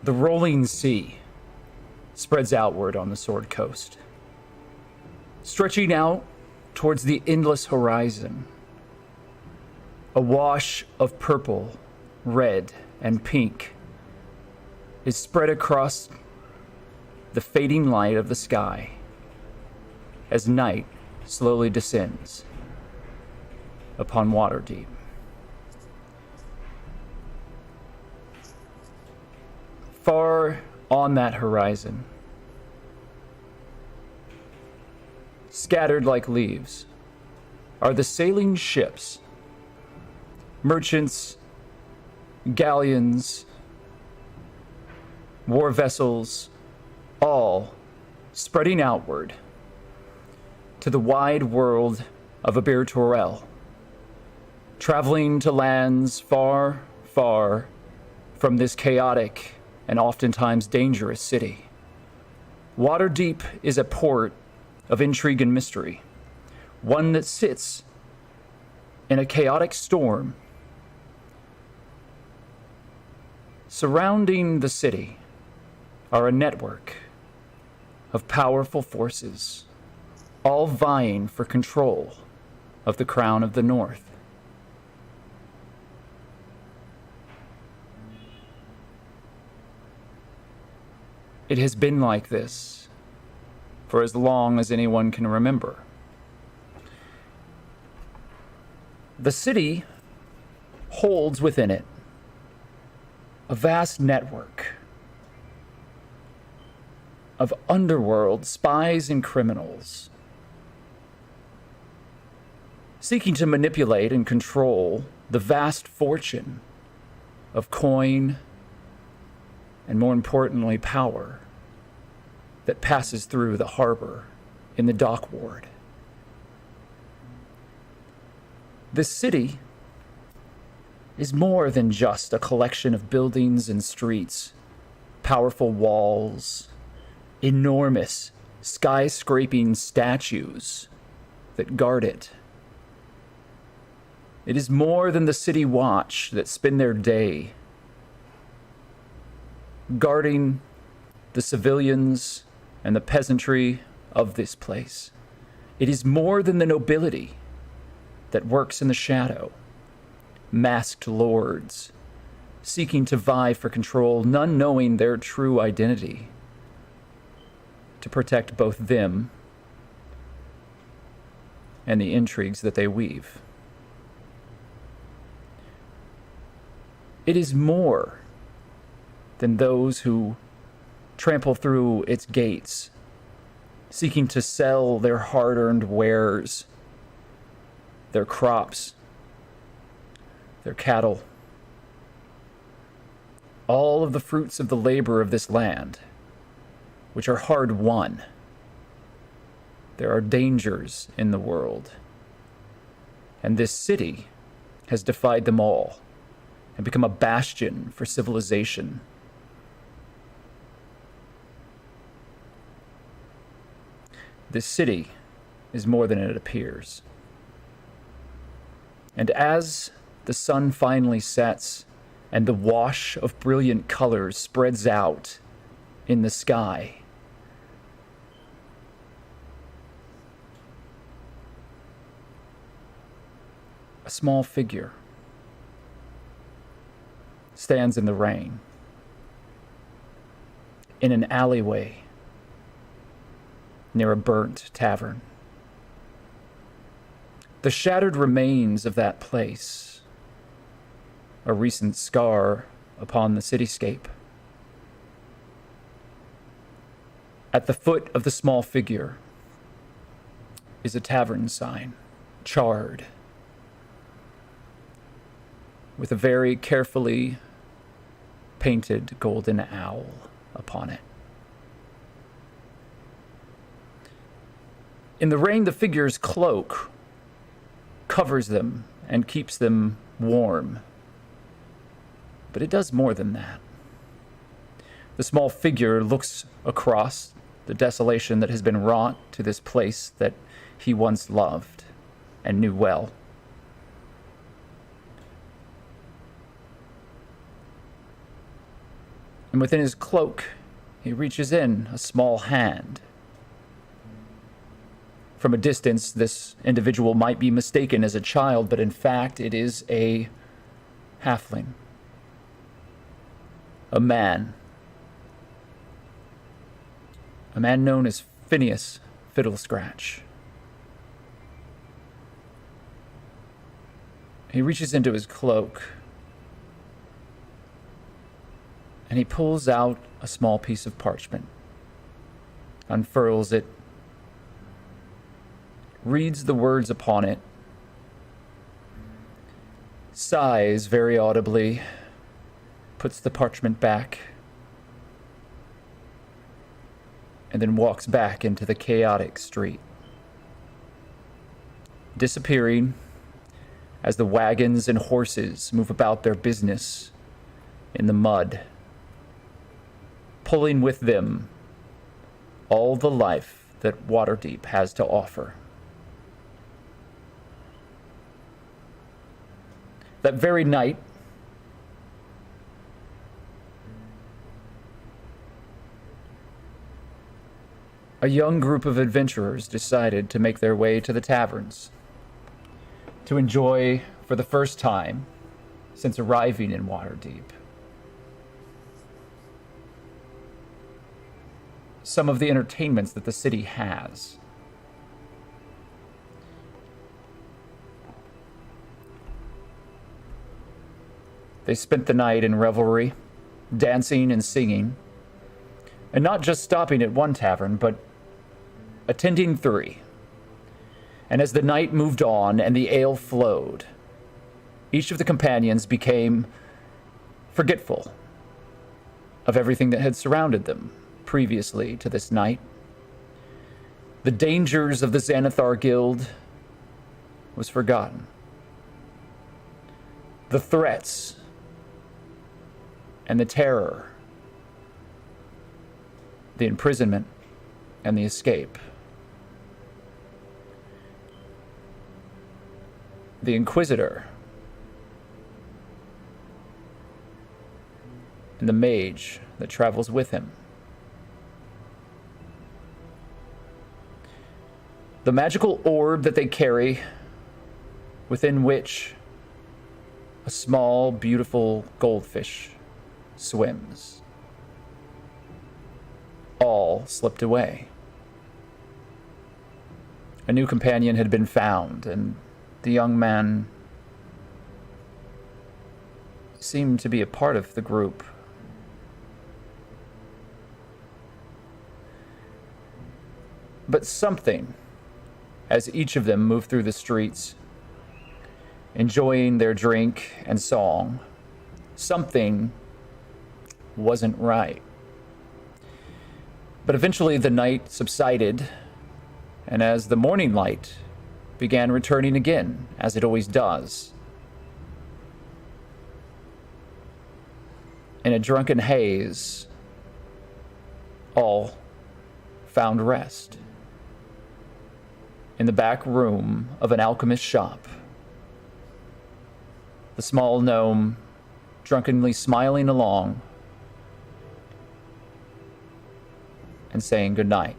The rolling sea spreads outward on the Sword Coast, stretching out towards the endless horizon. A wash of purple, red, and pink is spread across the fading light of the sky as night slowly descends upon Waterdeep. Far on that horizon, scattered like leaves, are the sailing ships, merchants, galleons, war vessels, all spreading outward to the wide world of Aber Torel, traveling to lands far, far from this chaotic and oftentimes dangerous city. Waterdeep is a port of intrigue and mystery, one that sits in a chaotic storm. Surrounding the city are a network of powerful forces, all vying for control of the Crown of the North. It has been like this for as long as anyone can remember. The city holds within it a vast network of underworld spies and criminals seeking to manipulate and control the vast fortune of coin and, more importantly, power that passes through the harbor in the dock ward. This city is more than just a collection of buildings and streets, powerful walls, enormous skyscraping statues that guard it. It is more than the city watch that spend their day guarding the civilians and the peasantry of this place. It is more than the nobility that works in the shadow, masked lords seeking to vie for control, none knowing their true identity, to protect both them and the intrigues that they weave. It is more than those who trample through its gates, seeking to sell their hard-earned wares, their crops, their cattle, all of the fruits of the labor of this land, which are hard-won. There are dangers in the world, and this city has defied them all and become a bastion for civilization. This city is more than it appears. And as the sun finally sets and the wash of brilliant colors spreads out in the sky, a small figure stands in the rain in an alleyway near a burnt tavern. The shattered remains of that place, a recent scar upon the cityscape. At the foot of the small figure is a tavern sign, charred, with a very carefully painted golden owl upon it. In the rain, the figure's cloak covers them and keeps them warm. But it does more than that. The small figure looks across the desolation that has been wrought to this place that he once loved and knew well. And within his cloak, he reaches in a small hand. From a distance, this individual might be mistaken as a child, but in fact, it is a halfling. A man. A man known as Phineas Fiddlescratch. He reaches into his cloak and he pulls out a small piece of parchment, unfurls it, reads the words upon it, sighs very audibly, puts the parchment back, and then walks back into the chaotic street, disappearing as the wagons and horses move about their business in the mud, pulling with them all the life that Waterdeep has to offer. That very night, a young group of adventurers decided to make their way to the taverns to enjoy, for the first time since arriving in Waterdeep, some of the entertainments that the city has. They spent the night in revelry, dancing and singing, and not just stopping at one tavern, but attending 3. And as the night moved on and the ale flowed, each of the companions became forgetful of everything that had surrounded them previously to this night. The dangers of the Xanathar Guild was forgotten. The threats and the terror, the imprisonment and the escape. The Inquisitor and the mage that travels with him. The magical orb that they carry, within which a small, beautiful goldfish swims. All slipped away. A new companion had been found, and the young man seemed to be a part of the group. But something, as each of them moved through the streets, enjoying their drink and song, something wasn't right. But eventually the night subsided, and as the morning light began returning again, as it always does, in a drunken haze, all found rest. in the back room of an alchemist shop. The small gnome drunkenly smiling along and saying goodnight.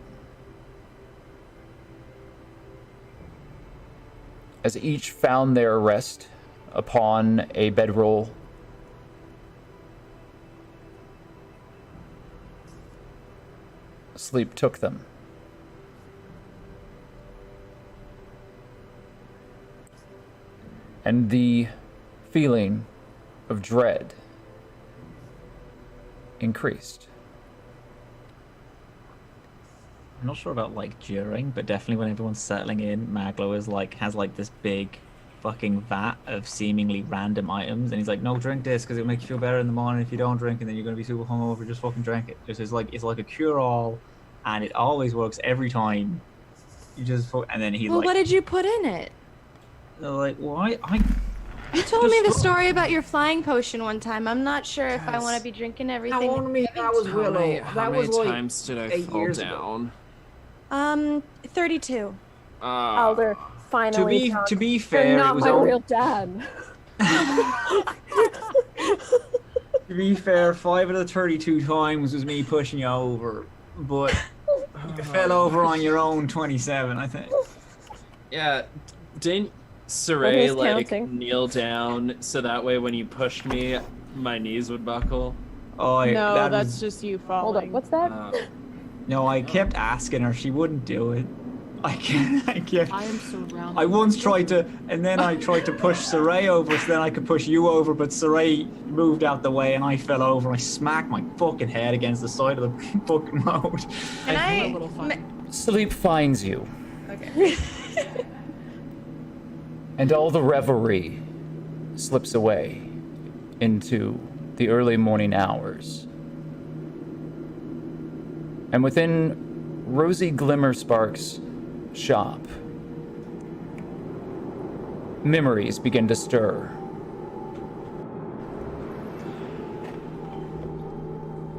As each found their rest upon a bedroll, sleep took them. And the feeling of dread increased. I'm not sure about like during, but definitely when everyone's settling in, Maglow is like has like this big fucking vat of seemingly random items, and he's like, "No, drink this because it'll make you feel better in the morning. If you don't drink, and then you're gonna be super hungover, just fucking drink it." It's like a cure-all, and it always works every time. You just and then he what did you put in it? They're like, why? You told me the story about your flying potion one time. I'm not sure if I want to be drinking everything. That was Willow. How many times did I fall down? 32. Elder, finally. To be fair, you're not it was my real dad. To be fair, 5 of the 32 times was me pushing you over, but you fell over on your own 27, I think. Yeah, didn't Saray like counting. kneel down so that way when you pushed me, my knees would buckle? Oh, No, that's just you falling. Hold on, what's that? No, I kept asking her, she wouldn't do it. I kept. I am surrounded. I once tried to, and then I tried to push Saray over so then I could push you over, but Saray moved out the way and I fell over. I smacked my fucking head against the side of the fucking road. And a little fun. Sleep finds you, Okay. and all the revelry slips away into the early morning hours. And within Rosy Glimmerspark's shop, memories begin to stir.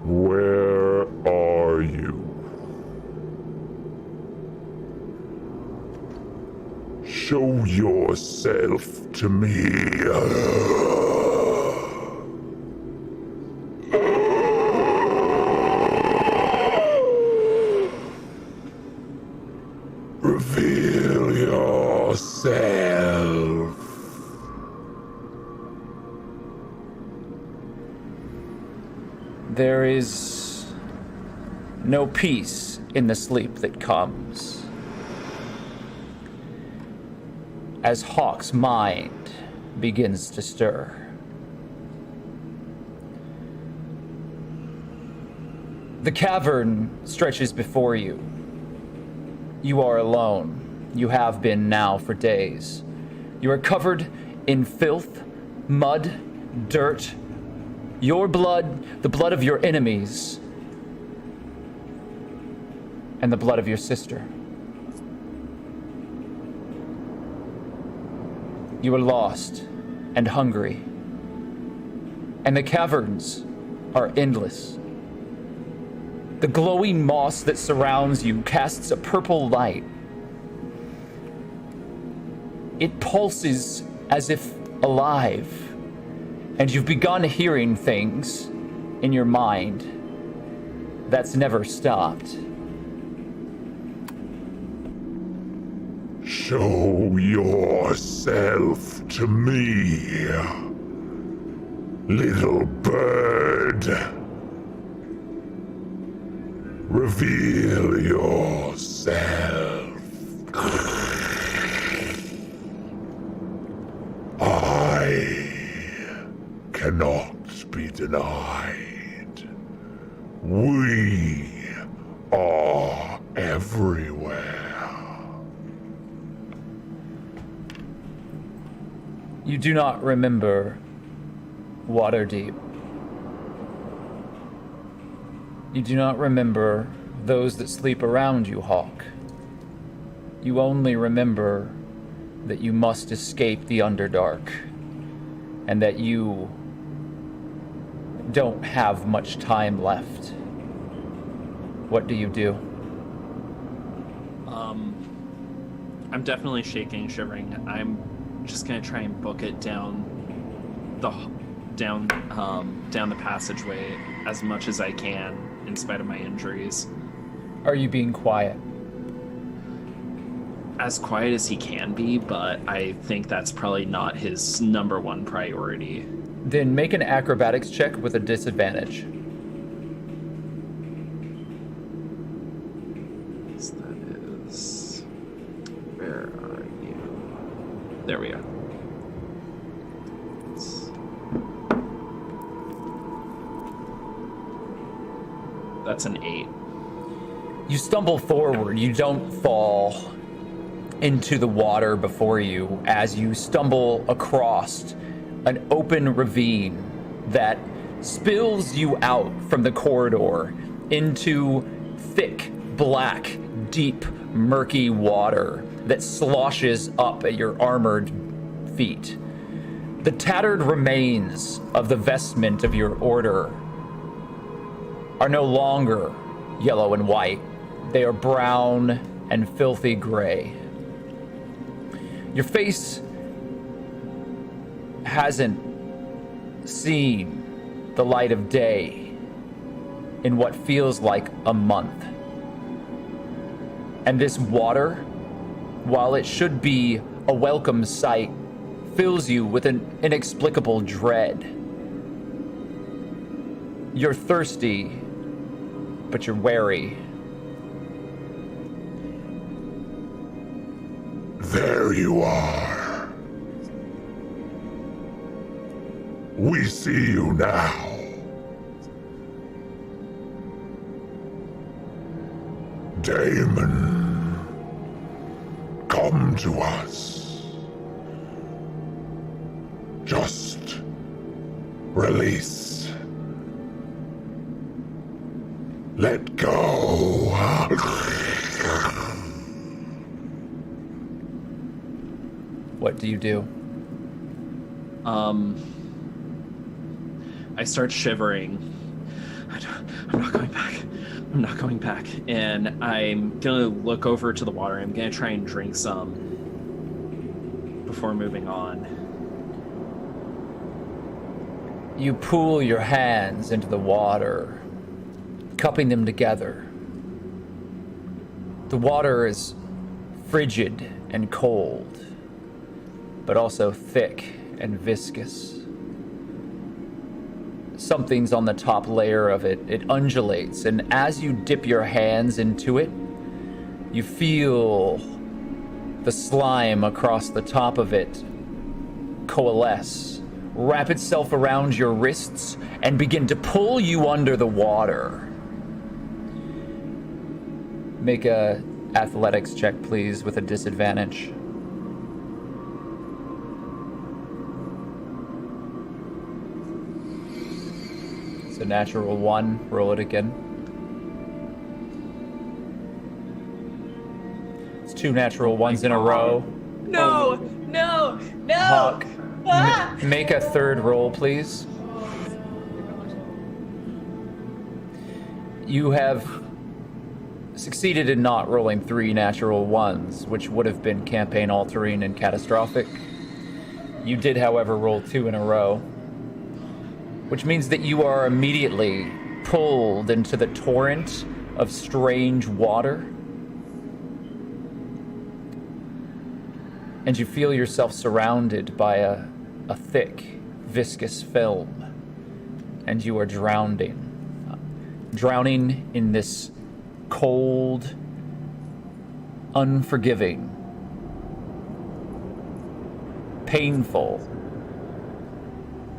Where are you? Show yourself to me. Reveal yourself. There is no peace in the sleep that comes, as Hawk's mind begins to stir. The cavern stretches before you. You are alone. You have been now for days. You are covered in filth, mud, dirt. Your blood, the blood of your enemies, and the blood of your sister. You are lost and hungry, and the caverns are endless. The glowing moss that surrounds you casts a purple light. It pulses as if alive, and you've begun hearing things in your mind that's never stopped. Show yourself to me, little bird. Reveal yourself. I cannot be denied. We are everywhere. You do not remember Waterdeep. You do not remember those that sleep around you, Hawk. You only remember that you must escape the Underdark, and that you don't have much time left. What do you do? I'm definitely shaking, shivering. I'm just gonna try and book it down the passageway as much as I can, in spite of my injuries. Are you being quiet? As quiet as he can be, but I think that's probably not his number one priority. Then make an acrobatics check with a disadvantage. So that is... Where are you? There we are. That's an 8. You stumble forward. You don't fall into the water before you as you stumble across an open ravine that spills you out from the corridor into thick, black, deep, murky water that sloshes up at your armored feet. The tattered remains of the vestment of your order are no longer yellow and white. They are brown and filthy gray. Your face hasn't seen the light of day in what feels like a month. And this water, while it should be a welcome sight, fills you with an inexplicable dread. You're thirsty, but you're wary. There you are. We see you now. Damon, come to us. Just release. Let go. What do you do? I start shivering. I'm not going back. I'm not going back. And I'm gonna look over to the water. I'm gonna try and drink some before moving on. You pool your hands into the water, cupping them together. The water is frigid and cold, but also thick and viscous. Something's on the top layer of it. It undulates, and as you dip your hands into it, you feel the slime across the top of it coalesce, wrap itself around your wrists, and begin to pull you under the water. Make a athletics check, please, with a disadvantage. It's a natural 1. Roll it again. It's 2 natural 1s in a row. No, no, no. Hawk, Ah! make a third roll, please. You have succeeded in not rolling 3 natural 1s, which would have been campaign altering and catastrophic. You did, however, roll 2 in a row, which means that you are immediately pulled into the torrent of strange water. And you feel yourself surrounded by a thick, viscous film. And you are drowning in this cold, unforgiving, painful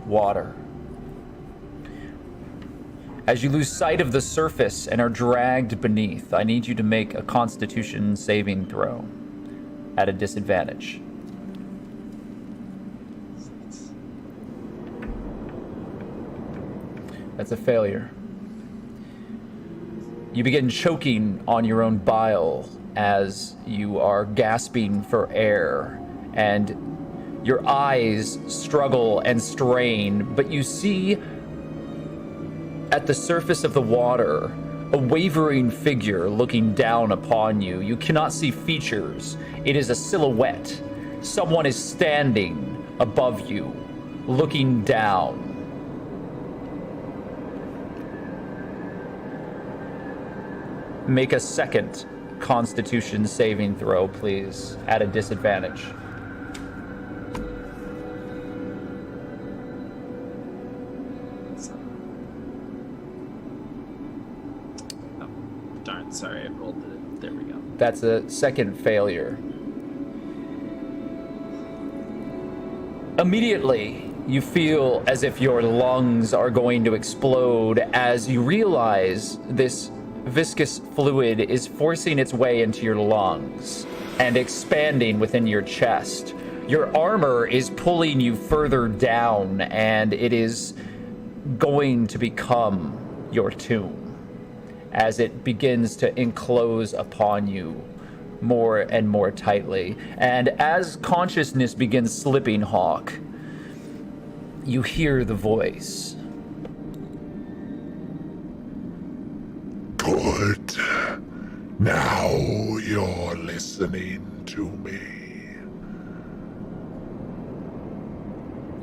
water. As you lose sight of the surface and are dragged beneath, I need you to make a Constitution saving throw at a disadvantage. That's a failure. You begin choking on your own bile as you are gasping for air, and your eyes struggle and strain, but you see at the surface of the water, a wavering figure looking down upon you. You cannot see features. It is a silhouette. Someone is standing above you, looking down. Make a second Constitution saving throw, please, at a disadvantage. Oh, darn, sorry, I rolled it. There we go. That's a second failure. Immediately, you feel as if your lungs are going to explode as you realize this viscous fluid is forcing its way into your lungs and expanding within your chest. Your armor is pulling you further down, and it is going to become your tomb as it begins to enclose upon you more and more tightly. And as consciousness begins slipping, Hawk, you hear the voice. Good. Now you're listening to me.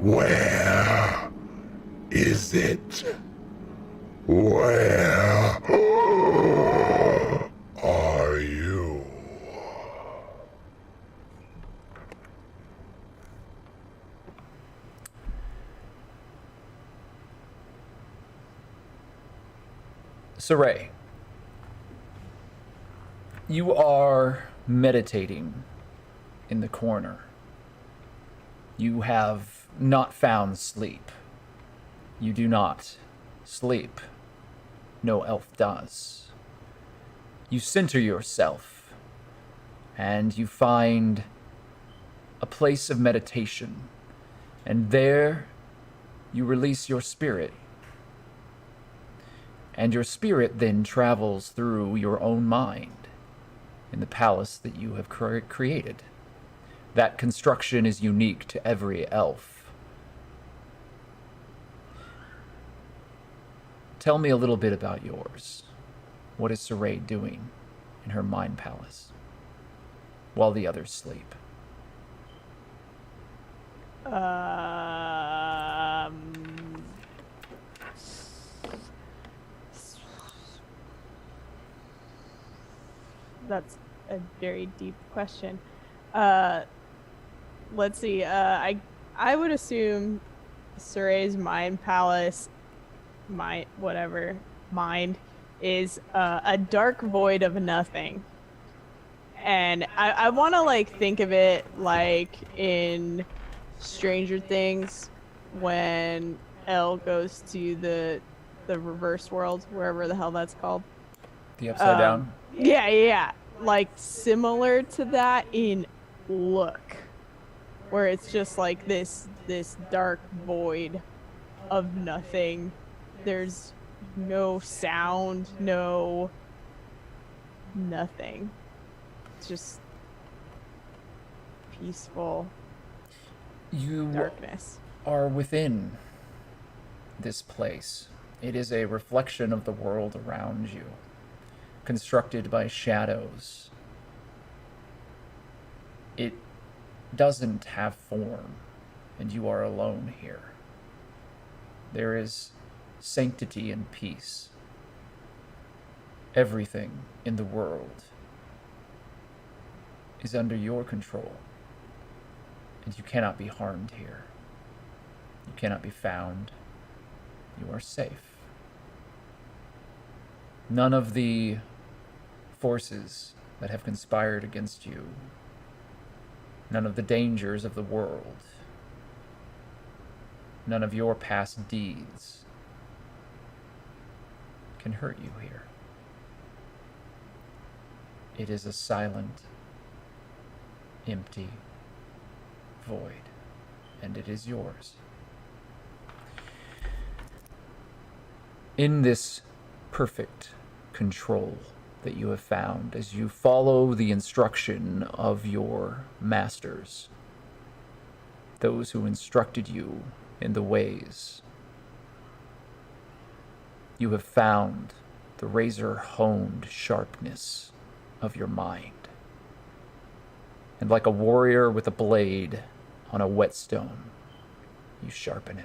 Where is it? Where are you? Saray, you are meditating in the corner. You have not found sleep. You do not sleep. No elf does. You center yourself, and you find a place of meditation, and there you release your spirit. And your spirit then travels through your own mind in the palace that you have created. That construction is unique to every elf. Tell me a little bit about yours. What is Saray doing in her mind palace while the others sleep? That's a very deep question. Let's see. I would assume Saray's mind palace, mind is a dark void of nothing. And I want to like think of it like in Stranger Things when Elle goes to the reverse world, wherever the hell that's called. The upside down? Yeah. Like similar to that in look, where it's just like this dark void of nothing. There's no sound, no nothing. It's just peaceful darkness. Are within this place. It is a reflection of the world around you, constructed by shadows. It doesn't have form, and you are alone here. There is sanctity and peace. Everything in the world is under your control, and you cannot be harmed here. You cannot be found. You are safe. None of the forces that have conspired against you, none of the dangers of the world, none of your past deeds can hurt you here. It is a silent, empty void, and it is yours. In this perfect control that you have found as you follow the instruction of your masters, those who instructed you in the ways, you have found the razor-honed sharpness of your mind. And like a warrior with a blade on a whetstone, you sharpen it.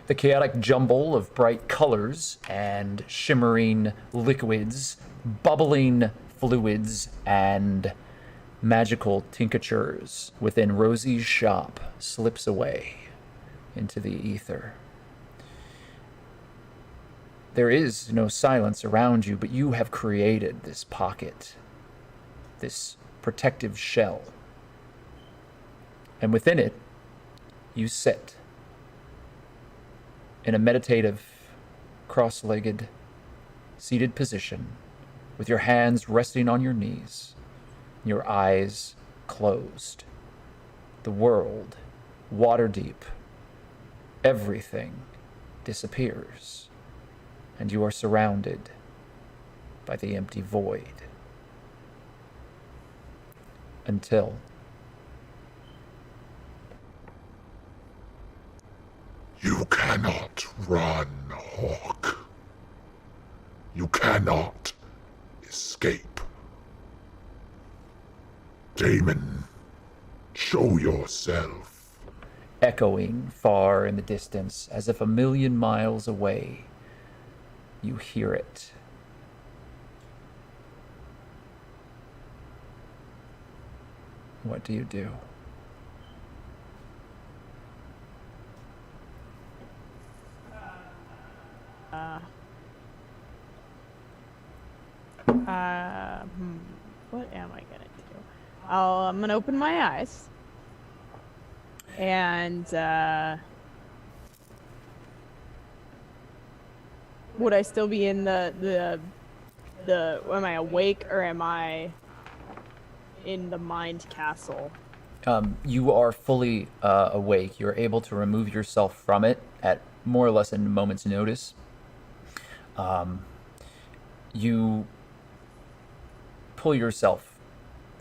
The chaotic jumble of bright colors and shimmering liquids, bubbling fluids, and magical tinctures within Rosie's shop slips away into the ether. There is no silence around you, but you have created this pocket, this protective shell. And within it, you sit in a meditative, cross-legged, seated position, with your hands resting on your knees, your eyes closed. The world, Waterdeep, everything disappears, and you are surrounded by the empty void. Until You cannot run, Hawk. You cannot escape. Damon, show yourself. echoing far in the distance, as if a million miles away, you hear it. What do you do? What am I gonna do? I'm gonna open my eyes. And, would I still be in the, am I awake or am I in the mind castle? You are fully awake. You're able to remove yourself from it at more or less a moment's notice. You pull yourself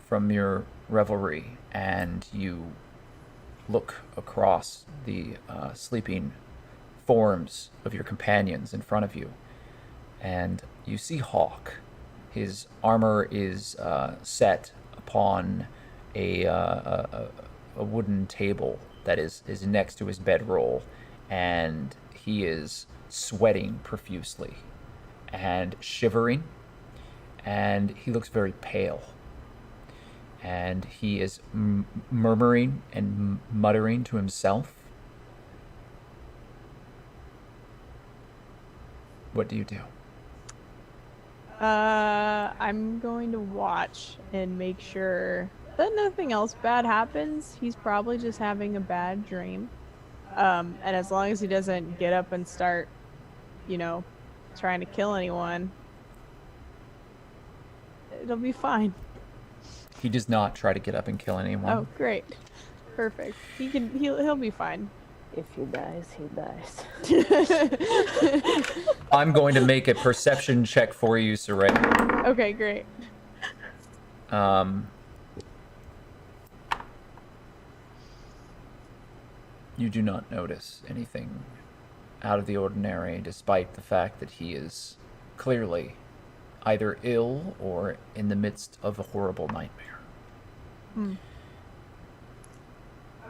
from your revelry and you look across the sleeping forms of your companions in front of you, and you see Hawk. His armor is set upon a wooden table that is next to his bedroll, and he is sweating profusely and shivering, and he looks very pale. And he is murmuring and muttering to himself. What do you do? I'm going to watch and make sure that nothing else bad happens. He's probably just having a bad dream. And as long as he doesn't get up and start, trying to kill anyone, it'll be fine. He does not try to get up and kill anyone. Oh, great. Perfect. He'll be fine. If he dies, he dies. I'm going to make a perception check for you, Saray. Okay, great. You do not notice anything out of the ordinary, despite the fact that he is clearly either ill or in the midst of a horrible nightmare.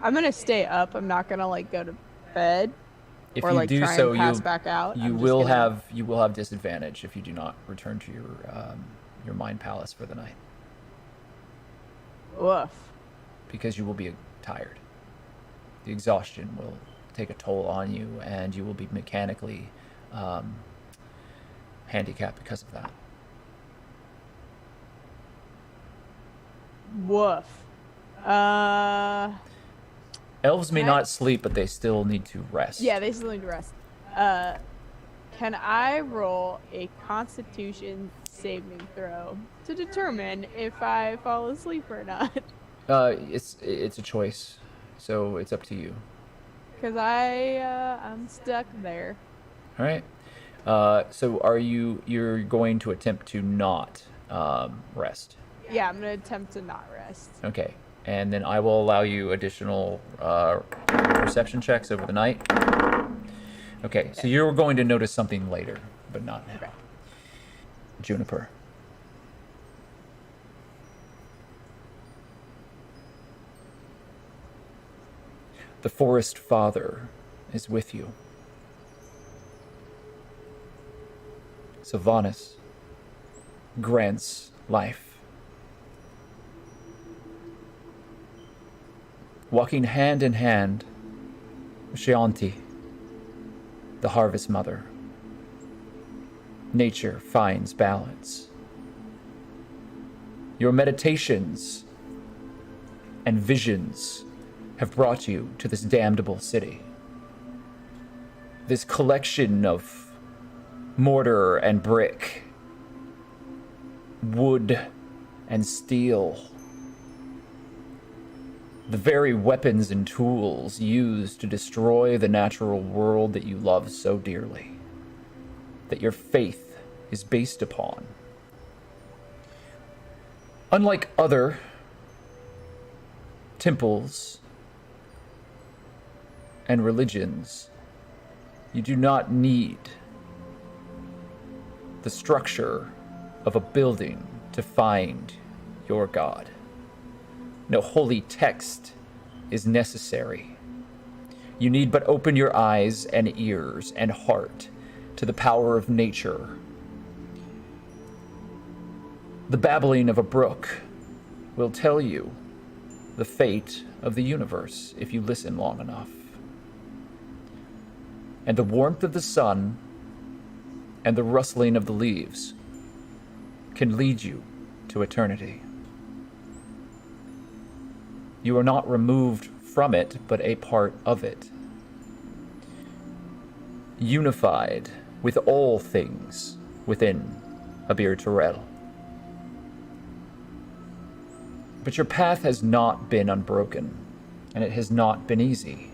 I'm gonna stay up. I'm not gonna go to bed If or you do try so, and pass back out. you will have disadvantage if you do not return to your mind palace for the night, Woof. because you will be tired. The exhaustion will take a toll on you, and you will be mechanically handicapped because of that. Woof. Elves may Can I- not sleep, but they still need to rest. Yeah, they still need to rest. Can I roll a Constitution saving throw to determine if I fall asleep or not? It's a choice, so it's up to you. Because I'm stuck there. All right. So you're going to attempt to not rest? Yeah, I'm gonna attempt to not rest. Okay. And then I will allow you additional perception checks over the night. Okay, so you're going to notice something later, but not now. Okay. Juniper. The Forest Father is with you. Sylvanas grants life. Walking hand in hand, Shianti, the Harvest Mother. Nature finds balance. Your meditations and visions have brought you to this damnable city. This collection of mortar and brick, wood and steel, the very weapons and tools used to destroy the natural world that you love so dearly, that your faith is based upon. Unlike other temples and religions, you do not need the structure of a building to find your God. No holy text is necessary. You need but open your eyes and ears and heart to the power of nature. The babbling of a brook will tell you the fate of the universe if you listen long enough. And the warmth of the sun and the rustling of the leaves can lead you to eternity. You are not removed from it, but a part of it. Unified with all things within Abir Terrell. But your path has not been unbroken, and it has not been easy.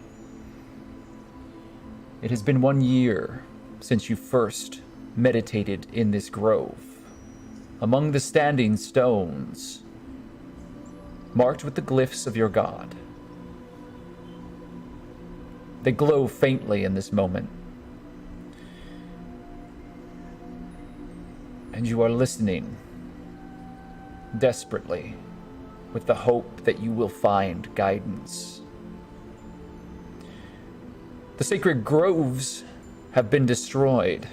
It has been 1 year since you first meditated in this grove, among the standing stones, marked with the glyphs of your god. They glow faintly in this moment, and you are listening desperately with the hope that you will find guidance. The sacred groves have been destroyed,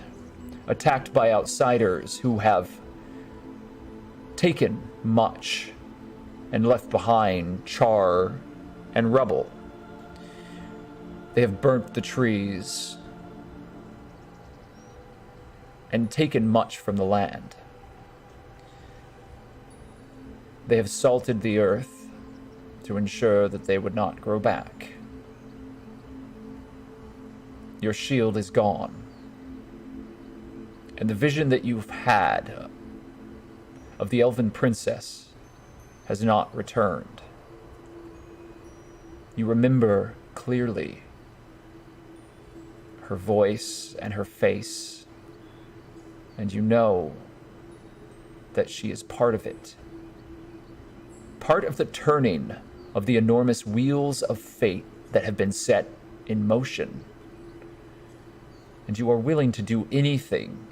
attacked by outsiders who have taken much and left behind char and rubble. They have burnt the trees and taken much from the land. They have salted the earth to ensure that they would not grow back. Your shield is gone, and the vision that you've had of the elven princess has not returned. You remember clearly her voice and her face, and you know that she is part of it. Part of the turning of the enormous wheels of fate that have been set in motion. And you are willing to do anything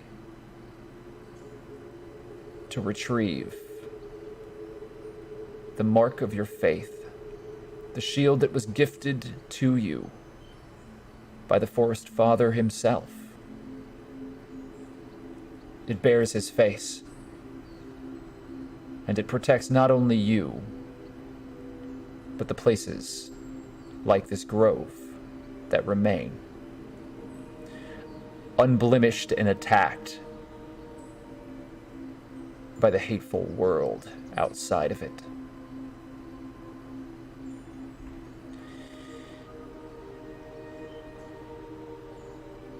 to retrieve the mark of your faith, the shield that was gifted to you by the Forest Father himself. It bears his face, and it protects not only you, but the places like this grove that remain, unblemished and attacked by the hateful world outside of it.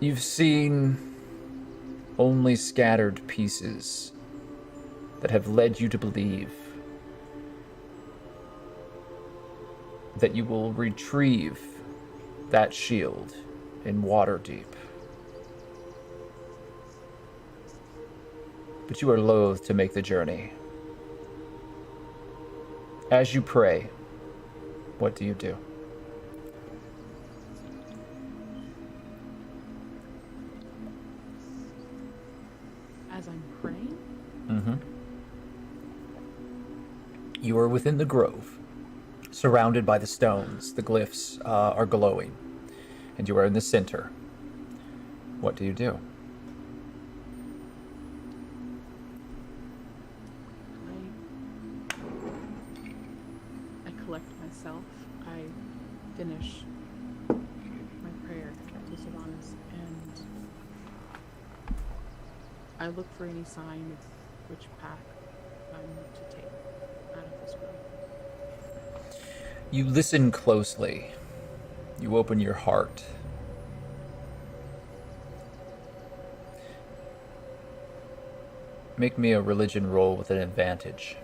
You've seen only scattered pieces that have led you to believe that you will retrieve that shield in Waterdeep. But you are loath to make the journey. As you pray, what do you do? praying? Mm-hmm. You are within the grove, surrounded by the stones. The glyphs are glowing, and you are in the center. What do you do? I collect myself. I finish my prayer to Sylvanas, and I look for any sign of which path I'm to take out of this grove. You listen closely. You open your heart. Make me a religion roll with an advantage.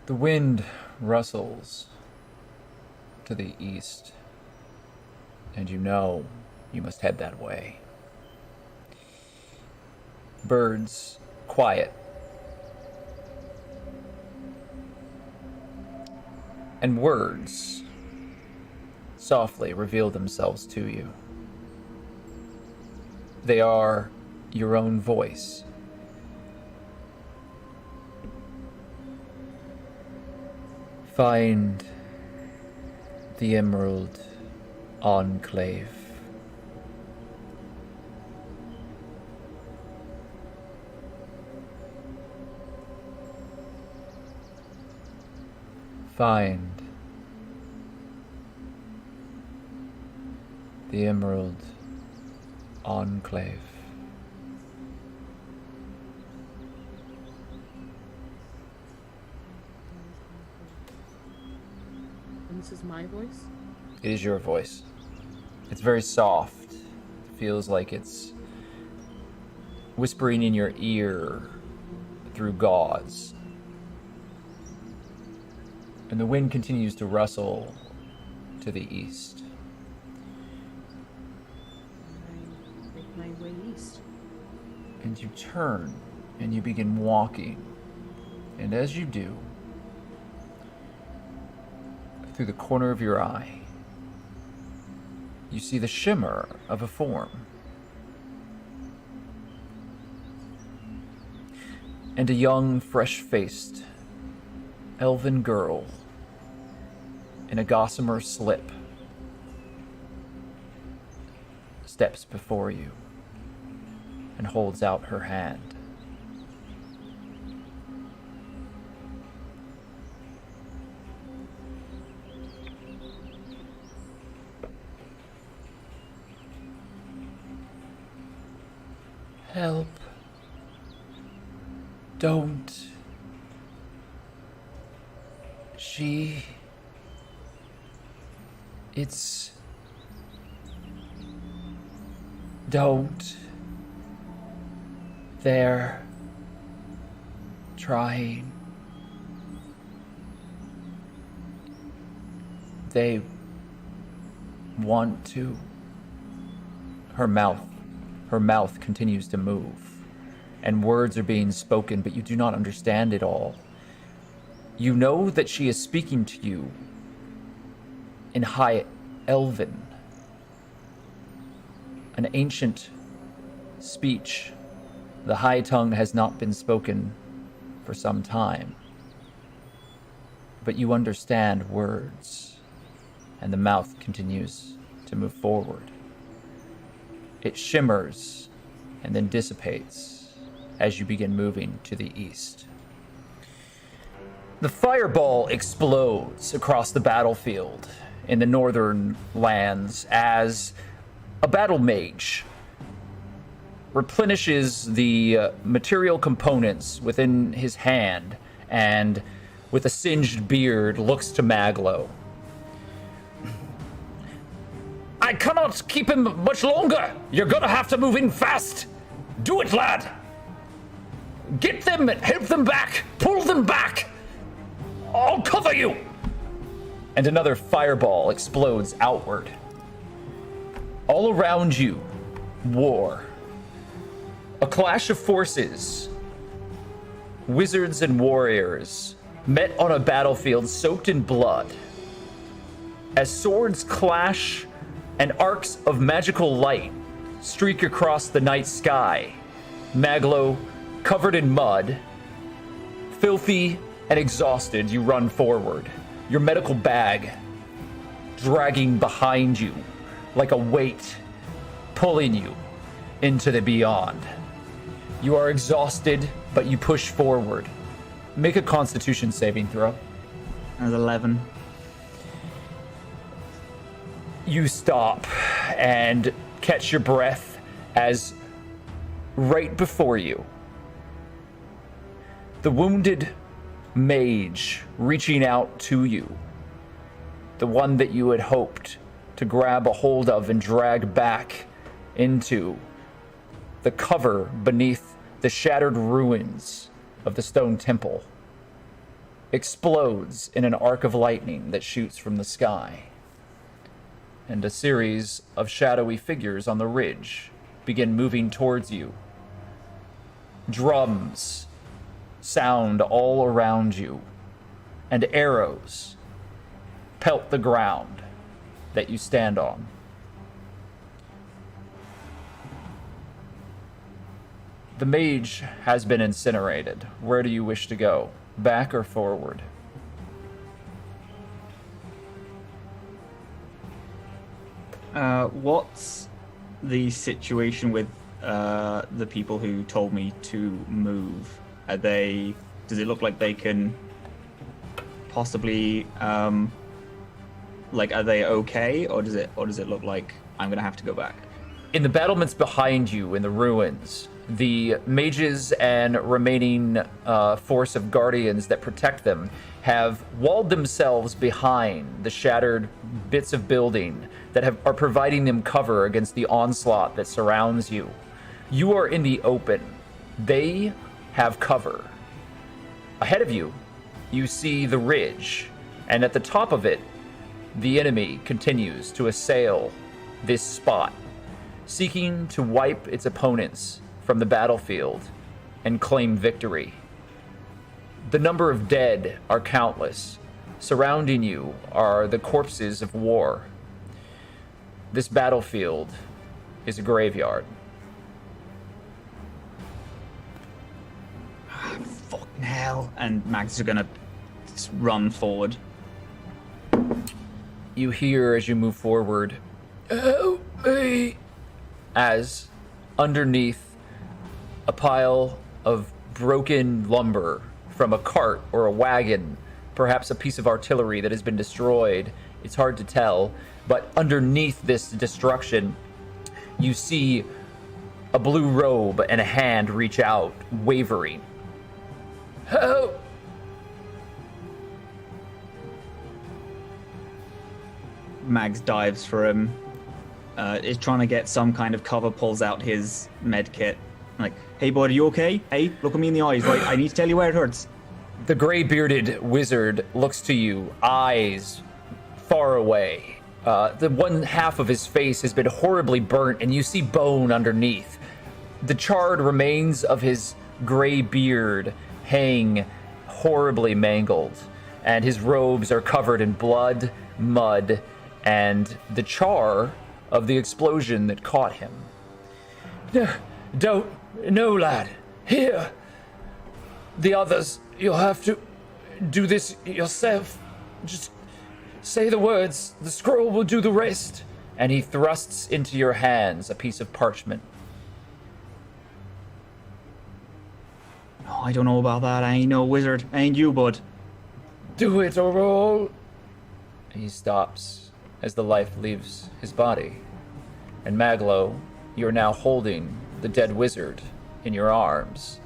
The wind rustles to the east, and you know you must head that way. Birds quiet, and words softly reveal themselves to you. They are your own voice. Find the Emerald Enclave. Find the Emerald Enclave. And this is my voice? It is your voice. It's very soft. It feels like it's whispering in your ear through gauze. And the wind continues to rustle to the east. I make my way east. And you turn and you begin walking. And as you do, through the corner of your eye, you see the shimmer of a form. And a young, fresh-faced, elven girl in a gossamer slip steps before you and holds out her hand. Help. Don't. It's... Don't. They're trying. They want to. Her mouth continues to move, and words are being spoken, but you do not understand it all. You know that she is speaking to you in High Elven, an ancient speech. The High Tongue has not been spoken for some time, but you understand words, and the mouth continues to move forward. It shimmers and then dissipates as you begin moving to the east. The fireball explodes across the battlefield in the northern lands as a battle mage replenishes the material components within his hand and, with a singed beard, looks to Maglow. I cannot keep him much longer. You're gonna have to move in fast. Do it, lad. Get them and help them back! Pull them back! I'll cover you! And another fireball explodes outward. All around you, war. A clash of forces. Wizards and warriors met on a battlefield soaked in blood. As swords clash and arcs of magical light streak across the night sky, Maglow, covered in mud, filthy and exhausted, you run forward, your medical bag dragging behind you like a weight, pulling you into the beyond. You are exhausted, but you push forward. Make a Constitution saving throw. That's 11. You stop and catch your breath as right before you, the wounded mage reaching out to you, the one that you had hoped to grab a hold of and drag back into the cover beneath the shattered ruins of the stone temple, explodes in an arc of lightning that shoots from the sky. And a series of shadowy figures on the ridge begin moving towards you. Drums sound all around you, and arrows pelt the ground that you stand on. The mage has been incinerated. Where do you wish to go? Back or forward? What's the situation with the people who told me to move? Are they? Does it look like they can possibly like? Are they okay, or does it look like I'm gonna have to go back? In the battlements behind you, in the ruins, the mages and remaining force of guardians that protect them have walled themselves behind the shattered bits of building that are providing them cover against the onslaught that surrounds you. You are in the open. They have cover. Ahead of you, you see the ridge, and at the top of it, the enemy continues to assail this spot, seeking to wipe its opponents from the battlefield and claim victory. The number of dead are countless. Surrounding you are the corpses of war. This battlefield is a graveyard. Fucking hell. And Max is gonna run forward. You hear as you move forward, "Help me," as underneath a pile of broken lumber from a cart or a wagon, perhaps a piece of artillery that has been destroyed. It's hard to tell, but underneath this destruction, you see a blue robe and a hand reach out, wavering. Help! Mags dives for him, is trying to get some kind of cover, pulls out his med kit. Like, hey bud, are you okay? Hey, look at me in the eyes, right? I need to tell you where it hurts. The gray-bearded wizard looks to you, eyes far away. The one half of his face has been horribly burnt, and you see bone underneath. The charred remains of his gray beard hang horribly mangled, and his robes are covered in blood, mud, and the char of the explosion that caught him. No, lad. Here. The others, you'll have to do this yourself. Just say the words. The scroll will do the rest. And he thrusts into your hands a piece of parchment. Oh, I don't know about that. I ain't no wizard. I ain't you, bud. Do it or all. He stops as the life leaves his body. And Maglow, you're now holding the dead wizard in your arms.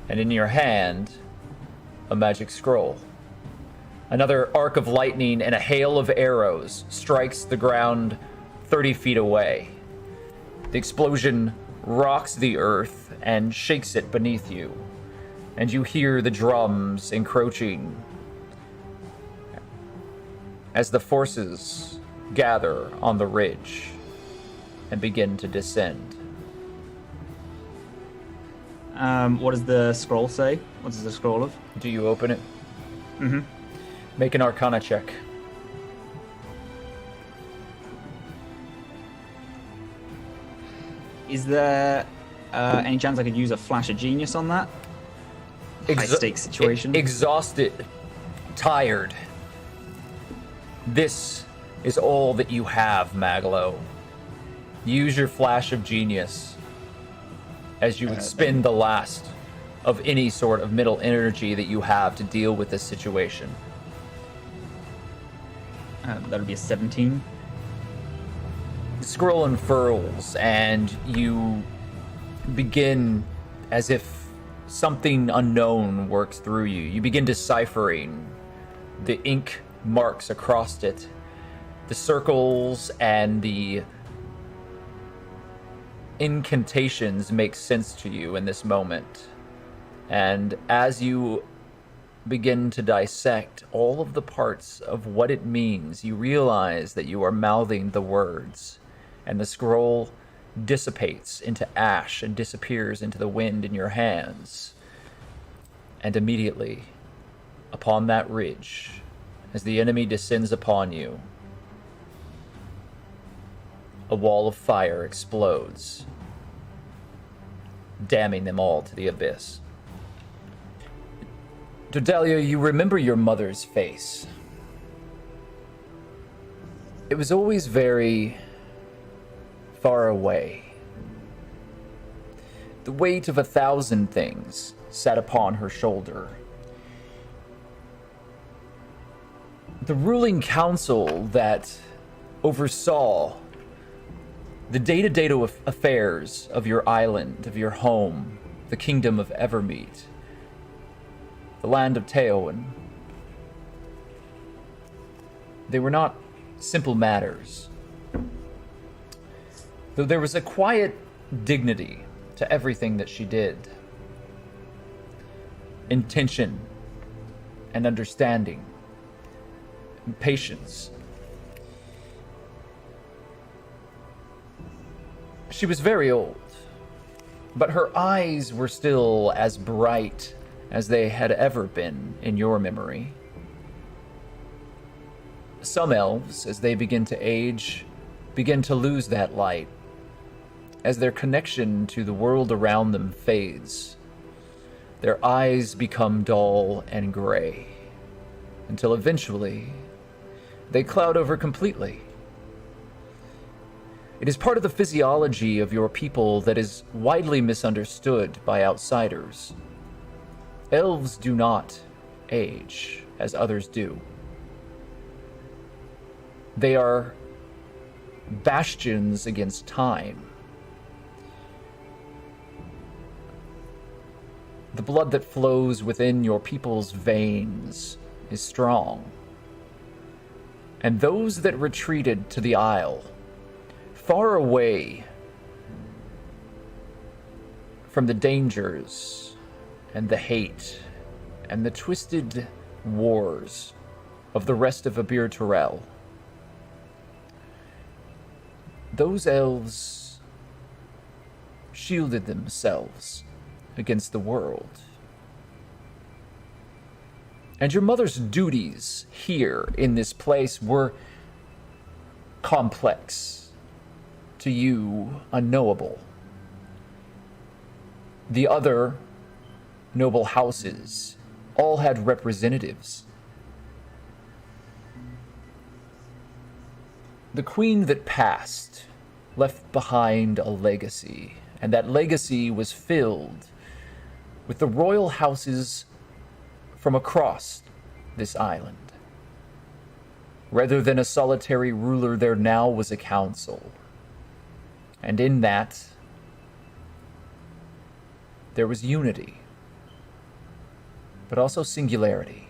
And in your hand, a magic scroll. Another arc of lightning and a hail of arrows strikes the ground 30 feet away. The explosion rocks the earth and shakes it beneath you. and you hear the drums encroaching as the forces gather on the ridge and begin to descend. What does the scroll say? What does the scroll of? Do you open it? Mm-hmm. Make an Arcana check. Is there any chance I could use a flash of genius on that? High stakes situation. Exhausted, tired. This is all that you have, Maglow. Use your flash of genius as you expend the last of any sort of middle energy that you have to deal with this situation. That would be a 17. The scroll unfurls, and you begin as if something unknown works through you. You begin deciphering the ink marks across it, the circles and the incantations make sense to you in this moment. And as you begin to dissect all of the parts of what it means, you realize that you are mouthing the words, and the scroll dissipates into ash and disappears into the wind in your hands. And immediately, upon that ridge, as the enemy descends upon you, a wall of fire explodes, damning them all to the abyss. Dodelia, you remember your mother's face. It was always very far away. The weight of 1,000 things sat upon her shoulder. The ruling council that oversaw the day-to-day affairs of your island, of your home, the kingdom of Evermeet, the land of Teowen. They were not simple matters. Though there was a quiet dignity to everything that she did. Intention and understanding and patience. She was very old, but her eyes were still as bright as they had ever been in your memory. Some elves, as they begin to age, begin to lose that light, as their connection to the world around them fades. Their eyes become dull and gray, until eventually they cloud over completely. It is part of the physiology of your people that is widely misunderstood by outsiders. Elves do not age as others do. They are bastions against time. The blood that flows within your people's veins is strong. And those that retreated to the Isle, far away from the dangers and the hate and the twisted wars of the rest of Abir Turel, those elves shielded themselves against the world. And your mother's duties here in this place were complex, to you unknowable. The other noble houses all had representatives. The queen that passed left behind a legacy, and that legacy was filled with the royal houses from across this island. Rather than a solitary ruler, there now was a council. And in that, there was unity, but also singularity.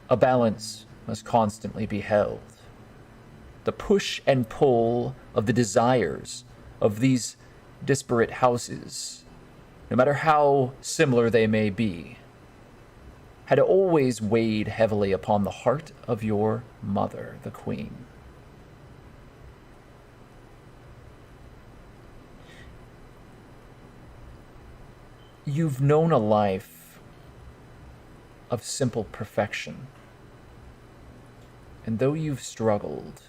A balance must constantly be held. The push and pull of the desires of these disparate houses no matter how similar they may be, had always weighed heavily upon the heart of your mother, the Queen. You've known a life of simple perfection, and though you've struggled,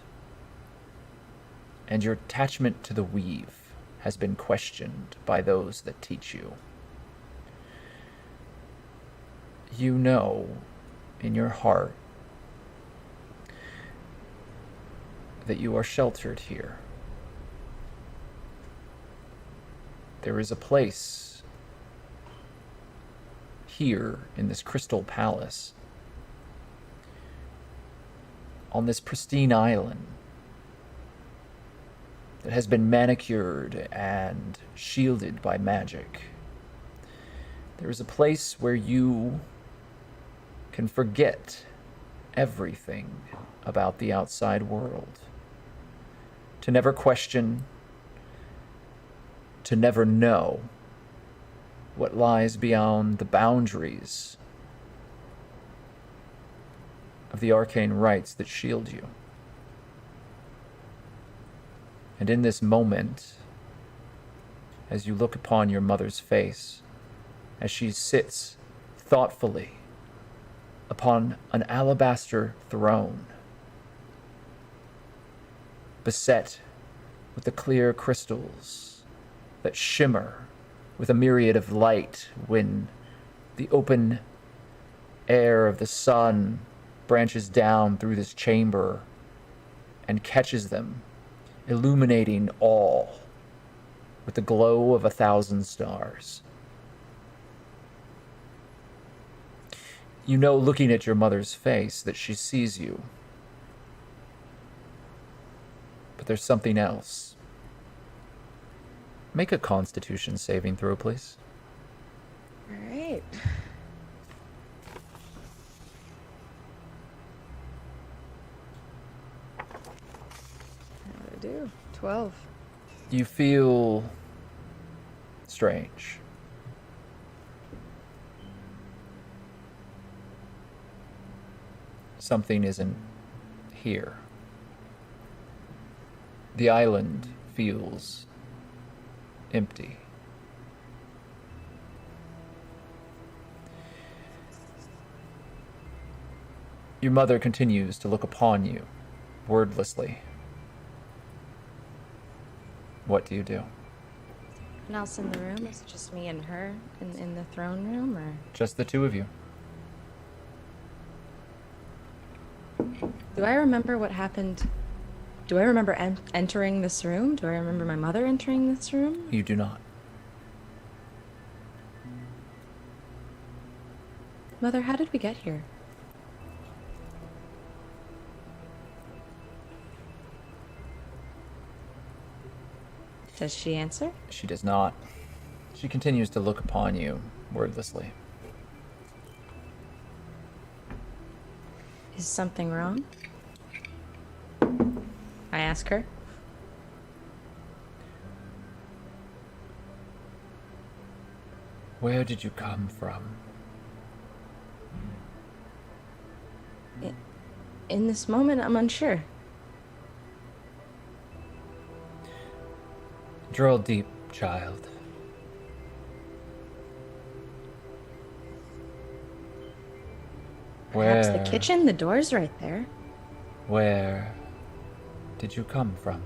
and your attachment to the weave has been questioned by those that teach you, you know in your heart that you are sheltered here. There is a place here in this crystal palace, on this pristine island, that has been manicured and shielded by magic. There is a place where you can forget everything about the outside world, to never question, to never know what lies beyond the boundaries of the arcane rites that shield you. And in this moment, as you look upon your mother's face, as she sits thoughtfully upon an alabaster throne, beset with the clear crystals that shimmer with a myriad of light when the open air of the sun branches down through this chamber and catches them, illuminating all with the glow of 1,000 stars. You know, looking at your mother's face, that she sees you. But there's something else. Make a Constitution saving throw, please. All right. How did I do? 12. You feel strange. Something isn't here. The island feels empty. Your mother continues to look upon you, wordlessly. What do you do? And else in the room? Is it just me and her in the throne room, or? Just the two of you. Do I remember what happened? Do I remember entering this room? Do I remember my mother entering this room? You do not. Mother, how did we get here? Does she answer? She does not. She continues to look upon you, wordlessly. Is something wrong? I ask her. Where did you come from? In this moment, I'm unsure. Drill deep, child. Perhaps the kitchen? The door's right there. Where did you come from?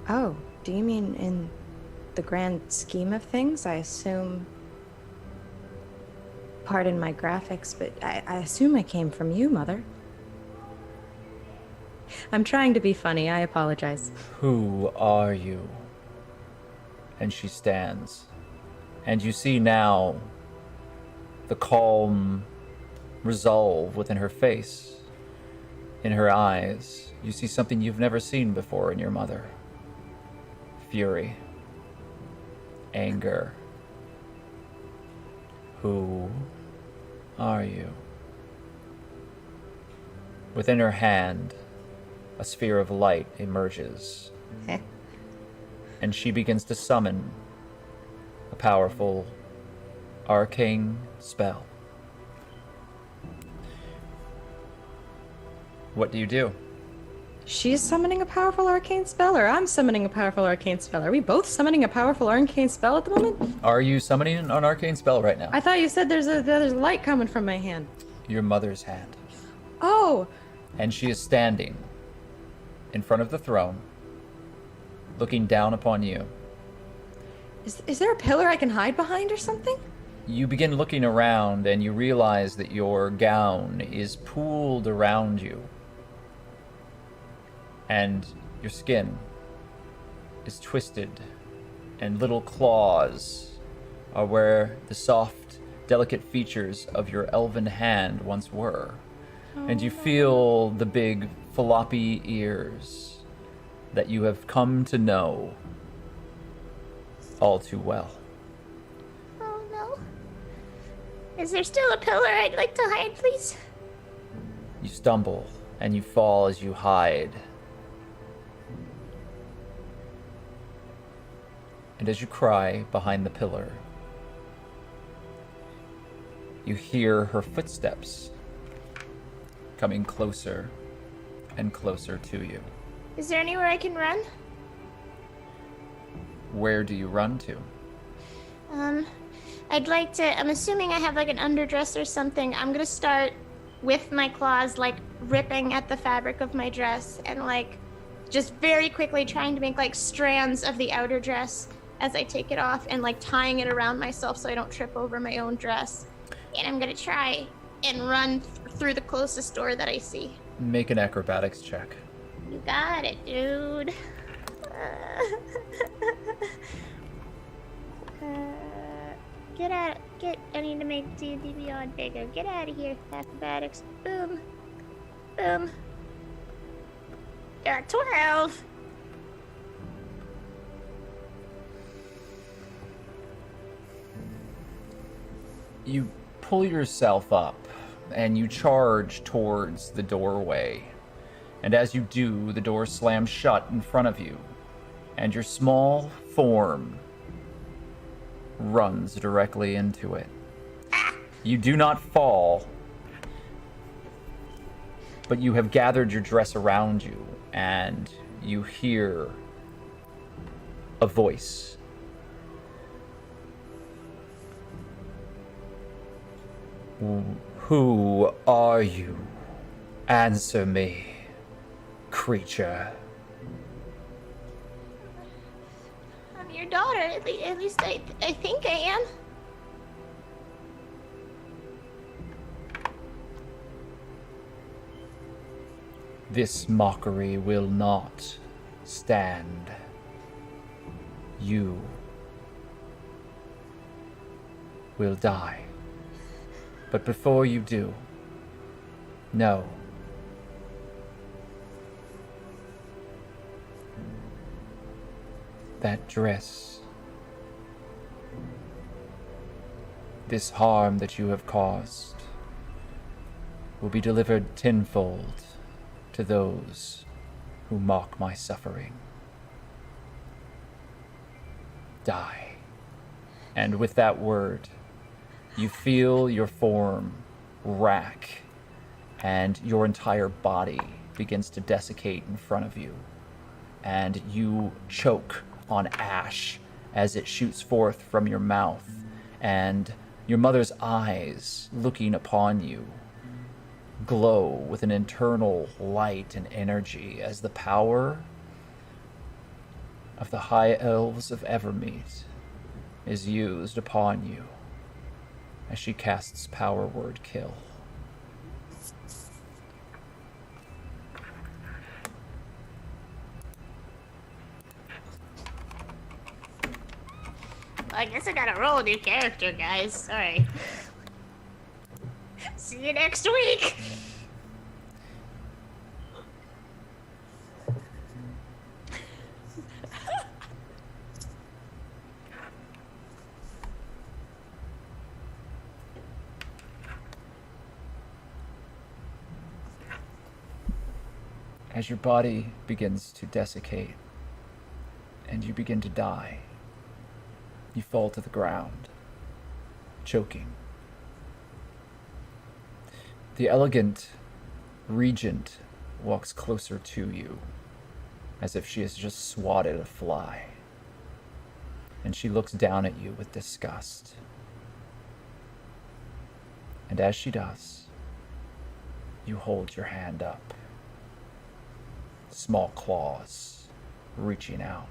Oh, do you mean in the grand scheme of things? I assume... Pardon my graphics, but I assume I came from you, Mother. I'm trying to be funny, I apologize. Who are you? And she stands. And you see now the calm resolve within her face, in her eyes. You see something you've never seen before in your mother. Fury. Anger. Who are you? Within her hand, a sphere of light emerges. And she begins to summon a powerful arcane spell. What do you do? She's summoning a powerful arcane spell, or I'm summoning a powerful arcane spell? Are we both summoning a powerful arcane spell at the moment? Are you summoning an arcane spell right now? I thought you said there's a light coming from my hand. Your mother's hand. Oh! And she is standing in front of the throne, looking down upon you. Is there a pillar I can hide behind or something? You begin looking around and you realize that your gown is pooled around you. And your skin is twisted, and little claws are where the soft, delicate features of your elven hand once were. And you feel the big floppy ears that you have come to know all too well. Oh no. Is there still a pillar I'd like to hide, please? You stumble and you fall as you hide. And as you cry behind the pillar, you hear her footsteps coming closer and closer to you. Is there anywhere I can run? Where do you run to? I'd like to, I'm assuming I have like an underdress or something. I'm gonna start with my claws, like ripping at the fabric of my dress and like just very quickly trying to make like strands of the outer dress as I take it off and like tying it around myself so I don't trip over my own dress. And I'm gonna try and run through the closest door that I see. Make an acrobatics check. You got it, dude. I need to make D&D Beyond bigger. Get out of here, acrobatics. Boom. Boom. 12. You pull yourself up and you charge towards the doorway. And as you do, the door slams shut in front of you, and your small form runs directly into it. You do not fall, but you have gathered your dress around you, and you hear a voice. Who are you? Answer me, creature. I'm your daughter. At least I think I am. This mockery will not stand. You will die. But before you do, know that dress, this harm that you have caused, will be delivered tenfold to those who mock my suffering. Die. And with that word, you feel your form rack, and your entire body begins to desiccate in front of you. And you choke on ash as it shoots forth from your mouth, and your mother's eyes, looking upon you, glow with an internal light and energy as the power of the High Elves of Evermeet is used upon you as she casts Power Word Kill. I guess I gotta roll a new character, guys. Sorry. See you next week. As your body begins to desiccate and you begin to die, You fall to the ground, choking. The elegant regent walks closer to you, as if she has just swatted a fly. And she looks down at you with disgust. And as she does, you hold your hand up. Small claws reaching out.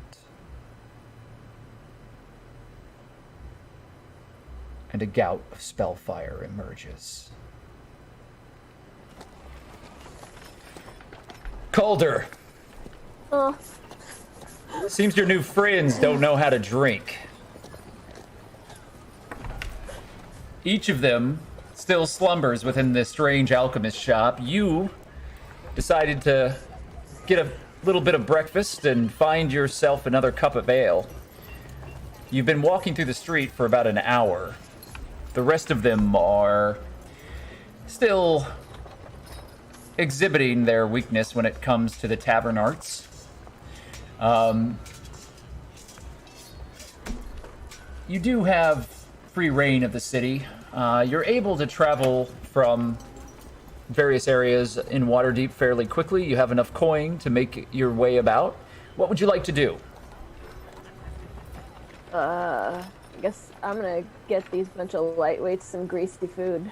And a gout of spellfire emerges. Calder! Oh. Seems your new friends don't know how to drink. Each of them still slumbers within this strange alchemist shop. You decided to get a little bit of breakfast and find yourself another cup of ale. You've been walking through the street for about an hour. The rest of them are still exhibiting their weakness when it comes to the tavern arts. You do have free reign of the city. You're able to travel from various areas in Waterdeep fairly quickly. You have enough coin to make your way about. What would you like to do? I guess I'm gonna get these bunch of lightweights some greasy food.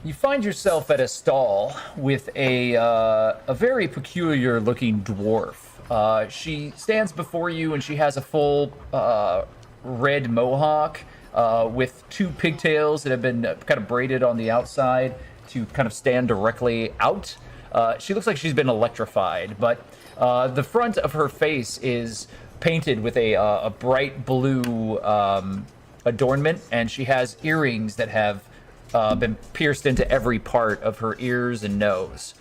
You find yourself at a stall with a very peculiar-looking dwarf. She stands before you, and she has a full red mohawk with two pigtails that have been kind of braided on the outside to kind of stand directly out. She looks like she's been electrified, but the front of her face is painted with a bright blue adornment, and she has earrings that have been pierced into every part of her ears and nose.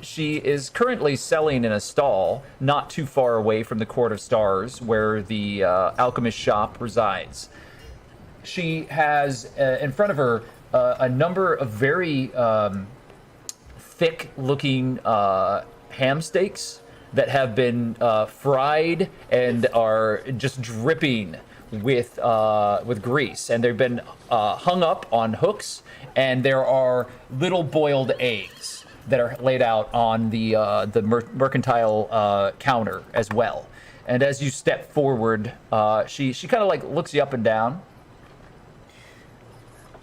She is currently selling in a stall not too far away from the Court of Stars, where the alchemist shop resides. She has in front of her a number of very thick-looking ham steaks that have been fried and are just dripping with grease, and they've been hung up on hooks, and there are little boiled eggs that are laid out on the mercantile counter as well. And as you step forward, she kind of like looks you up and down.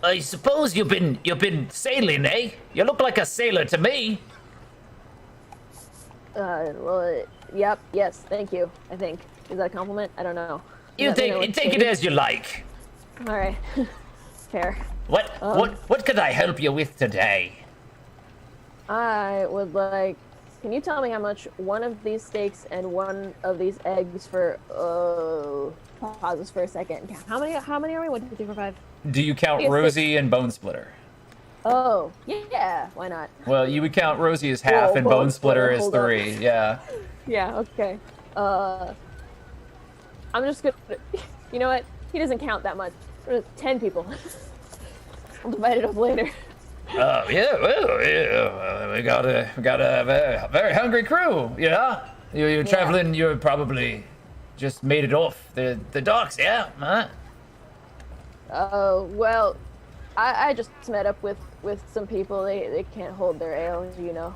I suppose you've been sailing, eh? You look like a sailor to me. Well, yep, yes, thank you, I think. Is that a compliment? I don't know. You take it as you like. All right. Fair. What could I help you with today? I would like... Can you tell me how much one of these steaks and one of these eggs for... pauses for a second. How many are we? 1, 2, 3, 4, 5. Do you count Rosie and Bone Splitter? Oh, yeah, why not? Well, you would count Rosie as half and Bone Splitter as 3, yeah. Yeah, okay. I'm just gonna... You know what? He doesn't count that much. 10 people. I'll divide it up later. Oh, yeah, well, yeah, we got a very hungry crew, you know? You're traveling, you're probably just made it off the docks, yeah? Huh? Well, I just met up with some people. They can't hold their ale, you know.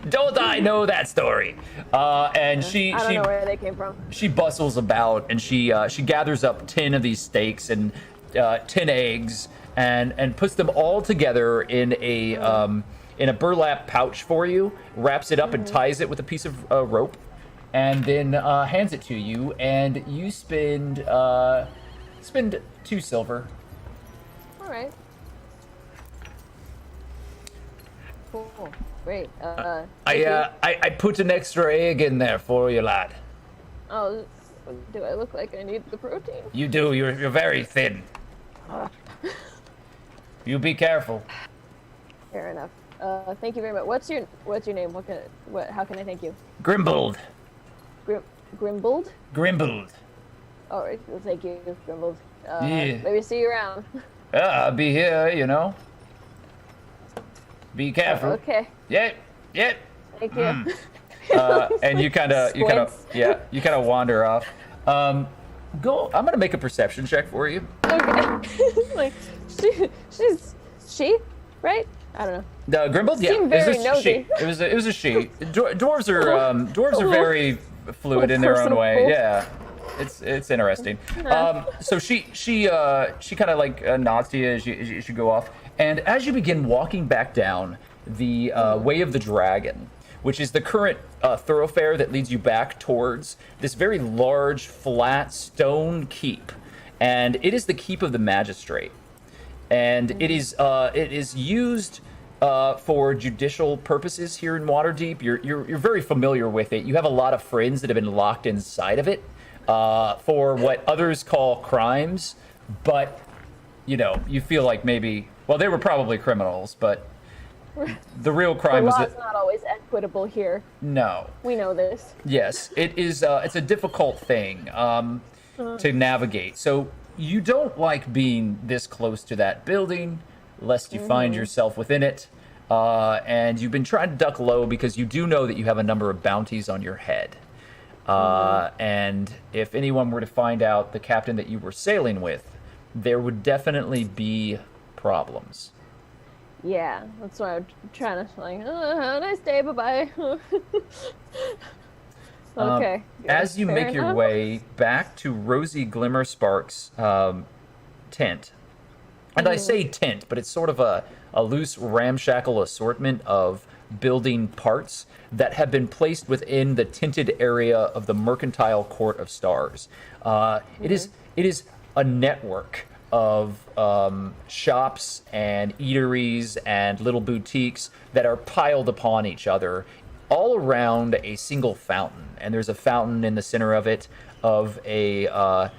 Don't I know that story? And I don't know where they came from. She bustles about, and she gathers up 10 of these steaks and 10 eggs, and puts them all together in a burlap pouch for you, wraps it up and ties it with a piece of rope, and then hands it to you, and you spend 2 silver. All right. Cool. Great. I put an extra egg in there for you, lad. Oh, do I look like I need the protein? You do. You're very thin. You be careful. Fair enough. Thank you very much. What's your name? How can I thank you? Grimbold. Grimbold? Grimbold. All right. Well, thank you, Grimbold. Yeah. Maybe see you around. I'll be here, you know. Be careful. Okay. Yep. Thank you. And you kind of wander off. I'm gonna make a perception check for you. Okay. Like she, right? I don't know. Grimble, yeah, Seemed very she. nosy. It was a she. Dwarves are very fluid in their own way. personable. Yeah, it's interesting. So she kind of like nods to you as you go off, and as you begin walking back down the Way of the Dragon, which is the current thoroughfare that leads you back towards this very large, flat stone keep, and it is the keep of the magistrate, and it is used for judicial purposes here in Waterdeep. You're very familiar with it. You have a lot of friends that have been locked inside of it for what others call crimes, but you feel like maybe, well, they were probably criminals, but the real crime The was law's that. not always equitable here. No. We know this. Yes, it is. It's a difficult thing to navigate. So you don't like being this close to that building, lest you find yourself within it. And you've been trying to duck low because you do know that you have a number of bounties on your head. And if anyone were to find out the captain that you were sailing with, there would definitely be problems. Yeah, that's why I'm trying to have a nice day, bye-bye. Okay. As you make your way back to Rosie Glimmerspark's tent, and I say tent, but it's sort of a loose, ramshackle assortment of building parts that have been placed within the tinted area of the Mercantile Court of Stars. It is a network of shops and eateries and little boutiques that are piled upon each other all around a single fountain. And there's a fountain in the center of it of an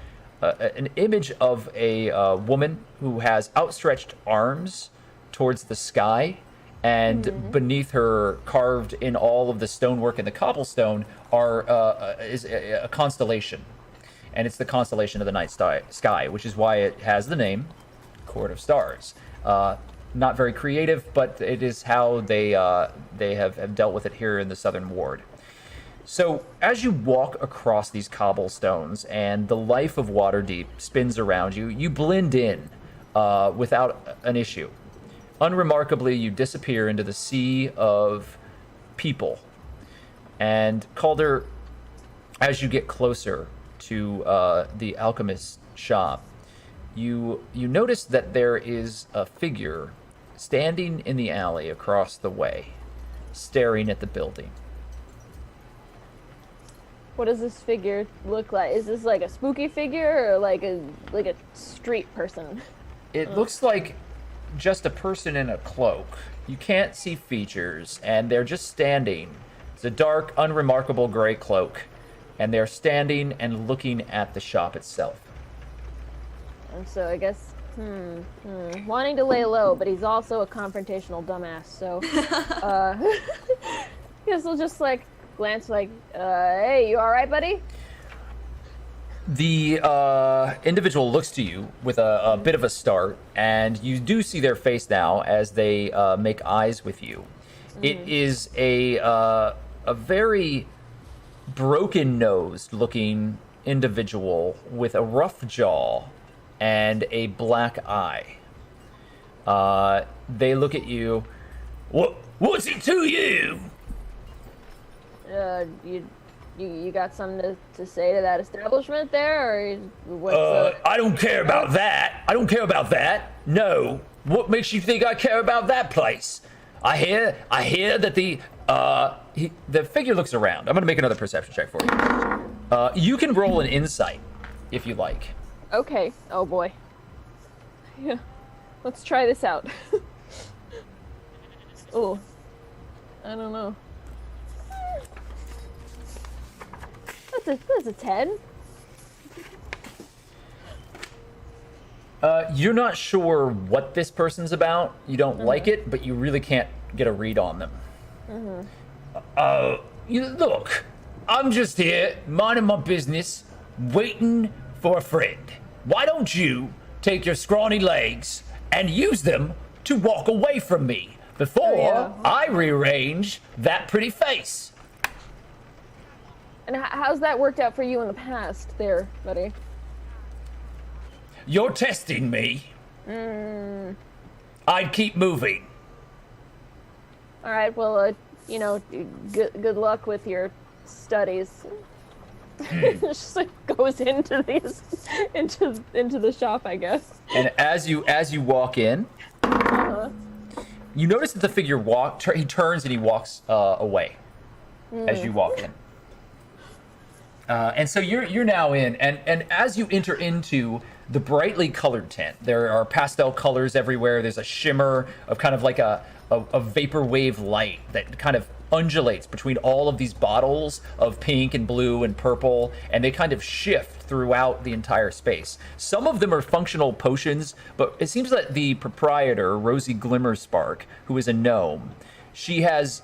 image of a woman who has outstretched arms towards the sky, and beneath her, carved in all of the stonework and the cobblestone, is a constellation. And it's the constellation of the night sky, which is why it has the name Court of Stars. Not very creative, but it is how they have dealt with it here in the Southern Ward. So as you walk across these cobblestones and the life of Waterdeep spins around you, you blend in without an issue. Unremarkably, you disappear into the sea of people. And Calder, as you get closer to the alchemist's shop, you notice that there is a figure standing in the alley across the way, staring at the building. What does this figure look like? Is this like a spooky figure or like a street person? It looks like just a person in a cloak. You can't see features, and they're just standing. It's a dark, unremarkable gray cloak, and they're standing and looking at the shop itself. And so I guess, wanting to lay low, but he's also a confrontational dumbass. So, guess we'll just like glance, like, hey, you all right, buddy? The individual looks to you with a bit of a start, and you do see their face now as they make eyes with you. It is a very broken-nosed looking individual with a rough jaw and a black eye. They look at you. What's it to you? You got something to say to that establishment there, or what's I don't care about that. I don't care about that. No. What makes you think I care about that place? I hear that the figure looks around. I'm gonna make another perception check for you. You can roll an insight if you like. Okay. Oh boy. Yeah. Let's try this out. Oh. I don't know. That's a 10. You're not sure what this person's about. You don't like it, but you really can't get a read on them. Look, I'm just here, minding my business, waiting for a friend. Why don't you take your scrawny legs and use them to walk away from me before I rearrange that pretty face? And how's that worked out for you in the past there, buddy? You're testing me. I'd keep moving. All right, well, good luck with your studies. Just like goes into the shop, I guess. And as you walk in, you notice that the figure he turns and he walks away as you walk in. And so you're now in, and as you enter into the brightly colored tent, there are pastel colors everywhere. There's a shimmer of kind of like a vaporwave light that kind of undulates between all of these bottles of pink and blue and purple, and they kind of shift throughout the entire space. Some of them are functional potions, but it seems that the proprietor, Rosie Glimmerspark, who is a gnome, she has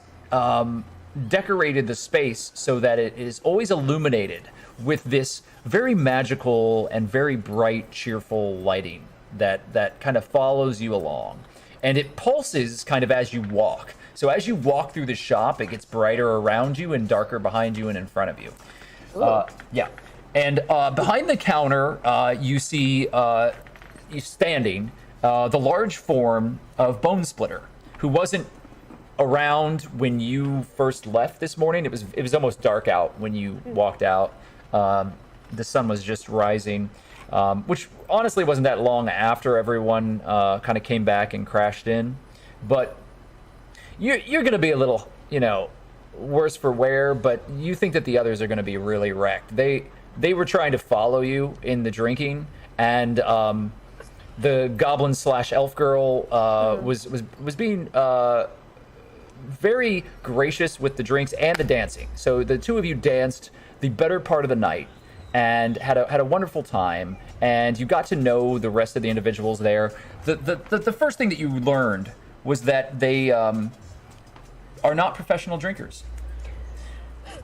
decorated the space so that it is always illuminated with this very magical and very bright, cheerful lighting that kind of follows you along. And it pulses kind of as you walk. So as you walk through the shop, it gets brighter around you and darker behind you and in front of you. Yeah. And behind the counter, you see standing the large form of Bone Splitter, who wasn't around when you first left this morning. It was almost dark out when you walked out. The sun was just rising, which honestly wasn't that long after everyone kind of came back and crashed in. But you're going to be a little, worse for wear, but you think that the others are going to be really wrecked. They were trying to follow you in the drinking, and the goblin/elf girl was being very gracious with the drinks and the dancing. So the two of you danced the better part of the night and had a wonderful time, and you got to know the rest of the individuals there. The first thing that you learned was that they are not professional drinkers.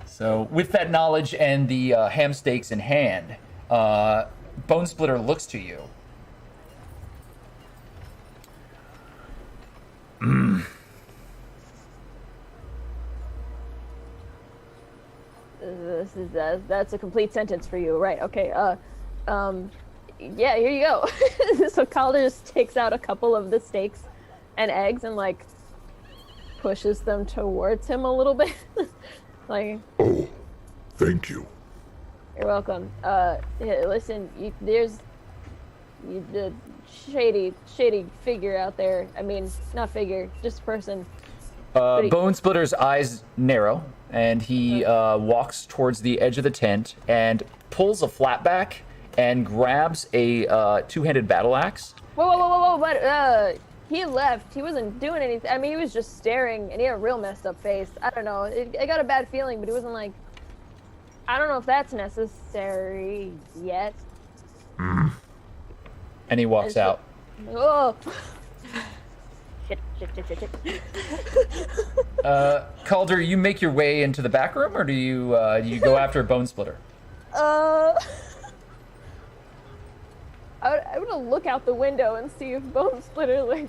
So with that knowledge and the ham steaks in hand, Bone Splitter looks to you. That's a complete sentence for you, right? Okay. Yeah, here you go. So Calder just takes out a couple of the steaks and eggs and like pushes them towards him a little bit. Like, oh, thank you. You're welcome. Listen, there's the shady figure out there. I mean, not figure, just person. Bone Splitter's eyes narrow, and he walks towards the edge of the tent and pulls a flatback and grabs a two-handed battle axe. Whoa! But he left. He wasn't doing anything. I mean, he was just staring, and he had a real messed up face. I don't know. I got a bad feeling, but it wasn't like. I don't know if that's necessary yet. Mm. And he walks out. Oh. Shit. Calder, you make your way into the back room, or do you go after Bone Splitter? I'm gonna look out the window and see if Bone Splitter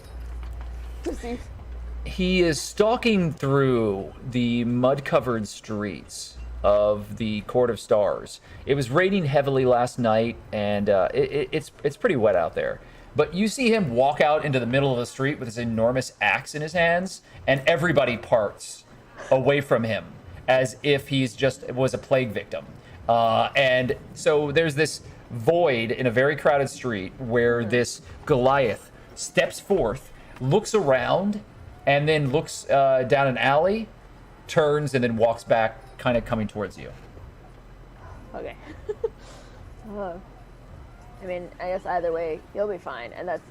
He is stalking through the mud-covered streets of the Court of Stars. It was raining heavily last night, and it's pretty wet out there. But you see him walk out into the middle of the street with this enormous axe in his hands, and everybody parts away from him as if he's was a plague victim. And so there's this void in a very crowded street where this Goliath steps forth, looks around, and then looks down an alley, turns, and then walks back, kind of coming towards you. Okay. I mean, I guess either way, you'll be fine, and that's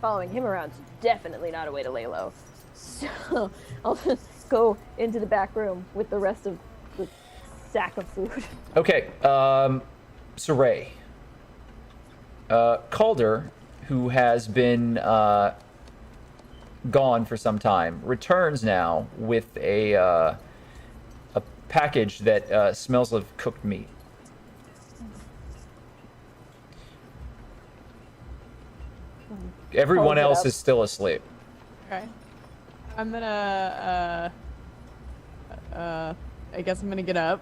following him around is definitely not a way to lay low. So I'll just go into the back room with the rest of the sack of food. Okay, Saray. Calder, who has been gone for some time, returns now with a package that smells of cooked meat. Everyone else is still asleep. Okay. I'm gonna, I guess I'm gonna get up.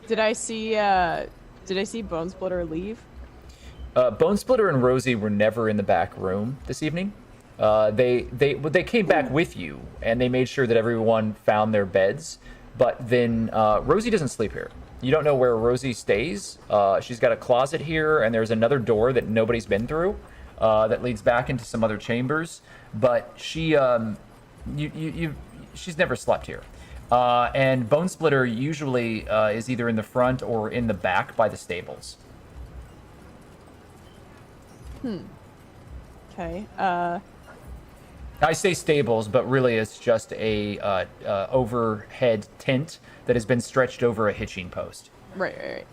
Did I see Bone Splitter leave? Bone Splitter and Rosie were never in the back room this evening. They came back with you, and they made sure that everyone found their beds. But then Rosie doesn't sleep here. You don't know where Rosie stays. She's got a closet here, and there's another door that nobody's been through that leads back into some other chambers. But she's never slept here. And Bone Splitter usually is either in the front or in the back by the stables. Okay. I say stables, but really it's just a overhead tent that has been stretched over a hitching post. Right.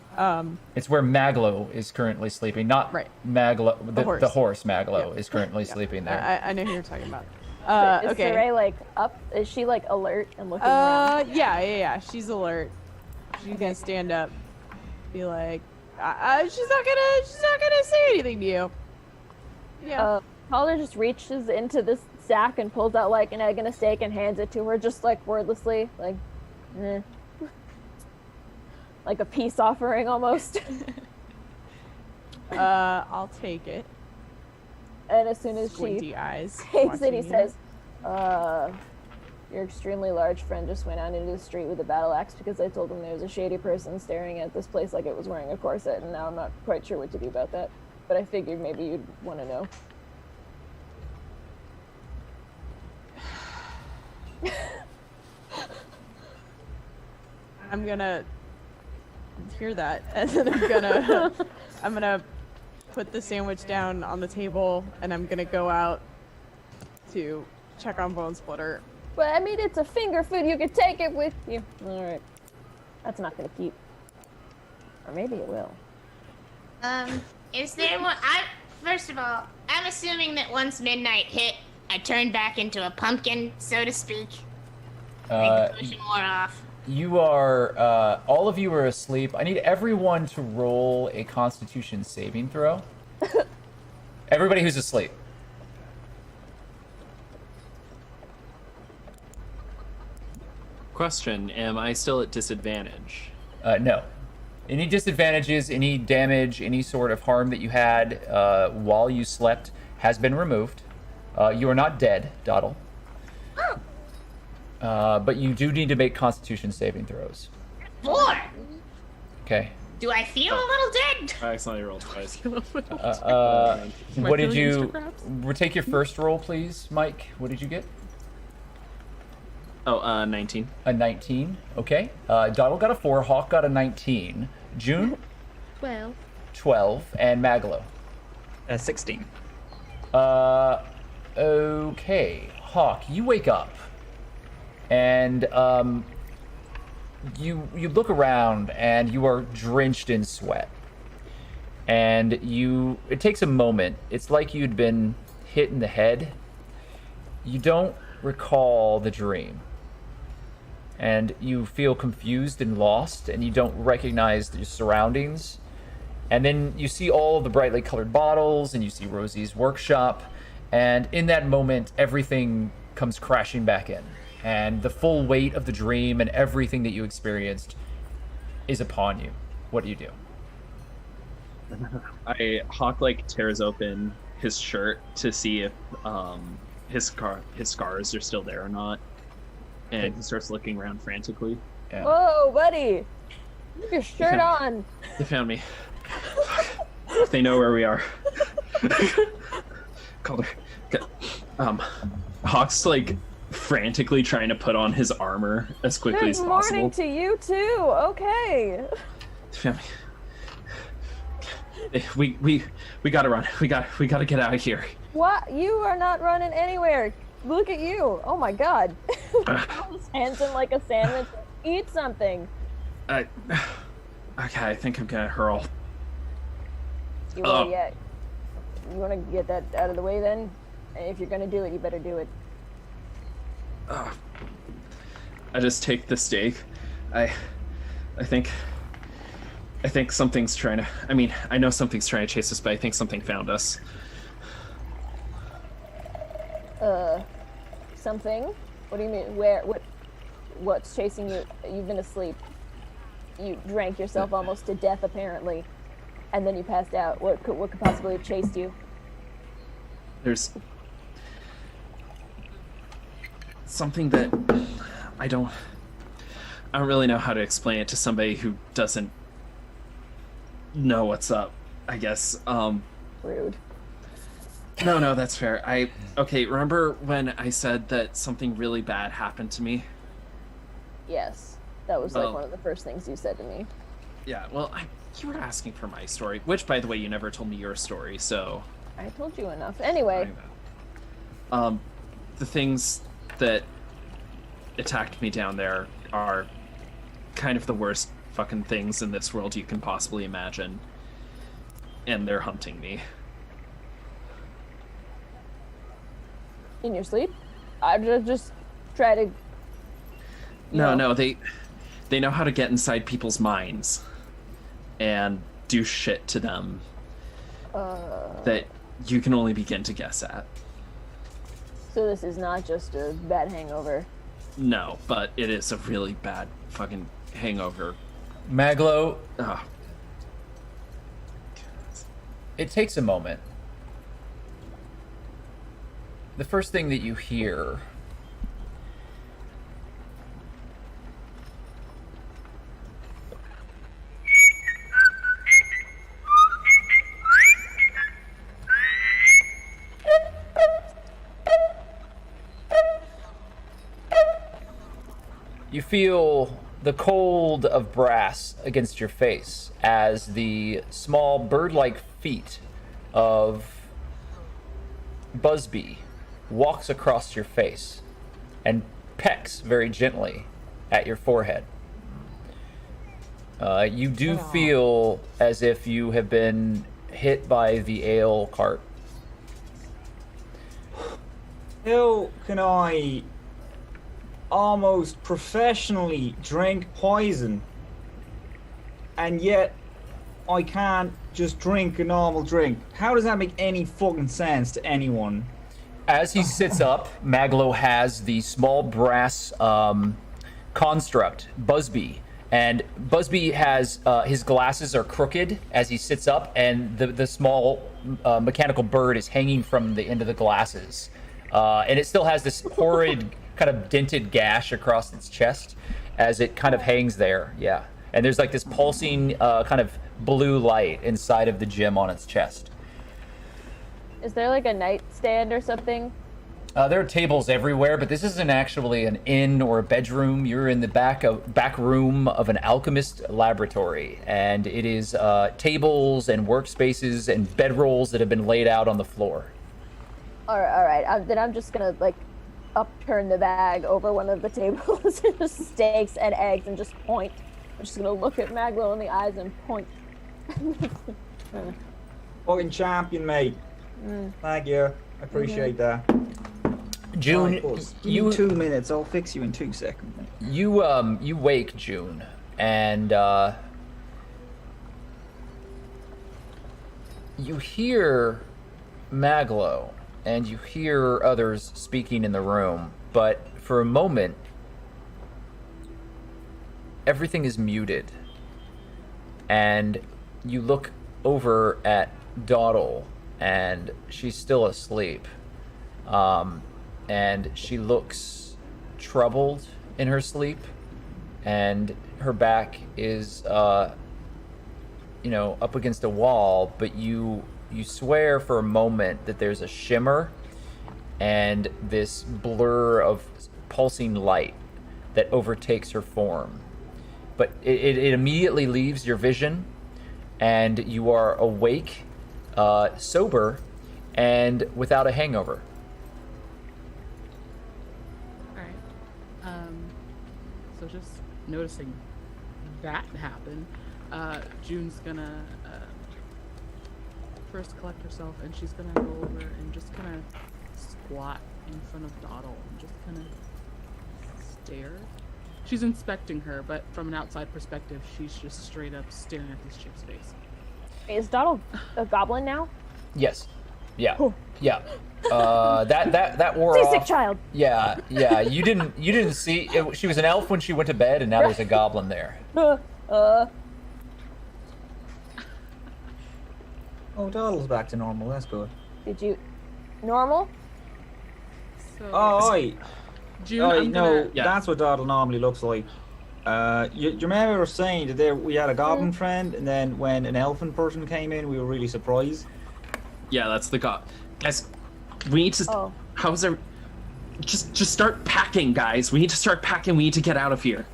It's where Maglow is currently sleeping, not Right. Maglow. The horse Maglow Yeah. is currently sleeping there. I know who you're talking about. Is Okay. Saray like up? Is she like alert and looking around? Yeah. She's alert. She's gonna stand up, be like, she's not gonna say anything to you. Yeah. Calder just reaches into this sack and pulls out like an egg and a steak and hands it to her, just like wordlessly, like, like a peace offering almost. I'll take it. And as soon as Squinty she eyes. takes it, he watching you. says, your extremely large friend just went out into the street with a battle axe because I told him there was a shady person staring at this place like it was wearing a corset, and now I'm not quite sure what to do about that. But I figured maybe you'd want to know. I'm gonna hear that, and then I'm gonna put the sandwich down on the table, and I'm gonna go out to check on Bone Splitter. But I mean, it's a finger food. You could take it with you. All right, that's not gonna keep. Or maybe it will. Is there one? First of all, I'm assuming that once midnight hit, I turned back into a pumpkin, so to speak. Like the potion wore off. You are, all of you are asleep. I need everyone to roll a Constitution saving throw. Everybody who's asleep. Question, am I still at disadvantage? No. Any disadvantages, any damage, any sort of harm that you had while you slept has been removed. You are not dead, Doddle. But you do need to make Constitution saving throws. 4. Okay. Do I feel a little dead? I accidentally rolled twice. What did you... We'll take your first roll, please, Mike. What did you get? 19. A 19. Okay. Doddle got a 4. Hawk got a 19. June? 12. 12. And Maglow? 16. Okay. Hawk, you wake up. And you look around and you are drenched in sweat. And it takes a moment. It's like you'd been hit in the head. You don't recall the dream. And you feel confused and lost, and you don't recognize your surroundings. And then you see all of the brightly colored bottles, and you see Rosie's workshop. And in that moment, everything comes crashing back in. And the full weight of the dream and everything that you experienced is upon you. What do you do? Hawk tears open his shirt to see if his scars are still there or not, and he starts looking around frantically. Yeah. Whoa, buddy! Keep your shirt on. They found me. They know where we are. Calder. Hawk's frantically trying to put on his armor as quickly as Good possible. morning to you too. Okay. We gotta run. We gotta get out of here. What? You are not running anywhere. Look at you. Oh my god. His hands in like a sandwich. Eat something. Okay, I think I'm gonna hurl. You wanna get that out of the way then? And if you're gonna do it, you better do it. I just take the steak. I think something's trying to... I know something's trying to chase us, but I think something found us. Something? What do you mean? What's chasing you? You've been asleep. You drank yourself almost to death, apparently, and then you passed out. What could possibly have chased you? There's something that I don't really know how to explain it to somebody who doesn't know what's up, I guess. Rude. No, that's fair. Okay, remember when I said that something really bad happened to me? Yes. That was like one of the first things you said to me. Yeah, well, you were asking for my story, which, by the way, you never told me your story, so... I told you enough. Anyway. The things that attacked me down there are kind of the worst fucking things in this world you can possibly imagine. And they're hunting me. In your sleep? I just try to... No, they know how to get inside people's minds and do shit to them that you can only begin to guess at. So this is not just a bad hangover. No, but it is a really bad fucking hangover. Maglow, Ugh. it takes a moment. The first thing that you hear you feel the cold of brass against your face as the small bird-like feet of Busby walks across your face and pecks very gently at your forehead. You do feel as if you have been hit by the ale cart. How can I almost professionally drink poison and yet I can't just drink a normal drink? How does that make any fucking sense to anyone? As he sits up, Maglow has the small brass construct, Busby. And Busby has, his glasses are crooked as he sits up, and the small mechanical bird is hanging from the end of the glasses. And it still has this horrid kind of dented gash across its chest as it kind of hangs there, yeah. And there's like this pulsing kind of blue light inside of the gem on its chest. Is there like a nightstand or something? There are tables everywhere, but this isn't actually an inn or a bedroom. You're in the back room of an alchemist laboratory, and it is tables and workspaces and bedrolls that have been laid out on the floor. All right. Then I'm just gonna like upturn the bag over one of the tables, just steaks and eggs, and just point. I'm just gonna look at Maglow in the eyes and point. Fucking champion, mate. Thank you. I appreciate that. June, Right, boss. Give me 2 minutes. I'll fix you in 2 seconds. you wake June, and you hear Maglow, and you hear others speaking in the room, but for a moment, everything is muted, and you look over at Dawdle, and she's still asleep. And she looks troubled in her sleep, and her back is, up against a wall, but you swear for a moment that there's a shimmer and this blur of pulsing light that overtakes her form. But it immediately leaves your vision, and you are awake, sober, and without a hangover. So just noticing that happen, June's gonna first collect herself, and she's gonna go over and just kind of squat in front of Dawdle and just kind of stare. She's inspecting her, but from an outside perspective, she's just straight up staring at this chick's face. Is Dawdle a goblin now? Yes. Yeah. Yeah. That wore Seasick off. child. Yeah. You didn't see it, she was an elf when she went to bed, and now there's a goblin there. Oh, Doddle's back to normal. That's good. Did you normal? So, Oh, oi. June, Oi, I'm no, gonna... that's what Doddle normally looks like. You remember we were saying that we had a goblin friend, and then when an elfin person came in, we were really surprised. Yeah, that's the guys. We need to. Oh. How's there? Just start packing, guys. We need to start packing. We need to get out of here.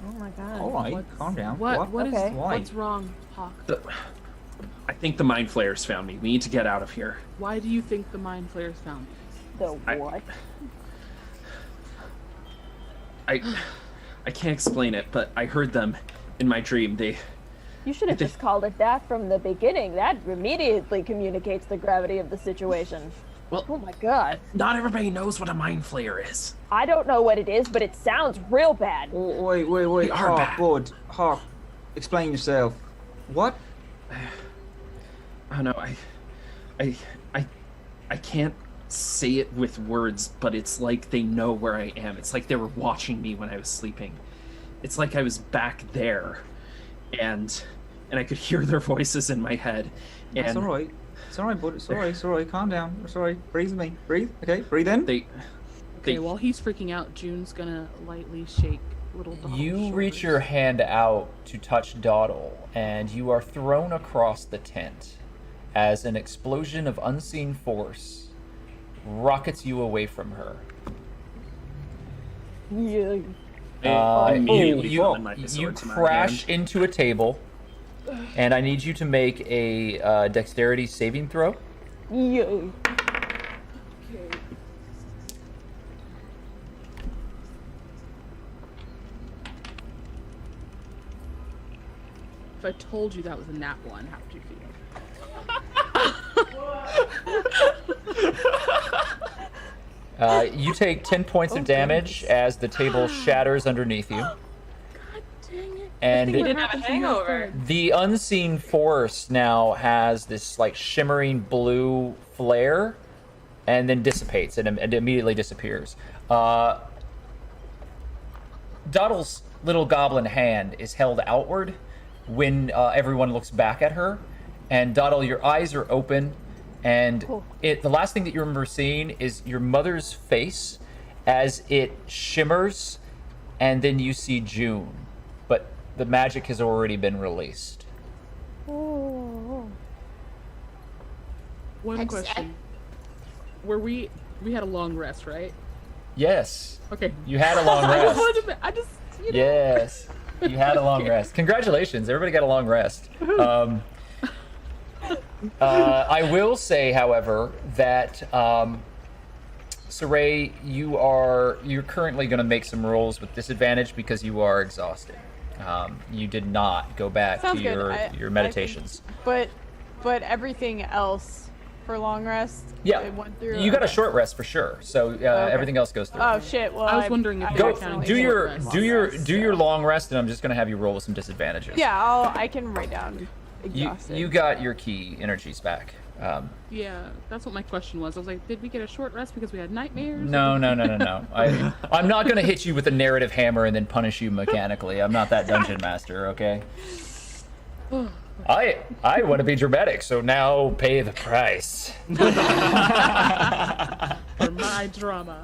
Oh my god. All right, calm down. What is... Okay. Why? What's wrong, Hawk? I think the mind flayers found me. We need to get out of here. Why do you think the mind flayers found me? The what? I can't explain it, but I heard them in my dream. You should have just called it that from the beginning. That immediately communicates the gravity of the situation. Well, Oh my god. not everybody knows what a mind flayer is. I don't know what it is, but it sounds real bad. Oh, wait, Hard Hawk, back. bud, Hawk, explain yourself. What? I don't know. I can't say it with words, but it's like they know where I am. It's like they were watching me when I was sleeping. It's like I was back there, and I could hear their voices in my head. And It's all right. It's all right, bud. It's all right. It's all right. Calm down. It's all right. Breathe with me. Breathe. Okay. Breathe in. Okay, while he's freaking out, June's gonna lightly shake little Doddle's You reach shoulders. your hand out to touch Doddle, and you are thrown across the tent as an explosion of unseen force rockets you away from her. Yeah. I immediately you fall in my sword to my crash hand. into a table, and I need you to make a dexterity saving throw. Yeah. If I told you that was a nat 1, how would you feel? You take 10 points of damage as the table shatters underneath you. God dang it. And You didn't have a hangover. the unseen force now has this like shimmering blue flare, and then dissipates and immediately disappears. Doddle's little goblin hand is held outward when everyone looks back at her, and Doddle, your eyes are open, and the last thing that you remember seeing is your mother's face as it shimmers, and then you see June, but the magic has already been released. Oh. One question. Were we had a long rest, right? Yes, Okay. you had a long rest. I just you know. Yes, you had a long rest. Congratulations, everybody got a long rest. I will say, however, that Saray, you're currently going to make some rolls with disadvantage because you are exhausted. You did not go back Sounds to good. your meditations. But everything else for long rest. Yeah, it went through. you got a Okay. short rest for sure. So everything else goes through. Oh shit! Well, I was wondering if you Go were counting do short your rest. do your long rest, and I'm just going to have you roll with some disadvantages. Yeah, I can write down. Exhausted. You got your key energies back. Yeah, that's what my question was. I was like, did we get a short rest because we had nightmares? No. I'm not going to hit you with a narrative hammer and then punish you mechanically. I'm not that dungeon master, okay? I want to be dramatic, so now pay the price. For my drama.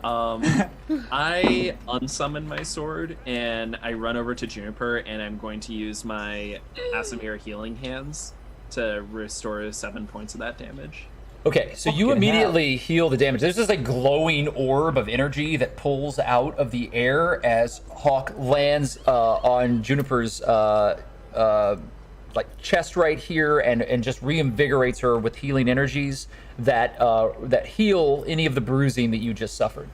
I unsummon my sword and I run over to Juniper and I'm going to use my Asimir healing hands to restore 7 points of that damage. Okay, so you immediately heal the damage. There's this like glowing orb of energy that pulls out of the air as Hawk lands on Juniper's like chest right here, and just reinvigorates her with healing energies that heal any of the bruising that you just suffered.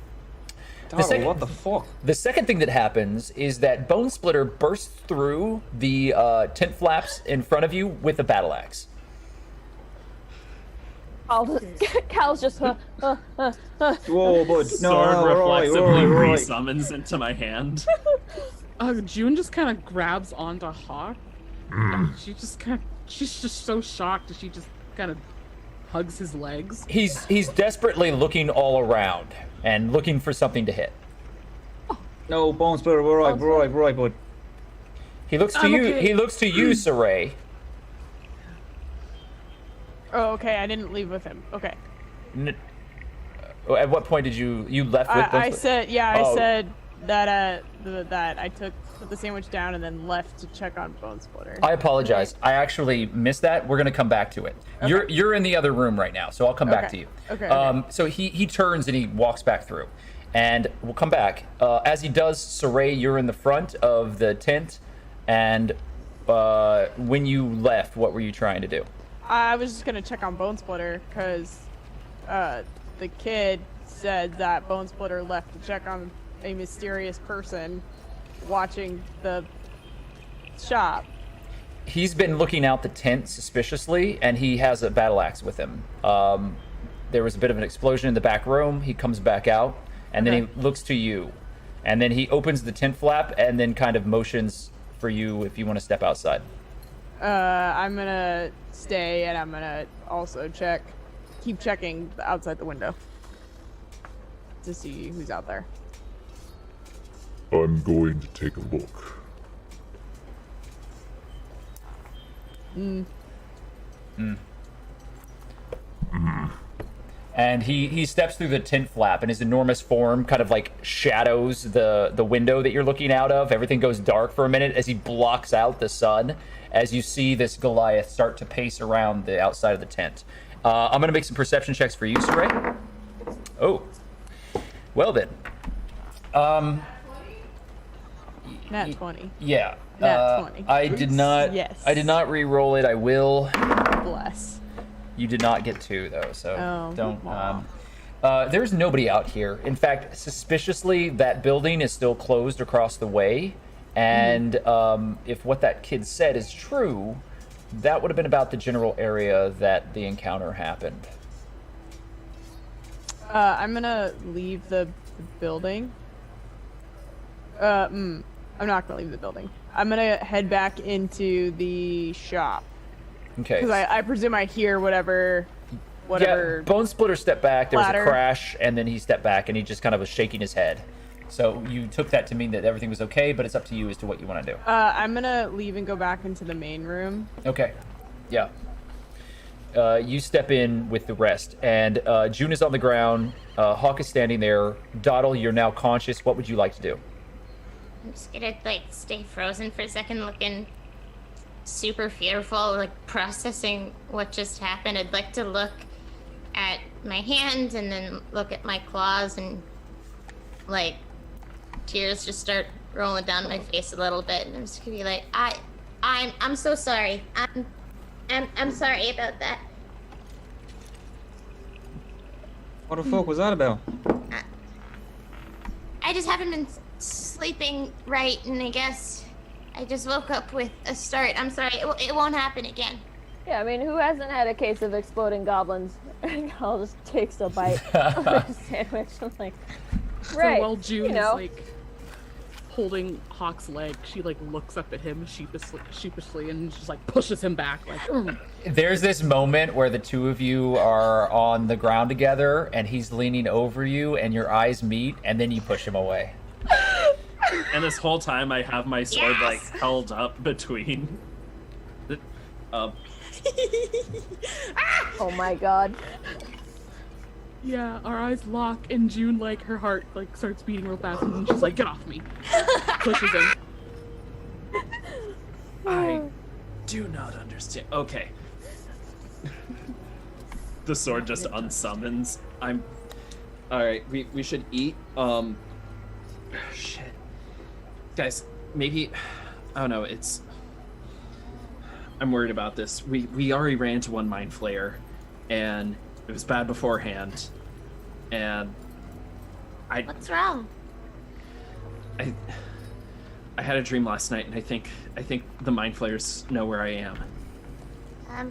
What the fuck? The second thing that happens is that Bone Splitter bursts through the tent flaps in front of you with a battle axe. Cal's just Whoa, bud. No, Sword we're all right, reflexively we're all right. resummons into my hand. June just kind of grabs onto Hawk. And she's just so shocked that she just kind of hugs his legs. He's desperately looking all around and looking for something to hit. No, Bone Splitter, we're right, bud. He looks to you. okay. He looks to you, Saray. Oh, okay. I didn't leave with him. Okay. At what point did you left with? I said, yeah, I Oh. said that that I put the sandwich down and then left to check on Bone Splitter. I apologize. I actually missed that. We're gonna come back to it. Okay. You're in the other room right now, so I'll come back Okay. to you. Okay. So he turns and he walks back through, and we'll come back. As he does, Saray, you're in the front of the tent, and when you left, what were you trying to do? I was just gonna check on Bone Splitter because the kid said that Bone Splitter left to check on a mysterious person watching the shop. He's been looking out the tent suspiciously, and he has a battle axe with him. There was a bit of an explosion in the back room. He comes back out, and then he looks to you, and then he opens the tent flap and then kind of motions for you if you want to step outside. I'm gonna stay and I'm gonna also keep checking outside the window to see who's out there. I'm going to take a look. And he steps through the tent flap, and his enormous form kind of like shadows the window that you're looking out of. Everything goes dark for a minute as he blocks out the sun, as you see this Goliath start to pace around the outside of the tent. I'm going to make some perception checks for you, Saray. Oh. Well then. Nat 20. Yeah. Nat 20. I did not. Yes. I did not re-roll it. I will. Bless. You did not get 2 though, so Oh, don't. There's nobody out here. In fact, suspiciously, that building is still closed across the way. And if what that kid said is true, that would have been about the general area that the encounter happened. I'm gonna leave the building. I'm not gonna leave the building. I'm gonna head back into the shop. Okay. Because I presume I hear whatever. Yeah, Bone Splitter stepped back. There was clatter. a crash, and then he stepped back, and he just kind of was shaking his head. So you took that to mean that everything was okay, but it's up to you as to what you want to do. I'm gonna leave and go back into the main room. Okay. Yeah. You step in with the rest, and June is on the ground. Hawk is standing there. Doddle, you're now conscious. What would you like to do? I'm just gonna like stay frozen for a second, looking super fearful, like processing what just happened. I'd like to look at my hand and then look at my claws, and like tears just start rolling down my face a little bit, and I'm just gonna be like, I'm so sorry. I'm sorry about that. What the fuck was that about? I just haven't been sleeping right, and I guess I just woke up with a start. I'm sorry. It won't happen again. Yeah, I mean, who hasn't had a case of exploding goblins? I'll just takes a bite of a sandwich. I'm like, right. So while June you know. is like holding Hawk's leg, she like looks up at him sheepishly and just like pushes him back. Like, There's this moment where the two of you are on the ground together, and he's leaning over you, and your eyes meet, and then you push him away. And this whole time I have my sword Yes! like held up between Oh my god. yeah, our eyes lock, and June, like, her heart like starts beating real fast, and she's like, "Get off me!" Pushes him. I do not understand. Okay. The sword just unsummons. I'm alright, we should eat. Shit. Guys, maybe I don't know, I'm worried about this. We already ran into one mind flayer, and it was bad beforehand. And What's wrong? I had a dream last night, and I think the mind flayers know where I am.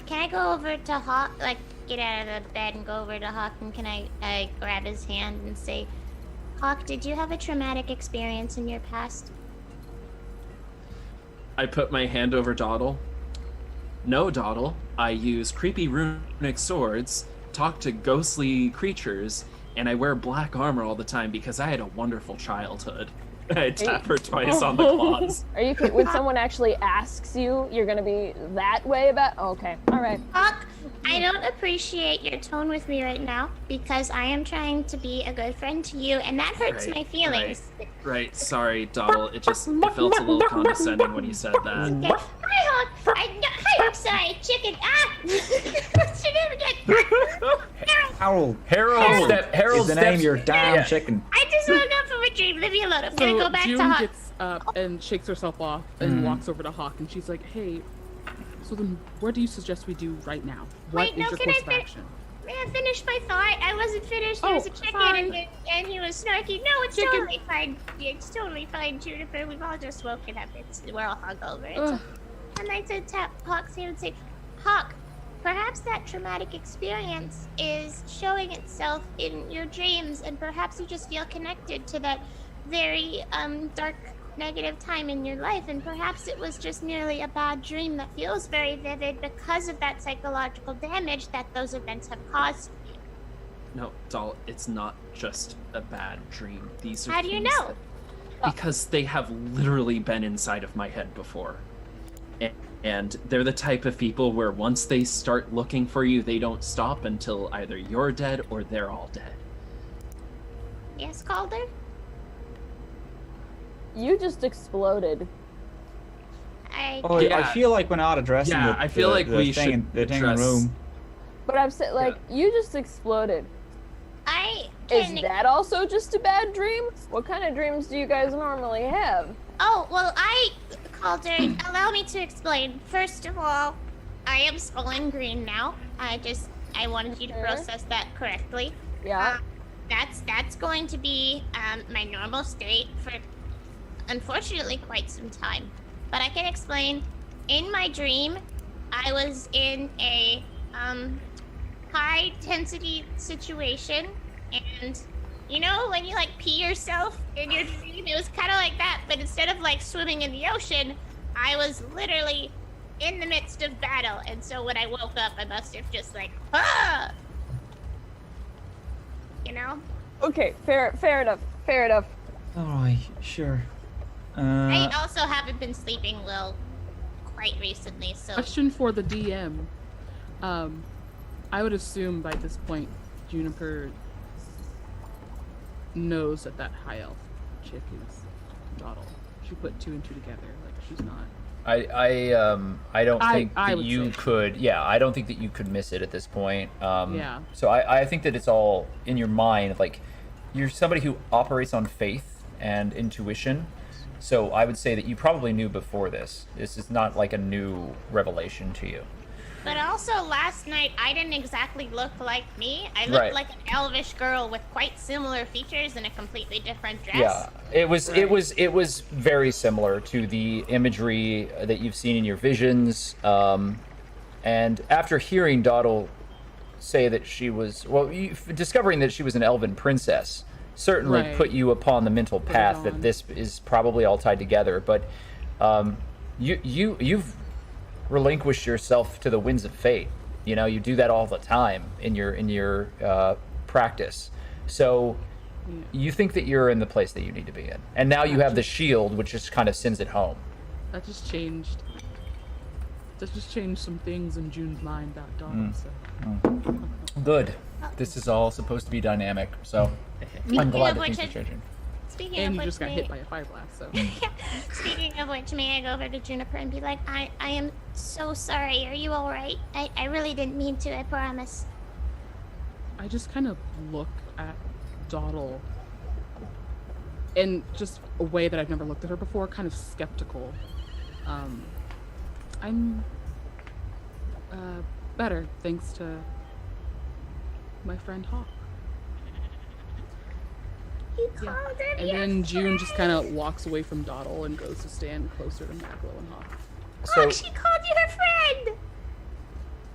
Can I go over to Hawk? Like, get out of the bed and go over to Hawk, and can I grab his hand and say, Hawk, did you have a traumatic experience in your past? I put my hand over Doddle. No, Dawdle. I use creepy runic swords, talk to ghostly creatures, and I wear black armor all the time because I had a wonderful childhood. I tap her twice on the claws. Are you when someone actually asks you, you're gonna be that way about? Okay, all right. Hawk, I don't appreciate your tone with me right now because I am trying to be a good friend to you, and that hurts my feelings. Right. Sorry, Dawdle. It felt a little condescending when you said that. Okay. Hi, Hawk. Hi, sorry, chicken. What's your name again? Harold. Harold Is the name steps- your damn yeah. chicken. I just woke up from a dream. Leave me alone. I'm gonna go back June to Hawk. gets up and shakes herself off and walks over to Hawk, and she's like, "Hey, so then what do you suggest we do right now? What is your course of action?" May I finish my thought? I wasn't finished. There was a chicken and he was snarky. No, it's totally fine. It's totally fine, Juniper. We've all just woken up. We're all hungover. It's okay. I'd like to tap Hawk's hand and say, Hawk, perhaps that traumatic experience is showing itself in your dreams, and perhaps you just feel connected to that very dark, negative time in your life, and perhaps it was just merely a bad dream that feels very vivid because of that psychological damage that those events have caused. No, Doll, it's not just a bad dream. These are How do you things know? because they have literally been inside of my head before. And they're the type of people where once they start looking for you, they don't stop until either you're dead or they're all dead. Yes, Calder? You just exploded. Oh, Yeah. I feel like we're not addressing Yeah, I feel like we thing should in the thing in the address- room. But I'm saying, like, you just exploded. Is can- that also just a bad dream? What kind of dreams do you guys normally have? Oh, well, Calder, allow me to explain. First of all, I am Skull Green now. I wanted you to process that correctly. Yeah. That's going to be my normal state for, unfortunately, quite some time. But I can explain. In my dream, I was in a high intensity situation, and you know when you like pee yourself in your dream, it was kind of like that. But instead of like swimming in the ocean, I was literally in the midst of battle. And so when I woke up, I must have just like, ah! You know? Okay, fair enough. Alright, sure. I also haven't been sleeping well quite recently, so... Question for the DM. I would assume by this point, Juniper knows that high elf chick is Dawdle. She put two and two together. Like, she's not. I don't think I that would you say. could. Yeah, I don't think that you could miss it at this point. Yeah. So I think that it's all in your mind. Like, you're somebody who operates on faith and intuition. So I would say that you probably knew before this. This is not like a new revelation to you. But also, last night, I didn't exactly look like me. I looked Right. like an elvish girl with quite similar features in a completely different dress. Yeah, it was very similar to the imagery that you've seen in your visions. And after hearing Dawdle say that she was, discovering that she was an elven princess certainly Right. put you upon the mental Put it path on. that this is probably all tied together. But you've relinquished yourself to the winds of fate. You know, you do that all the time in your practice. So you think that you're in the place that you need to be in, and now you have the shield, which just kind of sends it home. That just changed. That just changed some things in June's mind about Dawdle. So. Good. This is all supposed to be dynamic, so I'm glad that things are changing. Speaking And of you which, just got hit by a fire blast, so. speaking of which, may I go over to Juniper and be like, I am so sorry. Are you all right? I really didn't mean to. I promise. I just kind of look at Dawdle in just a way that I've never looked at her before, kind of skeptical. I'm better thanks to my friend Hawk. You called him And your then June just kind friend. of walks away from Dawdle and goes to stand closer to Maglow and Hawk. So Look, she called you her friend.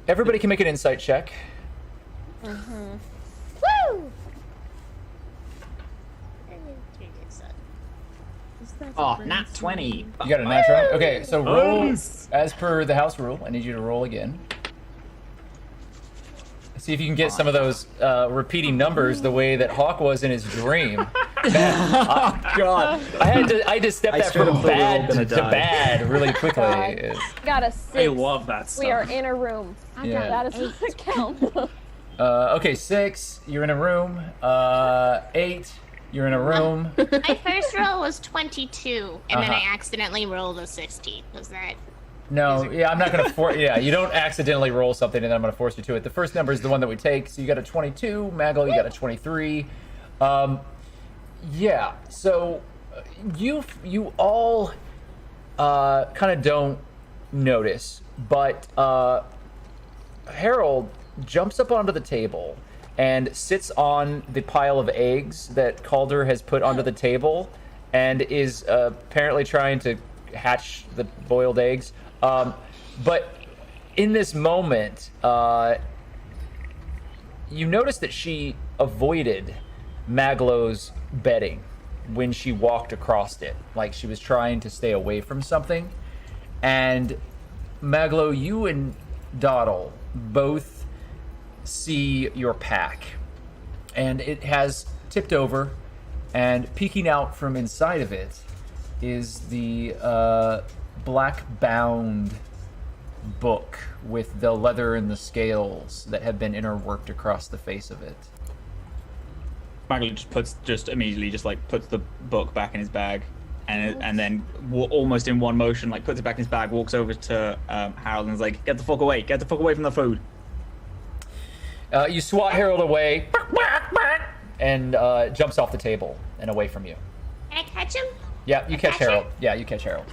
everybody can make an insight check. Woo! I need to turn this up. Oh, nat 20. You got a nat 20? Okay, so roll, as per the house rule, I need you to roll again. See if you can get some of those repeating numbers the way that Hawk was in his dream. Man, God. I had to step that from bad to bad really quickly. God. Got a 6. I love that stuff. We are in a room. Yeah. That is what count. Okay, 6, you're in a room. 8, you're in a room. My first roll was 22, and then I Uh-huh. accidentally rolled a 16. Was that? No, yeah, I'm not gonna force. Yeah, you don't accidentally roll something, and then I'm gonna force you to it. The first number is the one that we take. So you got a 22, Maglow, you got a 23. Yeah. So you all kind of don't notice, but Harold jumps up onto the table and sits on the pile of eggs that Calder has put onto the table, and is apparently trying to hatch the boiled eggs. But in this moment, you notice that she avoided Maglow's bedding when she walked across it, like she was trying to stay away from something. And Maglow, you and Dawdle both see your pack, and it has tipped over, and peeking out from inside of it is the black bound book with the leather and the scales that have been interworked across the face of it. Maglow just immediately puts the book back in his bag, and then almost in one motion puts it back in his bag, walks over to Harold and is like, get the fuck away from the food. You swat Harold away and jumps off the table and away from you. Can I catch him? Yeah, you catch Harold. Yeah, you catch Harold.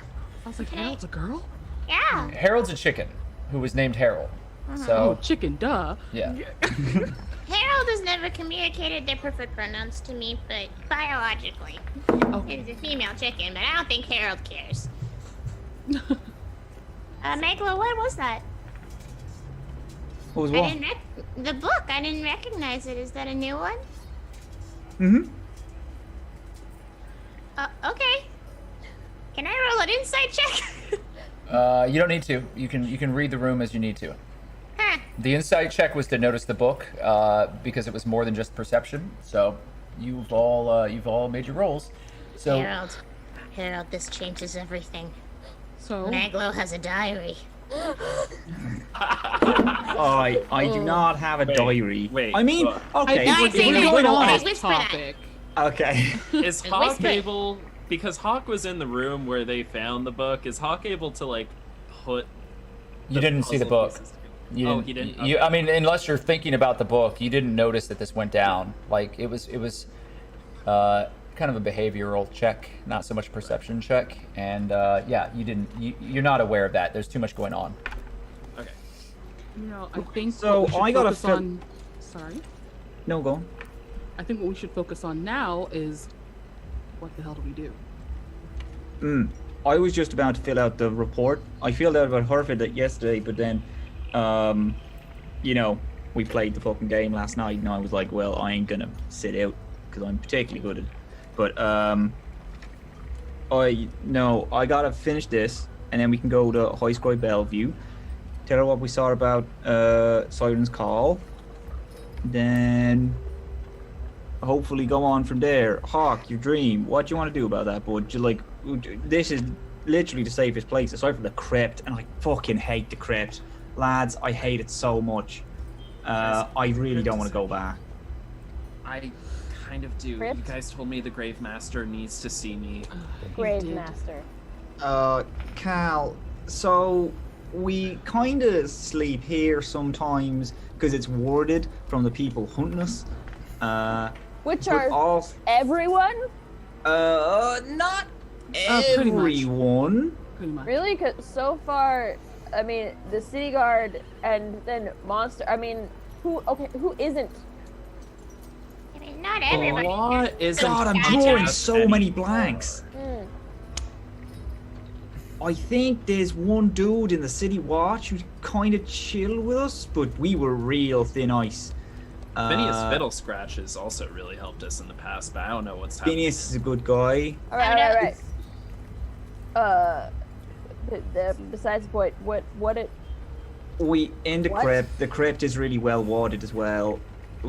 I was like, Harold's a girl? Yeah. Harold's a chicken who was named Harold. Oh, So chicken, duh. yeah. Harold has never communicated their preferred pronouns to me, but biologically, it's a female chicken. But I don't think Harold cares. Maglow, what was that? What was what? The book. I didn't recognize it. Is that a new one? Mm-hmm. Okay. Can I roll an insight check? You don't need to. You can read the room as you need to. Huh. The insight check was to notice the book because it was more than just perception. So you've all made your rolls. So Harold, this changes everything. So Maglow has a diary. I do not have a diary. Wait. I mean, okay. No, I say we're that. going on I this whisper that. topic. Okay. Is Hawk whisper. able, because Hawk was in the room where they found the book, is Hawk able to put you didn't see the puzzle book. pieces together? You didn't, he didn't? You, I mean, unless you're thinking about the book, you didn't notice that this went down. Like it was kind of a behavioral check, not so much a perception check. And yeah, you didn't. You're not aware of that. There's too much going on. Okay. I think So, what we should I gotta focus fill- on. Sorry. No, go on. I think what we should focus on now is what the hell do we do? I was just about to fill out the report. I filled out about Herford yesterday, but then, we played the fucking game last night, and I was like, well, I ain't gonna sit out because I'm particularly good at it. But I gotta finish this, and then we can go to High Scribe Bellevue, tell her what we saw about Siren's Call, then hopefully go on from there. Hawk, your dream. What do you want to do about that, bud? This is literally the safest place aside from the crypt, and I fucking hate the crypt, lads. I hate it so much. I really don't want to go back. I kind of do. Crypt? You guys told me the Grave Master needs to see me. Grave did. Master. Cal, so we kind of sleep here sometimes because it's warded from the people hunting us. Which But are all, everyone? not Pretty much. everyone. Pretty much. Really? Because so far, I mean, the city guard and then monster. I mean, who isn't? I mean, not everybody. What is God, I'm Gotcha. drawing so many blanks. Hmm. I think there's one dude in the city watch who's kind of chill with us, but we were real thin ice. Phineas Fiddlescratch has also really helped us in the past, but I don't know what's happening. Phineas is a good guy. All right. Besides the point, what it? We in the What? crypt. The crypt is really well warded as well,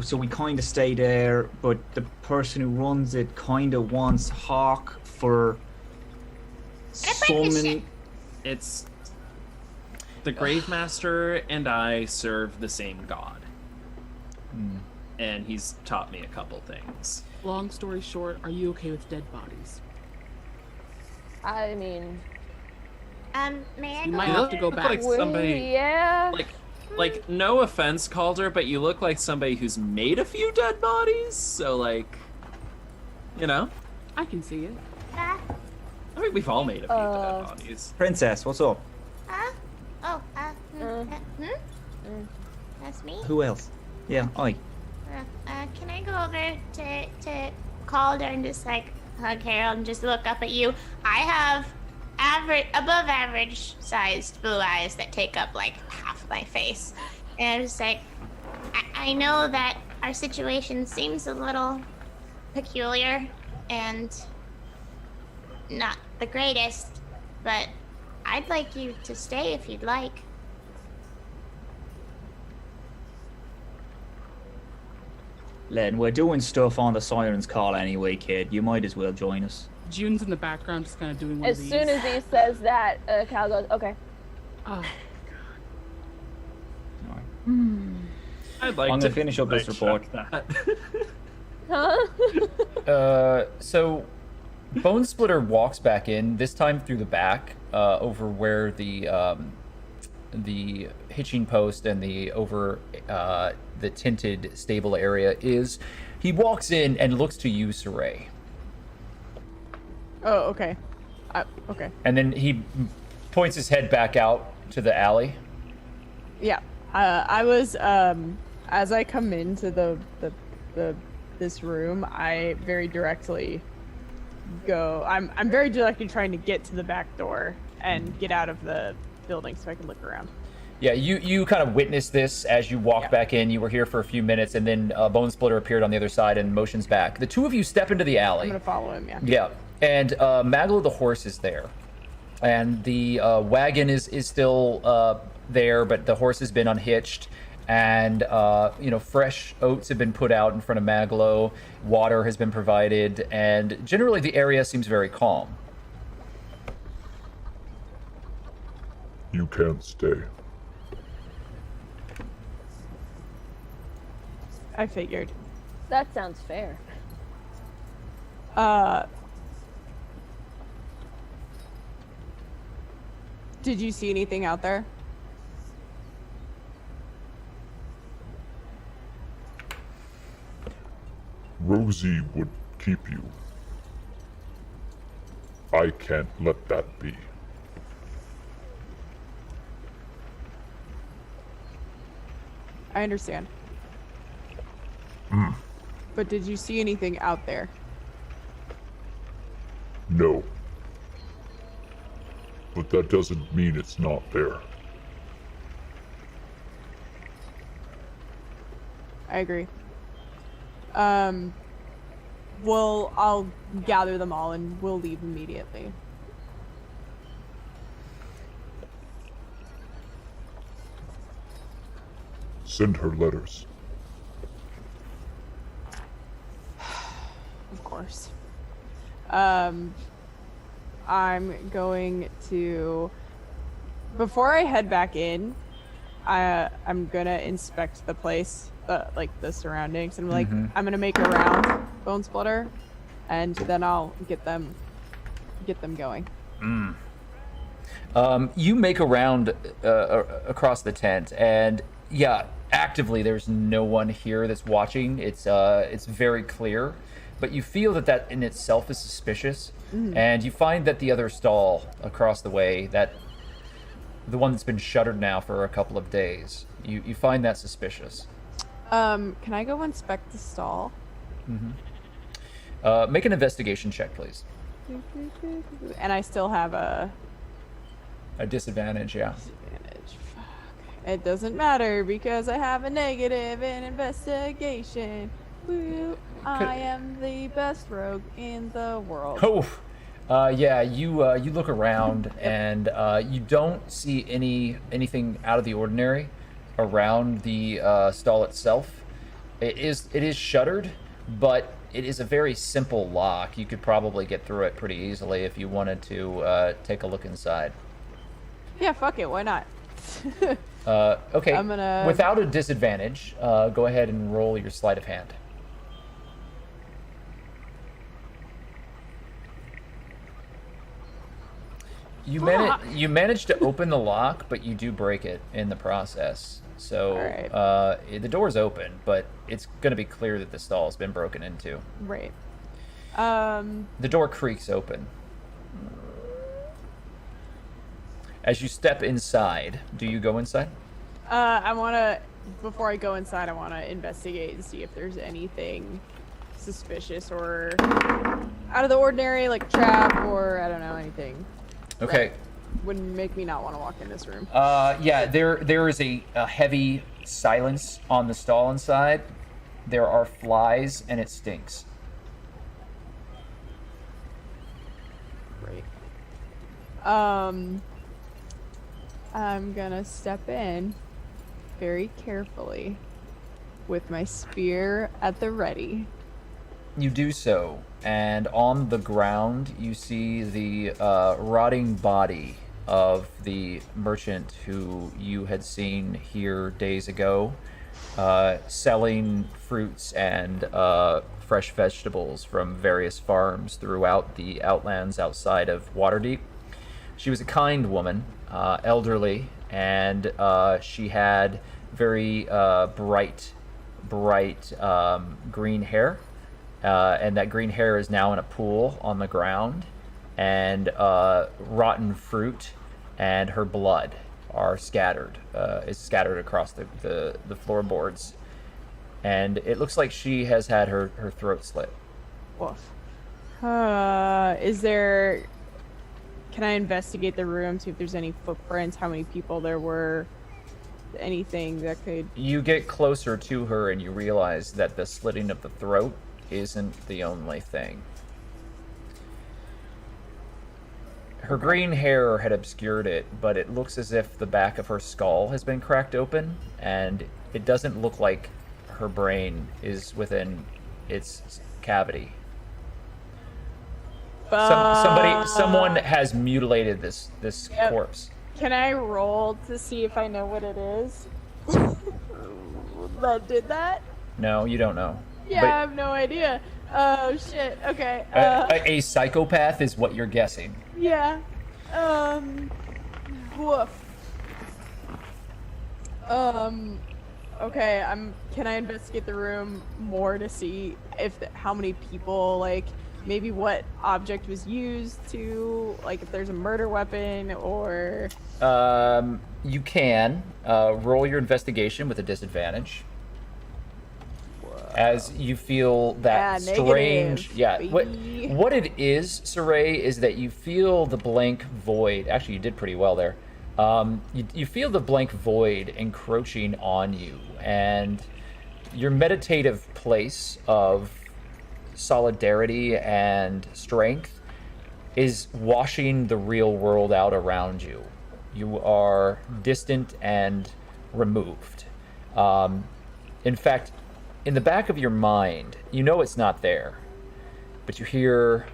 so we kind of stay there. But the person who runs it kind of wants Hawk for summon. It's the Gravemaster and I serve the same god, and he's taught me a couple things. Long story short, are you okay with dead bodies? I mean, May I You go might over? have to go back. Like somebody, yeah. like no offense, Calder, but you look like somebody who's made a few dead bodies. So like, you know, I can see it. Huh? I mean, we've all made a few dead bodies. Princess, what's up? Huh? Oh, that's me? Who else? Yeah, I. Can I go over to Calder and just like hug Harold and just look up at you? I have above average sized blue eyes that take up like half my face. And I'm just like, I know that our situation seems a little peculiar and not the greatest, but I'd like you to stay if you'd like. Len, we're doing stuff on the Siren's Call anyway, kid. You might as well join us. June's in the background, just kind of doing one As of these. soon as he says that, Cal goes, okay. Oh, I'd like I'm to gonna finish up this report. that. Huh? So Bone Splitter walks back in, this time through the back, over where the hitching post and the tinted stable area is. He walks in and looks to you, Saray. Oh, okay. Okay. And then he points his head back out to the alley. Yeah. I was as I come into this room, I very directly go. I'm very directly trying to get to the back door and get out of the building so I can look around. Yeah, you kind of witnessed this as you walked back in. You were here for a few minutes, and then Bone Splitter appeared on the other side and motions back. The two of you step into the alley. I'm gonna follow him. Yeah. Yeah, and Maglow the horse is there, and the wagon is still there, but the horse has been unhitched, and fresh oats have been put out in front of Maglow. Water has been provided, and generally the area seems very calm. You can't stay. I figured. That sounds fair. Did you see anything out there? Rosie would keep you. I can't let that be. I understand. But did you see anything out there? No. But that doesn't mean it's not there. I agree. Well, I'll gather them all and we'll leave immediately. Send her letters. Of course. I'm going to, before I head back in, I'm gonna inspect the place, the surroundings, and I'm gonna make a round, Bone Splitter, and then I'll get them going. You make a round across the tent, and yeah, actively there's no one here that's watching. It's very clear, but you feel that in itself is suspicious, and you find that the other stall across the way, that the one that's been shuttered now for a couple of days, you find that suspicious. Can I go inspect the stall? Make an investigation check, please. And I still have a disadvantage, yeah. disadvantage. Fuck. It doesn't matter because I have a negative in investigation. Woo! I am the best rogue in the world. Oh, Yeah, you look around and you don't see anything out of the ordinary around the stall itself. It is shuttered, but it is a very simple lock. You could probably get through it pretty easily if you wanted to take a look inside. Yeah, fuck it. Why not? Okay. I'm gonna... Without a disadvantage, go ahead and roll your sleight of hand. You manage to open the lock, but you do break it in the process. So Alright. The door's open, but it's going to be clear that the stall has been broken into. Right. The door creaks open. As you step inside, do you go inside? I want to, before I go inside, I want to investigate and see if there's anything suspicious or out of the ordinary, like a trap or, I don't know, anything. Okay. Wouldn't make me not want to walk in this room. Yeah, there is a heavy silence on the stall inside. There are flies, and it stinks. Great. I'm gonna step in very carefully with my spear at the ready. You do so, and on the ground you see the rotting body of the merchant who you had seen here days ago, selling fruits and fresh vegetables from various farms throughout the outlands outside of Waterdeep. She was a kind woman, elderly, and she had very bright green hair. And that green hair is now in a pool on the ground, and rotten fruit and her blood are scattered, is scattered across the floorboards. And it looks like she has had her throat slit. Woof. Can I investigate the room, see if there's any footprints, how many people there were, anything that could... You get closer to her and you realize that the slitting of the throat isn't the only thing. Her green hair had obscured it, but it looks as if the back of her skull has been cracked open, and it doesn't look like her brain is within its cavity. Someone has mutilated this corpse. Can I roll to see if I know what it is? That did that? No, you don't know. Yeah, But I have no idea. Oh shit. Okay. a psychopath is what you're guessing. Yeah. Woof. Okay. Can I investigate the room more to see how many people, like, maybe what object was used to, like, if there's a murder weapon or... You can roll your investigation with a disadvantage. As you feel that strange... Negative. Yeah. What it is, Saray, is that you feel the blank void. Actually, you did pretty well there. You feel the blank void encroaching on you, and your meditative place of solidarity and strength is washing the real world out around you. You are distant and removed. In fact, in the back of your mind, you know it's not there, but you hear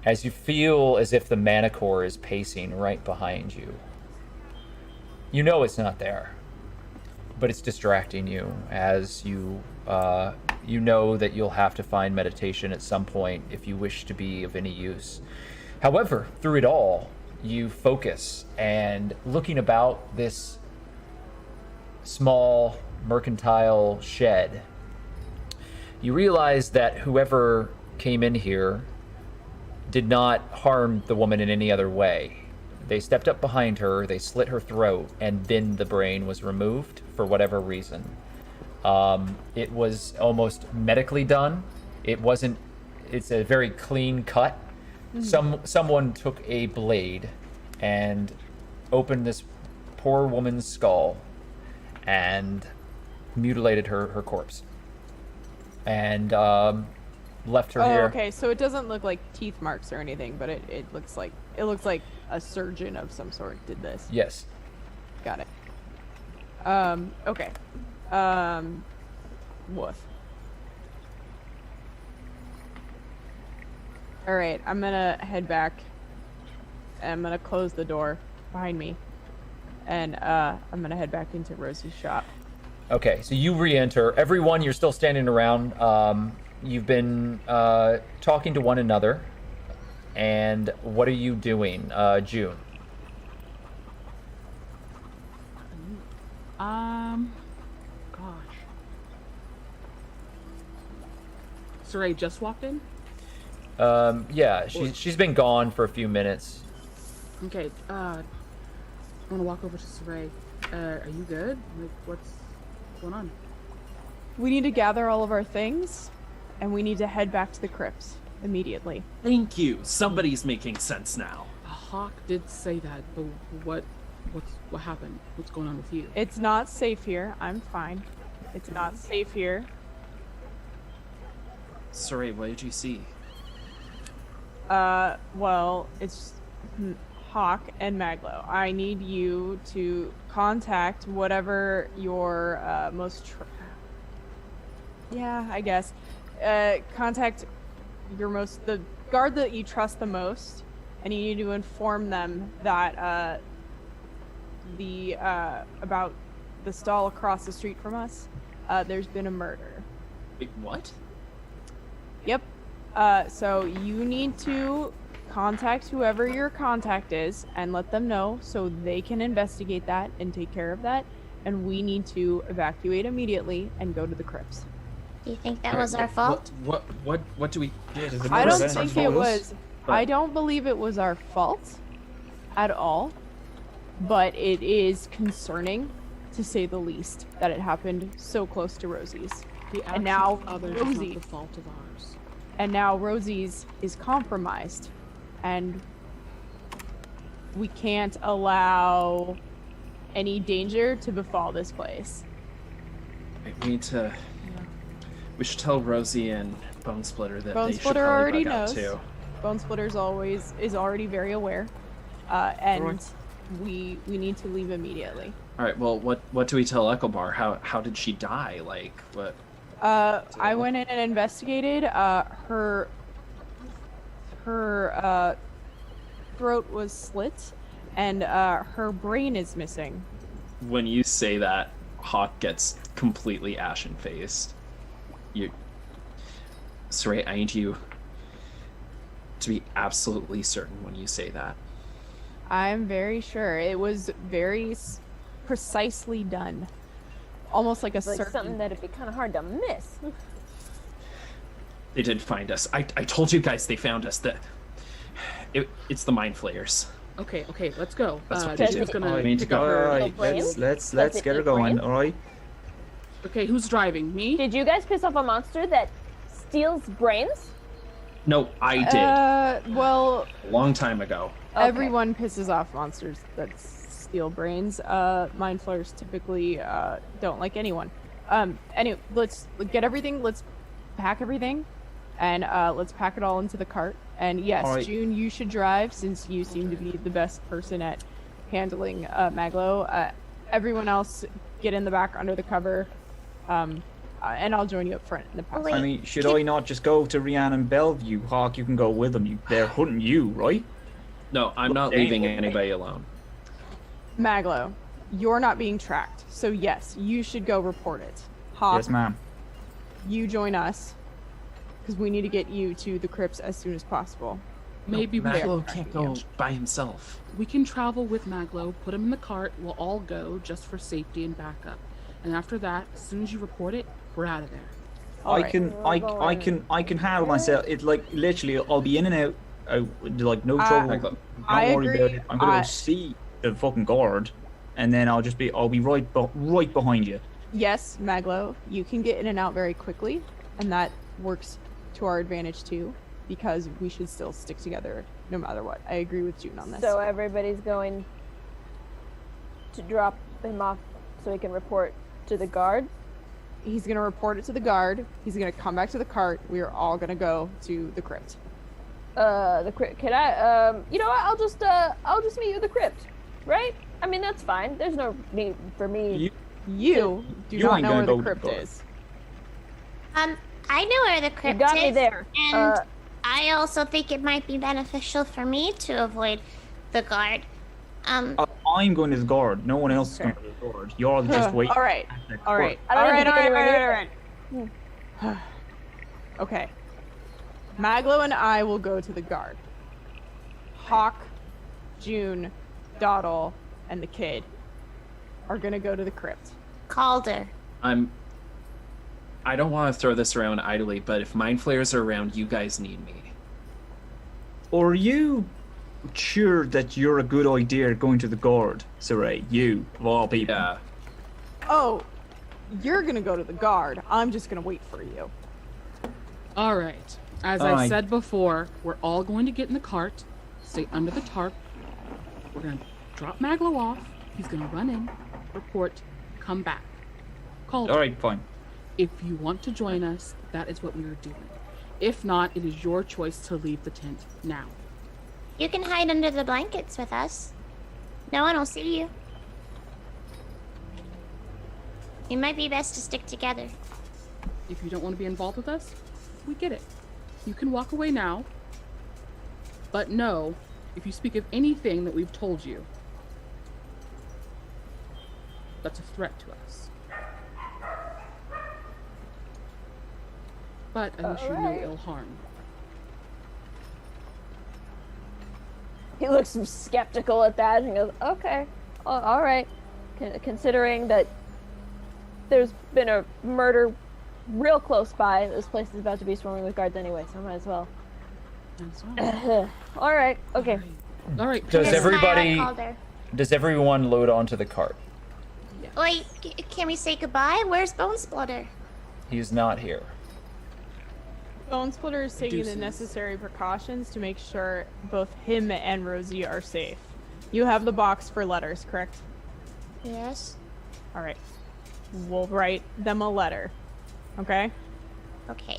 as you feel as if the Manicore is pacing right behind you. You know it's not there, but it's distracting you as you know that you'll have to find meditation at some point if you wish to be of any use. However, through it all, you focus, and looking about this small mercantile shed, you realize that whoever came in here did not harm the woman in any other way. They stepped up behind her, they slit her throat, and then the brain was removed for whatever reason. It was almost medically done. It's a very clean cut. Someone took a blade and opened this poor woman's skull and mutilated her corpse. and left her Oh, here. okay. So it doesn't look like teeth marks or anything, but it looks like a surgeon of some sort did this. Yes. Got it. Okay. Woof. All right, I'm gonna head back. And I'm gonna close the door behind me, and I'm gonna head back into Rosie's shop. Okay, so you re-enter. Everyone, you're still standing around. You've been talking to one another. And what are you doing, June? Gosh. Saray just walked in? Yeah, she's been gone for a few minutes. Okay, I want to walk over to Saray. Are you good? Like, what's going on? We need to gather all of our things, and we need to head back to the crypts immediately. Thank you. Somebody's making sense now. Hawk did say that, but what happened? What's going on with you? It's not safe here. I'm fine. It's not safe here. Saray, what did you see? Well, it's Hawk and Maglow. I need you to contact whatever your contact the guard that you trust the most, and you need to inform them that about the stall across the street from us. There's been a murder. Wait, what? Yep. So you need to contact whoever your contact is and let them know so they can investigate that and take care of that. And we need to evacuate immediately and go to the crypts. Do you think that was our fault? What do we... I don't think it was. I don't believe it was our fault at all. But it is concerning, to say the least, that it happened so close to Rosie's. And now Rosie, the fault of ours. And now Rosie's is compromised, and we can't allow any danger to befall this place. We need to... We should tell Rosie and Bone Splitter that Bone they should Splitter probably already bug out knows. too. Bone Splitter's is already very aware, and Right. we need to leave immediately. All right. Well, what do we tell Echobar? How did she die? Like what? I went in and investigated. Her throat was slit, and her brain is missing. When you say that, Hawk gets completely ashen faced. Saray, I need you to be absolutely certain when you say that. I'm very sure it was very precisely done, almost like a Like certain. something that'd be kind of hard to miss. They did find us. I told you guys they found us. That it's the mind flayers. Okay, let's go. That's what they June's do. gonna I mean to pick go. up her. Alright, let's get her going. All right. Okay, who's driving? Me? Did you guys piss off a monster that steals brains? No, I did. Well, A long time ago. Okay. everyone pisses off monsters that steal brains. Mind flayers typically don't like anyone. Anyway, let's get everything. Let's pack everything, and let's pack it all into the cart. And yes, All right. June, you should drive since you seem to be the best person at handling Maglow. Everyone else, get in the back under the cover, and I'll join you up front in the passenger. Wait. I mean, should I not just go to Rhiannon Bellevue? Hawk, you can go with them. They're hunting you, right? No, I'm not leaving anybody alone. Maglow, you're not being tracked, so yes, you should go report it. Hawk, Yes, ma'am. you join us, because we need to get you to the crypts as soon as possible. Maybe we Maglow should. can't go by himself. We can travel with Maglow, put him in the cart, we'll all go just for safety and backup. And after that, as soon as you report it, we're out of there. I can handle myself. It's like literally, I'll be in and out, like no trouble. Don't I worry agree. about it. I'm gonna go see the fucking guard, and then I'll be right behind you. Yes, Maglow, you can get in and out very quickly, and that works to our advantage too, because we should still stick together no matter what. I agree with June on this. So everybody's going to drop him off so he can report to the guard? He's gonna report it to the guard. He's gonna come back to the cart. We are all gonna go to the crypt. The crypt. Can I? You know what? I'll just meet you at the crypt, right? I mean, that's fine. There's no need for me. You do you not ain't know gonna where the go to crypt the cart. is. I know where the crypt got is. me there. And I also think it might be beneficial for me to avoid the guard. I'm going to the guard. No one else is going to the guard. You're just waiting. All right. All right. I don't All need right. to All get right. anywhere All right. Okay. Maglow and I will go to the guard. Hawk, June, Dawdle, and the kid are gonna go to the crypt. Calder. I don't want to throw this around idly, but if mind flayers are around, you guys need me. Are you sure that you're a good idea going to the guard, Saray? You, of all people. Yeah. Oh, you're gonna go to the guard. I'm just gonna wait for you. All right. As I said before, we're all going to get in the cart, stay under the tarp. We're going to drop Maglow off. He's going to run in, report, come back. Call. All right, fine. If you want to join us, that is what we are doing. If not, it is your choice to leave the tent now. You can hide under the blankets with us. No one will see you. It might be best to stick together. If you don't want to be involved with us, we get it. You can walk away now, but know, if you speak of anything that we've told you, that's a threat to us. But I wish you no ill harm. He looks skeptical at that and goes, okay, all right. Considering that there's been a murder real close by, this place is about to be swarming with guards anyway, so I might as well. All right, okay. All right. Does Yes, everybody? Calder. Does everyone load onto the cart? Wait, can we say goodbye? Where's Bone Splitter? He is not here. Bone Splitter is taking the necessary precautions to make sure both him and Rosie are safe. You have the box for letters, correct? Yes. All right. We'll write them a letter. Okay? Okay.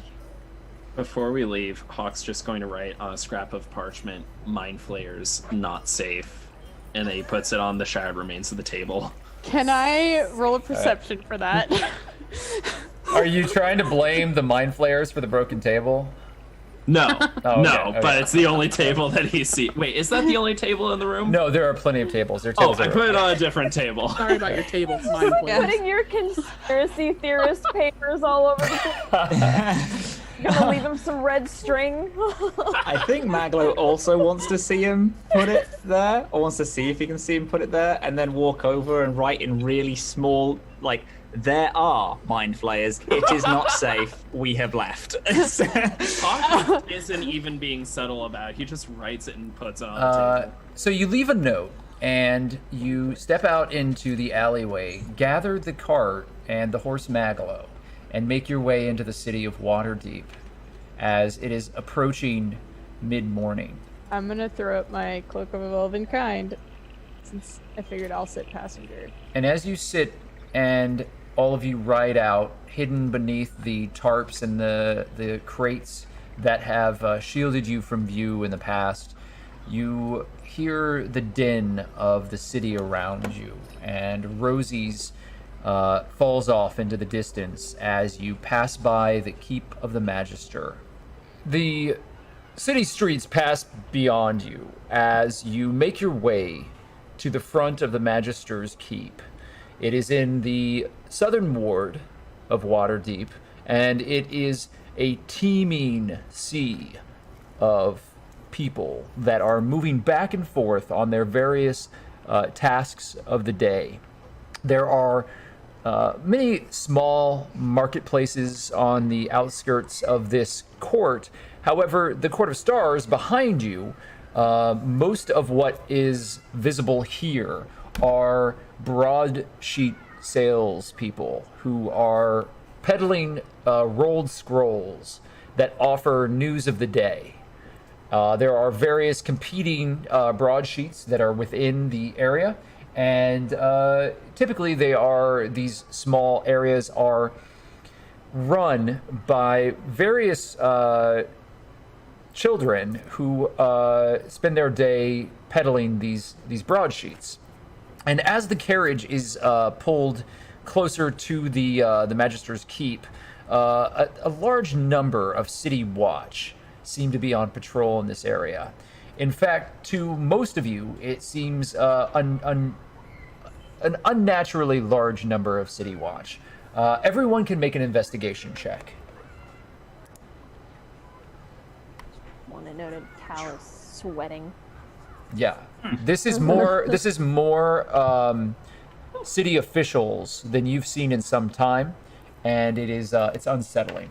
Before we leave, Hawk's just going to write on a scrap of parchment, mind flayers, not safe. And then he puts it on the shattered remains of the table. Can I roll a perception for that? Are you trying to blame the mind flayers for the broken table? No, Oh, no, okay. but it's the only table that he sees. Wait, is that the only table in the room? No, there are plenty of tables. There are Oh, tables I put it on a different table. Sorry about your table. Mind Putting your conspiracy theorist papers all over the place. You're gonna leave him some red string. I think Maglow also wants to see him put it there, or wants to see if he can see him put it there, and then walk over and write in really small, like, there are mind flayers. It is not safe. We have left. Hawk isn't even being subtle about it. He just writes it and puts it on the table. So you leave a note, and you step out into the alleyway, gather the cart and the horse Maglow, and make your way into the city of Waterdeep as it is approaching mid-morning. I'm gonna throw up my Cloak of Evolving Kind, since I figured I'll sit passenger. And as you sit and all of you ride out, hidden beneath the tarps and the crates that have shielded you from view in the past, you hear the din of the city around you, and Rosie's falls off into the distance as you pass by the keep of the magister. The city streets pass beyond you as you make your way to the front of the magister's keep. It is in the southern ward of Waterdeep, and it is a teeming sea of people that are moving back and forth on their various tasks of the day. There are many small marketplaces on the outskirts of this court. However, the Court of Stars behind you, most of what is visible here are broadsheet salespeople who are peddling rolled scrolls that offer news of the day. There are various competing broadsheets that are within the area, and typically these small areas are run by various children who spend their day peddling these broadsheets. And as the carriage is pulled closer to the Magister's keep, a large number of City Watch seem to be on patrol in this area. In fact, to most of you, it seems an unnaturally large number of City Watch. Everyone can make an investigation check. One I noted Cal is sweating. Yeah, this is more city officials than you've seen in some time, and it's unsettling.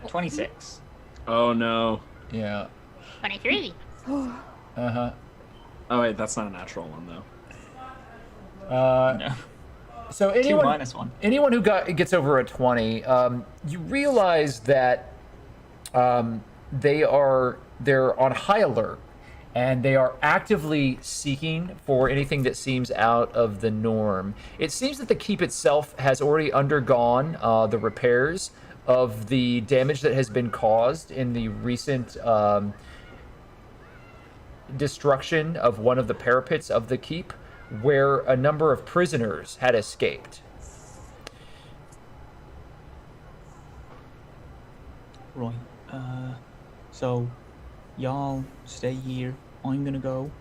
26. Oh no. Yeah. 23. Uh-huh. Oh wait, that's not a natural one though. No. So 2 anyone minus 1. anyone who gets over a 20, you realize that they're on high alert, and they are actively seeking for anything that seems out of the norm. It seems that the keep itself has already undergone the repairs of the damage that has been caused in the recent destruction of one of the parapets of the keep, where a number of prisoners had escaped. Right. So, y'all stay here. I'm gonna go,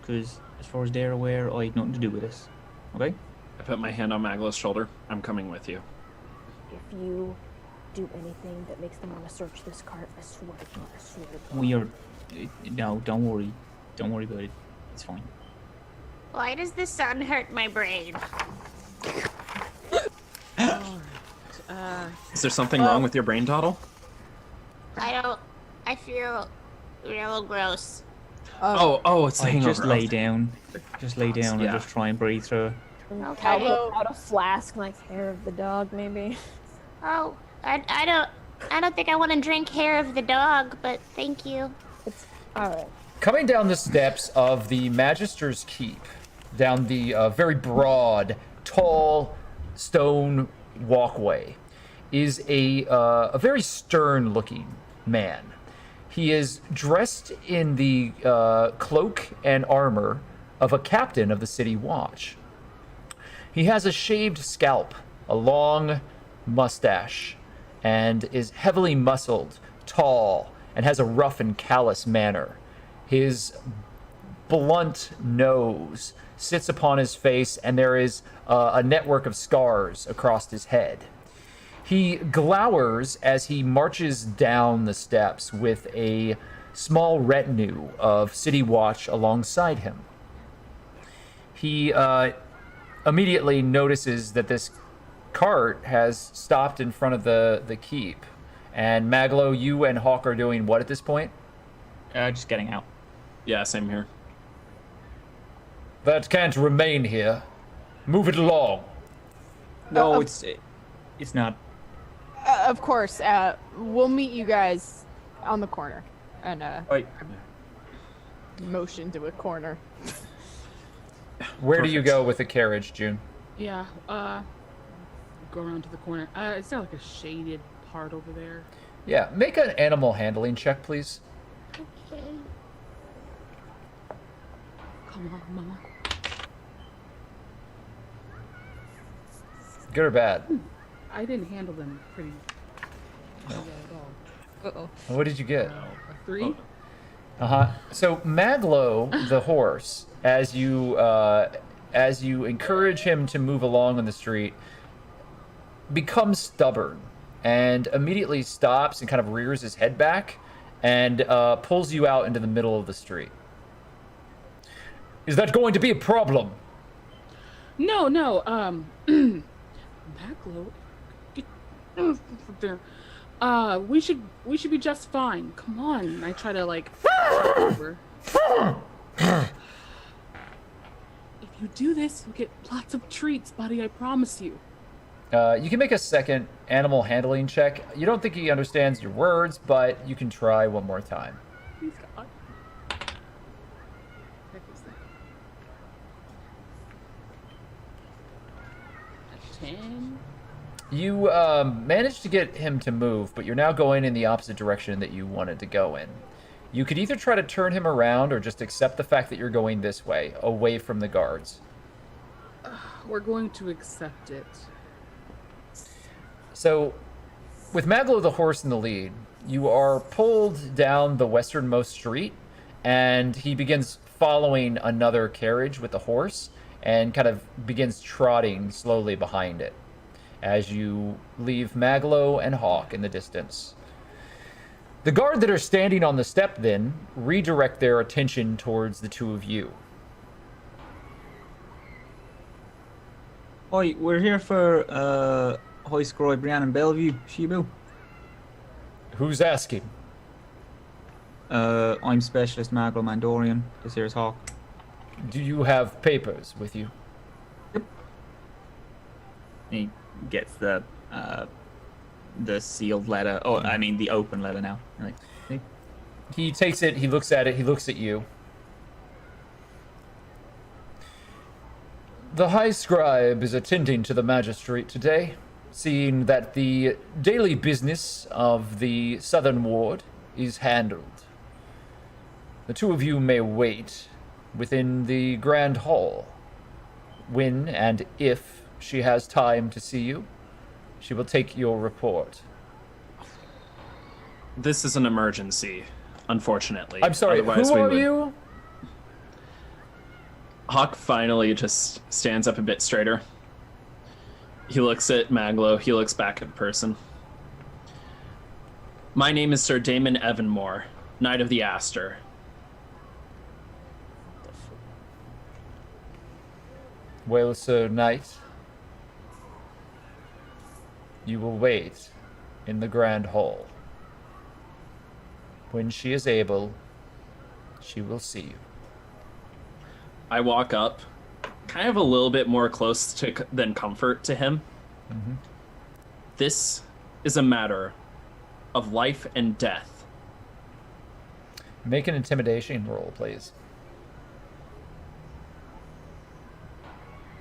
because as far as they're aware, I had nothing to do with this. Okay? I put my hand on Maglow's shoulder. I'm coming with you. If you do anything that makes them want to search this cart, I swear to God, I swear to God. We are... No, don't worry. Don't worry about it. It's fine. Why does the sun hurt my brain? Is there something wrong with your brain, Doddle? I feel real gross. It's the hangover. Just lay down. Just lay down Yeah. and just try and breathe through it. Cal Okay. pulls out a flask, like hair of the dog, maybe. Oh, I don't think I want to drink hair of the dog, but thank you. It's alright. Coming down the steps of the Magister's Keep, down the very broad, tall stone walkway, is a very stern-looking man. He is dressed in the cloak and armor of a captain of the City Watch. He has a shaved scalp, a long mustache, and is heavily muscled, tall, and has a rough and callous manner. His blunt nose sits upon his face, and there is a network of scars across his head. He glowers as he marches down the steps with a small retinue of City Watch alongside him. He immediately notices that this cart has stopped in front of the keep. And Maglow, you and Hawk are doing what at this point? Just getting out. Yeah, same here. That can't remain here. Move it along. No, it's not. Of course, we'll meet you guys on the corner. And, Right. motion to a corner. Where do you go with the carriage, June? Yeah, go around to the corner. Is there like a shaded part over there? Yeah, make an animal handling check, please. Okay. Come on, Mama. Good or bad? I didn't handle them pretty well at all. Uh-oh. What did you get? A 3? Uh-huh. So Maglow, the horse, as you encourage him to move along on the street, becomes stubborn and immediately stops and kind of rears his head back and pulls you out into the middle of the street. Is that going to be a problem? No. Maglow, get over there. We should be just fine. Come on. And I try to like over. If you do this, you'll get lots of treats, buddy. I promise you. You can make a second animal handling check. You don't think he understands your words, but you can try one more time. Please God. Heck is that? can. You managed to get him to move, but you're now going in the opposite direction that you wanted to go in. You could either try to turn him around or just accept the fact that you're going this way, away from the guards. We're going to accept it. So, with Maglow the horse in the lead, you are pulled down the westernmost street, and he begins following another carriage with the horse and kind of begins trotting slowly behind it as you leave Maglow and Hawk in the distance. The guard that are standing on the step then redirect their attention towards the two of you. Hi, we're here for High Scribe Rhiannon Bellevue, Shibu. Who's asking? I'm Specialist Maglow Mandorian. This here's Hawk. Do you have papers with you? He gets the sealed letter. Oh, I mean the open letter now. Like, see? He takes it, he looks at it, he looks at you. The High Scribe is attending to the magistrate today, seeing that the daily business of the Southern Ward is handled. The two of you may wait within the Grand Hall. When and if she has time to see you, she will take your report. This is an emergency, unfortunately. I'm sorry, Otherwise who we are would... you? Hawk finally just stands up a bit straighter. He looks at Maglow. He looks back at the person. My name is Sir Damon Evanmore, Knight of the Aster. Well, Sir Knight, you will wait in the Grand Hall. When she is able, she will see you. I walk up, kind of a little bit more close than comfort to him. Mm-hmm. This is a matter of life and death. Make an intimidation roll, please.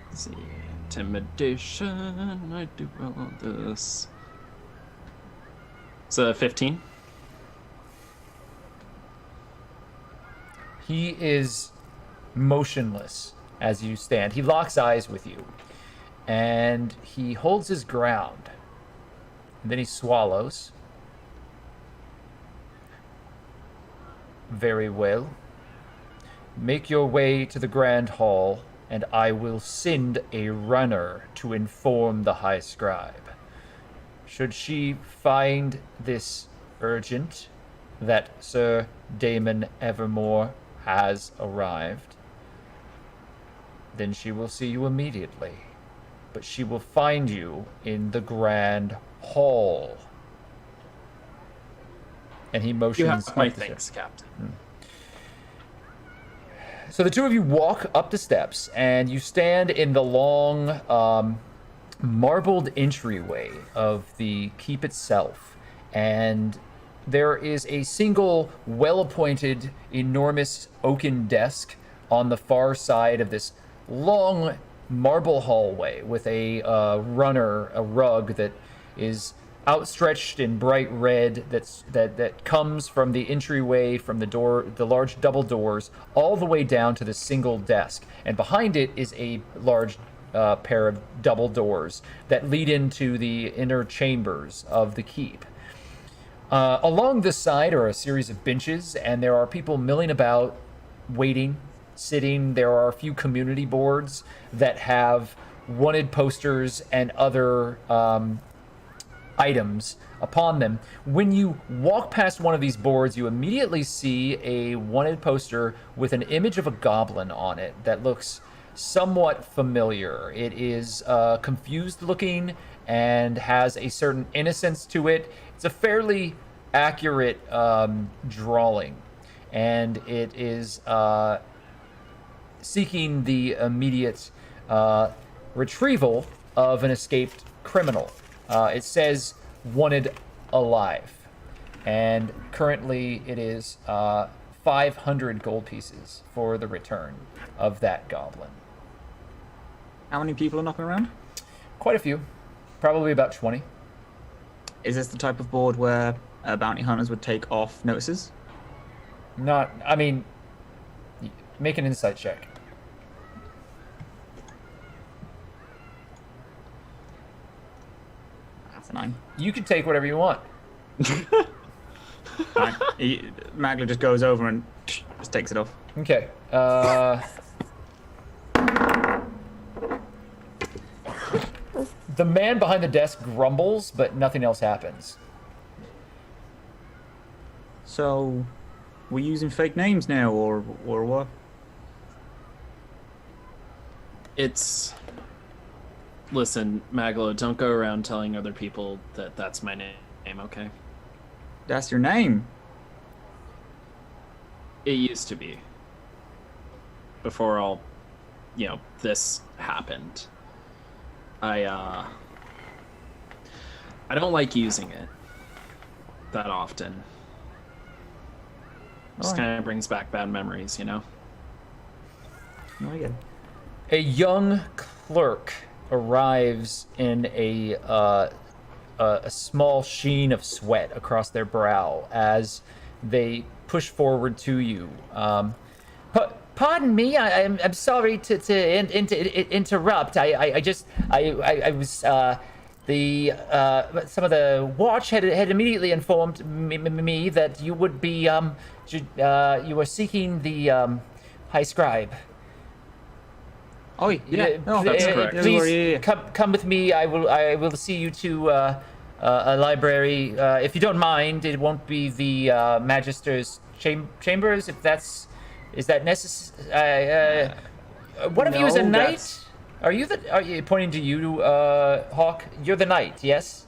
Let's see, intimidation. I do well on this. It's a 15. He is motionless as you stand. He locks eyes with you, and he holds his ground. And then he swallows. Very well. Make your way to the Grand Hall, and I will send a runner to inform the High Scribe. Should she find this urgent, that Sir Damon Evermore has arrived, then she will see you immediately. But she will find you in the Grand Hall. And he motions. You have my up the thanks, stairs. Captain. So the two of you walk up the steps, and you stand in the long, marbled entryway of the keep itself. And there is a single, well-appointed, enormous oaken desk on the far side of this long marble hallway with a rug that is outstretched in bright red that comes from the entryway, from the large double doors, all the way down to the single desk. And behind it is a large pair of double doors that lead into the inner chambers of the keep. Along this side are a series of benches, and there are people milling about, waiting, sitting. There are a few community boards that have wanted posters and other items upon them. When you walk past one of these boards, you immediately see a wanted poster with an image of a goblin on it that looks somewhat familiar. It is confused looking and has a certain innocence to it. It's a fairly accurate drawing, and it is seeking the immediate retrieval of an escaped criminal. It says wanted alive, and currently it is 500 gold pieces for the return of that goblin. How many people are knocking around? quite a few. Probably about 20. Is this the type of board where bounty hunters would take off notices? Not, I mean, make an insight check. That's a 9. You can take whatever you want. Right. Maglow just goes over and just takes it off. Okay. The man behind the desk grumbles, but nothing else happens. So, we're using fake names now, or what? It's... Listen, Maglow, don't go around telling other people that that's my name, okay? That's your name? It used to be. Before all, this happened. I don't like using it that often. Just kind of brings back bad memories, No, I get it. A young clerk arrives in a small sheen of sweat across their brow as they push forward to you. Pardon me, I'm sorry to interrupt. I was some of the watch had immediately informed me that you would be you were seeking the high scribe. Oh yeah, no, that's correct. Please come with me. I will see you to a library. If you don't mind, it won't be the magister's chambers. If that's is that necessary? One of you is a knight. Are you pointing to you, Hawk? You're the knight, yes?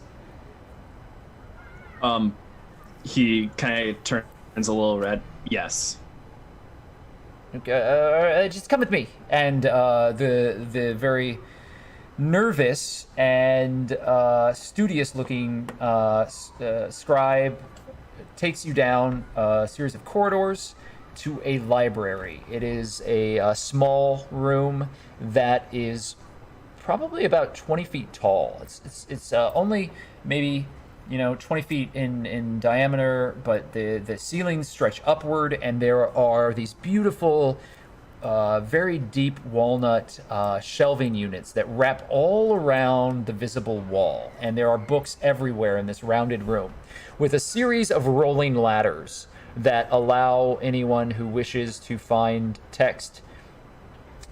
He kind of turns a little red. Yes. Okay, just come with me. And the very nervous and studious-looking scribe takes you down a series of corridors to a library. It is a small room that is probably about 20 feet tall. It's only maybe 20 feet in diameter, but the ceilings stretch upward, and there are these beautiful, very deep walnut shelving units that wrap all around the visible wall. And there are books everywhere in this rounded room, with a series of rolling ladders that allow anyone who wishes to find text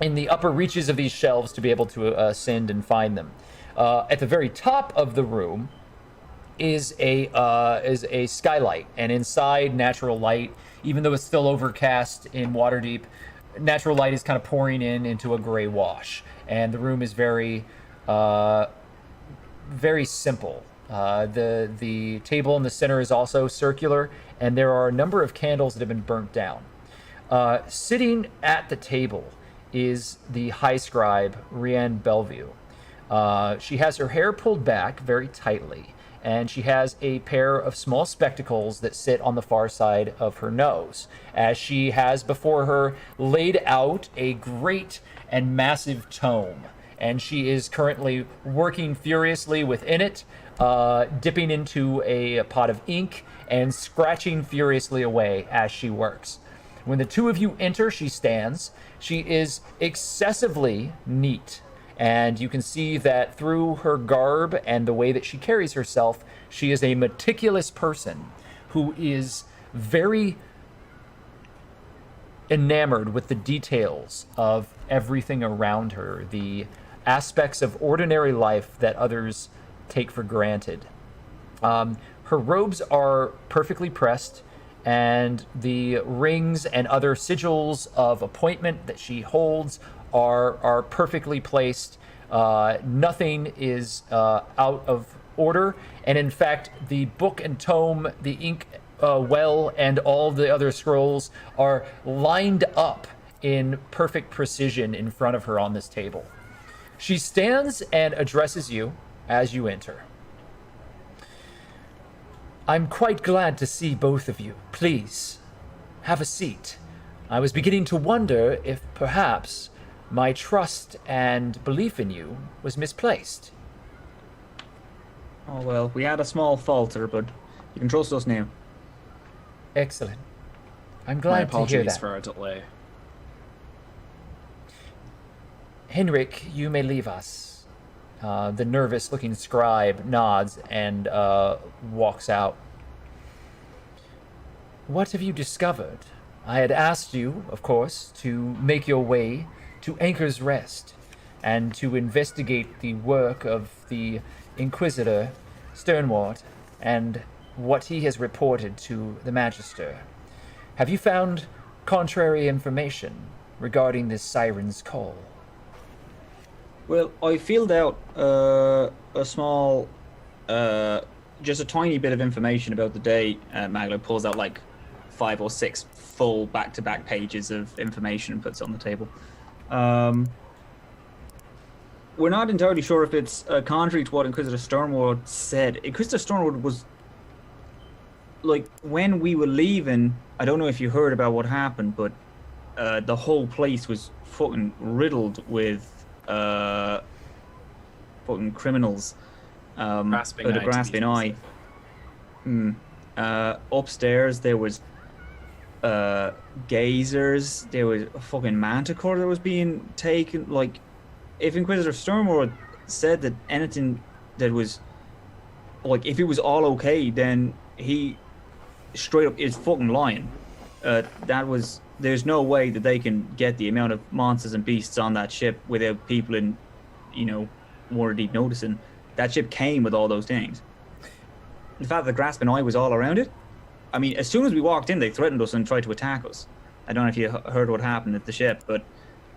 in the upper reaches of these shelves to be able to ascend and find them. At the very top of the room is a skylight, and inside, natural light, even though it's still overcast in Waterdeep, natural light is kind of pouring into a gray wash, and the room is very very simple. The table in the center is also circular, and there are a number of candles that have been burnt down. Sitting at the table is the high scribe, Rianne Bellevue. She has her hair pulled back very tightly, and she has a pair of small spectacles that sit on the far side of her nose, as she has before her laid out a great and massive tome, and she is currently working furiously within it, dipping into a pot of ink and scratching furiously away as she works. When the two of you enter, she stands. She is excessively neat, and you can see that through her garb and the way that she carries herself, she is a meticulous person who is very enamored with the details of everything around her, the aspects of ordinary life that others take for granted. Her robes are perfectly pressed, and the rings and other sigils of appointment that she holds are perfectly placed. Nothing is out of order, and in fact, the book and tome, the ink well, and all the other scrolls are lined up in perfect precision in front of her on this table. She stands and addresses you as you enter. I'm quite glad to see both of you. Please, have a seat. I was beginning to wonder if perhaps my trust and belief in you was misplaced. Oh well, we had a small falter, but you can trust us now. Excellent. I'm My glad to hear apologies that. for our delay. Henrik, you may leave us. The nervous-looking scribe nods and walks out. What have you discovered? I had asked you, of course, to make your way to Anchor's Rest and to investigate the work of the Inquisitor Sternward and what he has reported to the Magister. Have you found contrary information regarding this siren's call? Well, I filled out a small, just a tiny bit of information about the day. Maglow pulls out like 5 or 6 full back-to-back pages of information and puts it on the table. We're not entirely sure if it's contrary to what Inquisitor Stormward said. Inquisitor Stormward was, like, when we were leaving, I don't know if you heard about what happened, but the whole place was fucking riddled with fucking criminals. Grasping the eye, grasping to eye. Upstairs there was gazers. There was a fucking manticore that was being taken. Like, if Inquisitor Stormward said that anything that was, like, if it was all okay, then he straight up is fucking lying. There's no way that they can get the amount of monsters and beasts on that ship without people in, Waterdeep noticing. That ship came with all those things. The fact that the grasping eye was all around it. I mean, as soon as we walked in, they threatened us and tried to attack us. I don't know if you heard what happened at the ship, but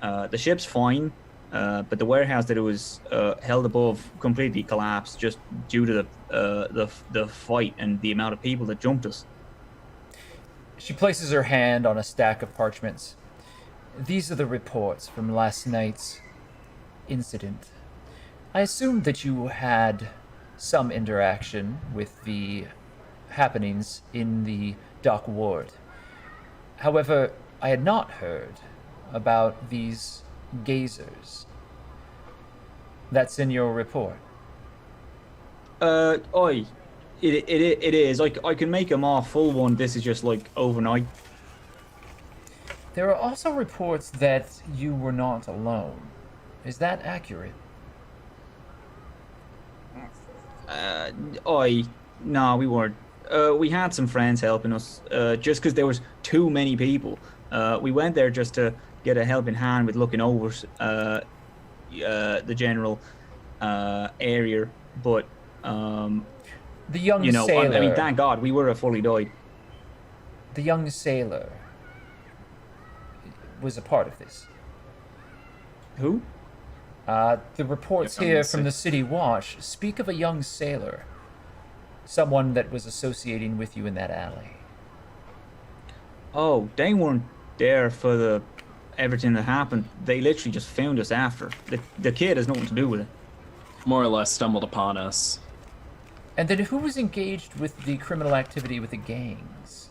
the ship's fine. But the warehouse that it was held above completely collapsed just due to the fight and the amount of people that jumped us. She places her hand on a stack of parchments. These are the reports from last night's incident. I assumed that you had some interaction with the happenings in the dock ward. However, I had not heard about these gazers. That's in your report. It is. I can make them off full one. This is just like overnight. There are also reports that you were not alone. Is that accurate? No, we weren't. We had some friends helping us, just because there was too many people. We went there just to get a helping hand with looking over the general area, but the young sailor. I mean, thank God we were fully died. The young sailor was a part of this. Who? The reports here from the City Watch speak of a young sailor, someone that was associating with you in that alley. Oh, they weren't there for everything that happened. They literally just found us after. The kid has nothing to do with it. More or less stumbled upon us. And then who was engaged with the criminal activity with the gangs?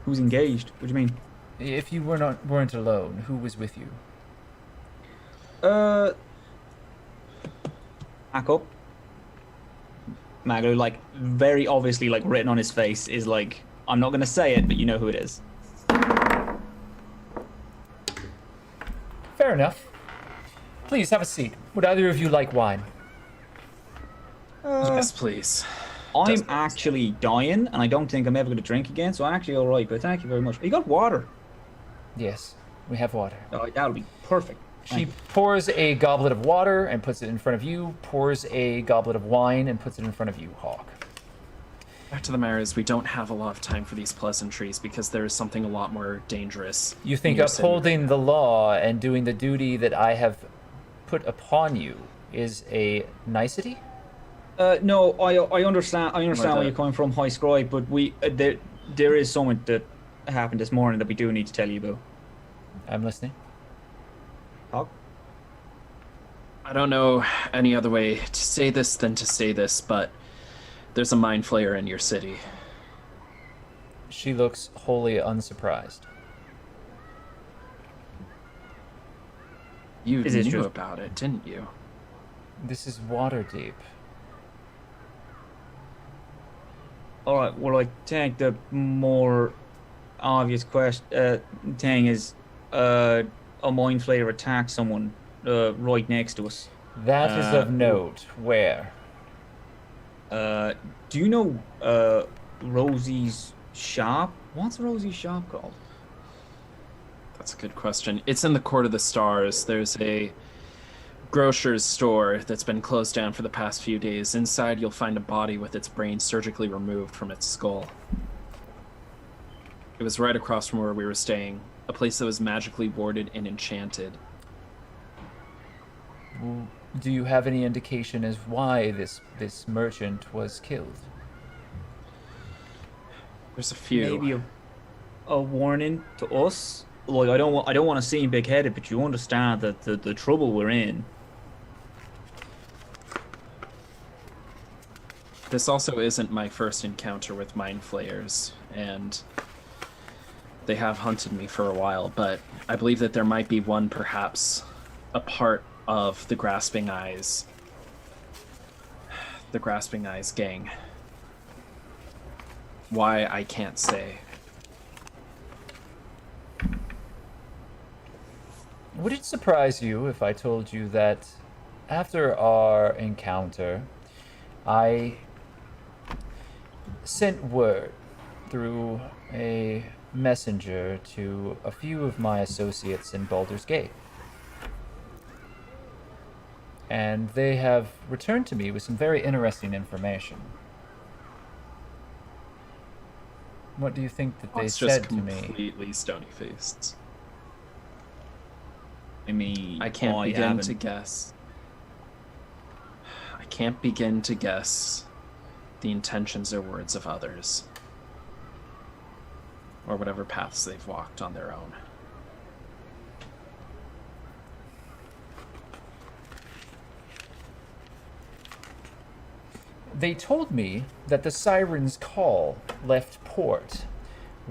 Who's engaged? What do you mean? If you weren't alone, who was with you? Back up. Maglow, like, very obviously, like, written on his face is like, I'm not gonna say it, but you know who it is. Fair enough. Please have a seat. Would either of you like wine? Yes, please. I'm actually dying, and I don't think I'm ever going to drink again, so I'm actually all right. But thank you very much. You got water? Yes, we have water. Oh, that'll be perfect. She pours a goblet of water and puts it in front of you, pours a goblet of wine and puts it in front of you, Hawk. Fact of the matter is, we don't have a lot of time for these pleasantries because there is something a lot more dangerous. You think upholding the law and doing the duty that I have put upon you is a nicety? No, I understand. I understand where you're coming from, High Scribe, but there is something that happened this morning that we do need to tell you about. I'm listening. Hawk? I don't know any other way to say this than to say this, but there's a mind flayer in your city. She looks wholly unsurprised. You knew about it, didn't you? This is Waterdeep. All right. Well, I think the more obvious thing is a mind flayer attacked someone right next to us. That is of note. Where? Do you know Rosie's shop? What's Rosie's shop called? That's a good question. It's in the Court of the Stars. There's a grocer's store that's been closed down for the past few days. Inside, you'll find a body with its brain surgically removed from its skull. It was right across from where we were staying, a place that was magically warded and enchanted. Do you have any indication as why this merchant was killed? There's a few. Maybe a warning to us. Like I don't want to seem big-headed, but you understand that the trouble we're in. This also isn't my first encounter with mind flayers, and they have hunted me for a while, but I believe that there might be one, perhaps a part of the Grasping Eyes gang. Why, I can't say. Would it surprise you if I told you that after our encounter, I sent word through a messenger to a few of my associates in Baldur's Gate? And they have returned to me with some very interesting information. What do you think that they said to me? Completely stony-faced. I mean, I can't begin to guess. I can't begin to guess the intentions or words of others, or whatever paths they've walked on their own. They told me that the Siren's Call left port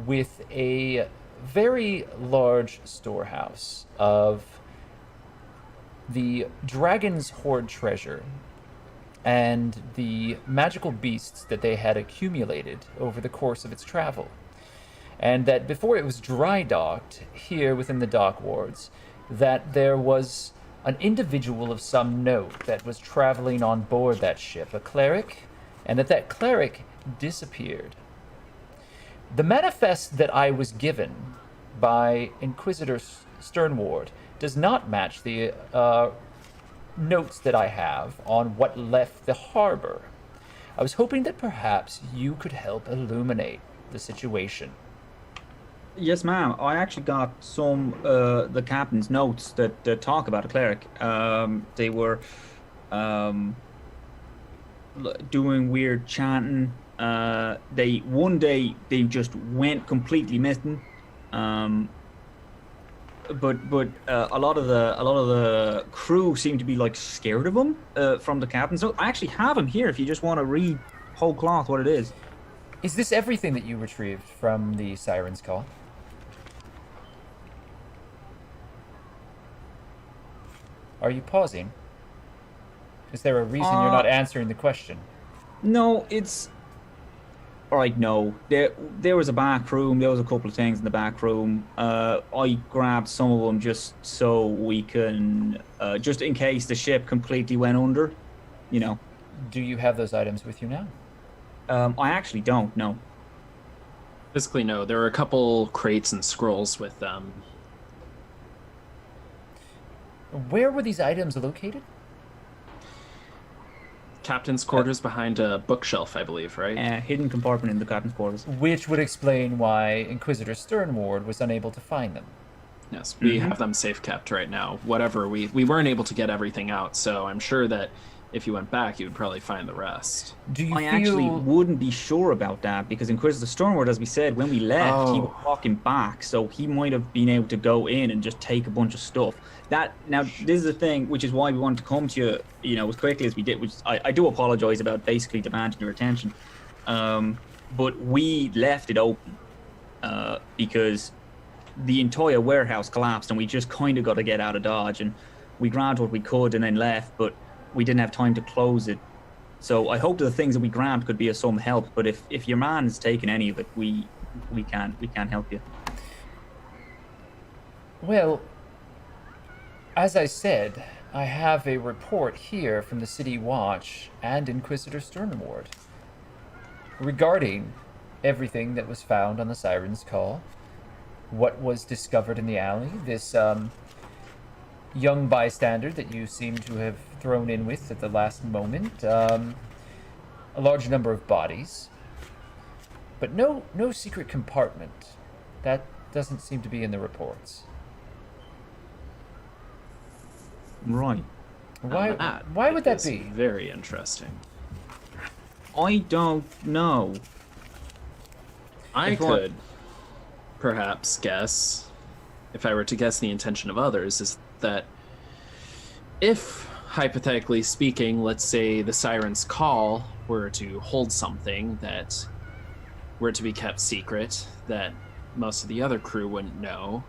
with a very large storehouse of the Dragon's Hoard treasure and the magical beasts that they had accumulated over the course of its travel. And that before it was dry docked here within the dock wards, that there was an individual of some note that was traveling on board that ship, a cleric, and that cleric disappeared. The manifest that I was given by Inquisitor Sternward does not match the notes that I have on what left the harbor. I was hoping that perhaps you could help illuminate the situation. Yes, ma'am. I actually got some the captain's notes that talk about a cleric. They were doing weird chanting. One day they just went completely missing. But a lot of the crew seem to be like scared of him from the captain. So I actually have him here if you just want to read whole cloth what it is. Is this everything that you retrieved from the Siren's Call? Are you pausing? Is there a reason you're not answering the question? No, it's... Alright, no. There was a back room. There was a couple of things in the back room. I grabbed some of them just so we can... just in case the ship completely went under, you know. Do you have those items with you now? I actually don't, no. Physically, no. There were a couple crates and scrolls with them. Where were these items located? Captain's quarters behind a bookshelf, I believe, right? Hidden compartment in the captain's quarters. Which would explain why Inquisitor Sternward was unable to find them. Yes, we have them safe kept right now. Whatever, we weren't able to get everything out, so I'm sure that if you went back, you would probably find the rest. Actually wouldn't be sure about that, because Inquisitor Sternward, as we said, when we left, he was walking back, so he might have been able to go in and just take a bunch of stuff. Now, this is the thing, which is why we wanted to come to you, as quickly as we did, which I do apologize about basically demanding your attention. But we left it open because the entire warehouse collapsed and we just kind of got to get out of Dodge, and we grabbed what we could and then left, but we didn't have time to close it So I hope the things that we grabbed could be of some help. But if your man's taken any of it, we can't help you. Well, as I said, I have a report here from the City Watch and Inquisitor Sternward regarding everything that was found on the Siren's Call, what was discovered in the alley, this young bystander that you seem to have thrown in with at the last moment, a large number of bodies, but no secret compartment. That doesn't seem to be in the reports. Right. Why would that be? Very interesting. I don't know. I If I- could perhaps guess, if I were to guess the intention of others, is that if, hypothetically speaking, let's say the Siren's Call were to hold something that were to be kept secret, that most of the other crew wouldn't know,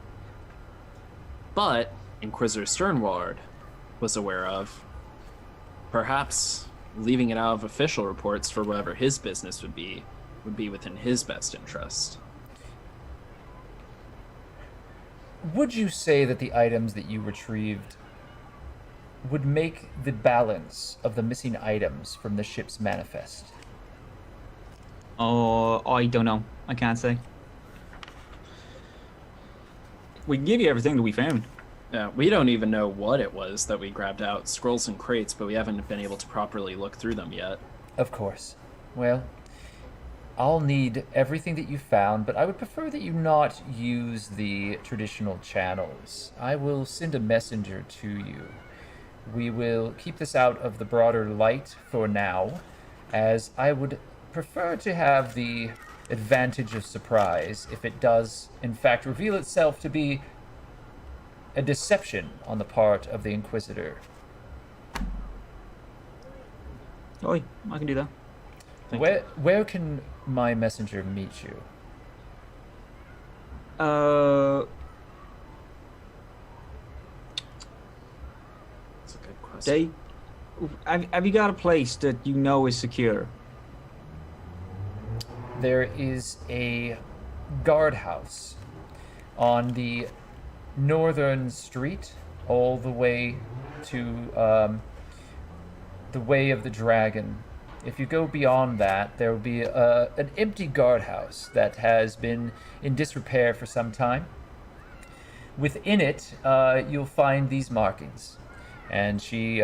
but Inquisitor Sternward was aware of, perhaps leaving it out of official reports for whatever his business would be within his best interest. Would you say that the items that you retrieved would make the balance of the missing items from the ship's manifest? Oh, I don't know. I can't say. We can give you everything that we found. Yeah, we don't even know what it was that we grabbed out. Scrolls and crates, but we haven't been able to properly look through them yet. Of course. Well, I'll need everything that you found, but I would prefer that you not use the traditional channels. I will send a messenger to you. We will keep this out of the broader light for now, as I would prefer to have the advantage of surprise if it does, in fact, reveal itself to be a deception on the part of the Inquisitor. Oh, I can do that. Where can my messenger meet you? That's a good question. Have you got a place that you know is secure? There is a guardhouse on the northern street, all the way to the Way of the Dragon. If you go beyond that, there will be an empty guardhouse that has been in disrepair for some time. Within it, you'll find these markings. And she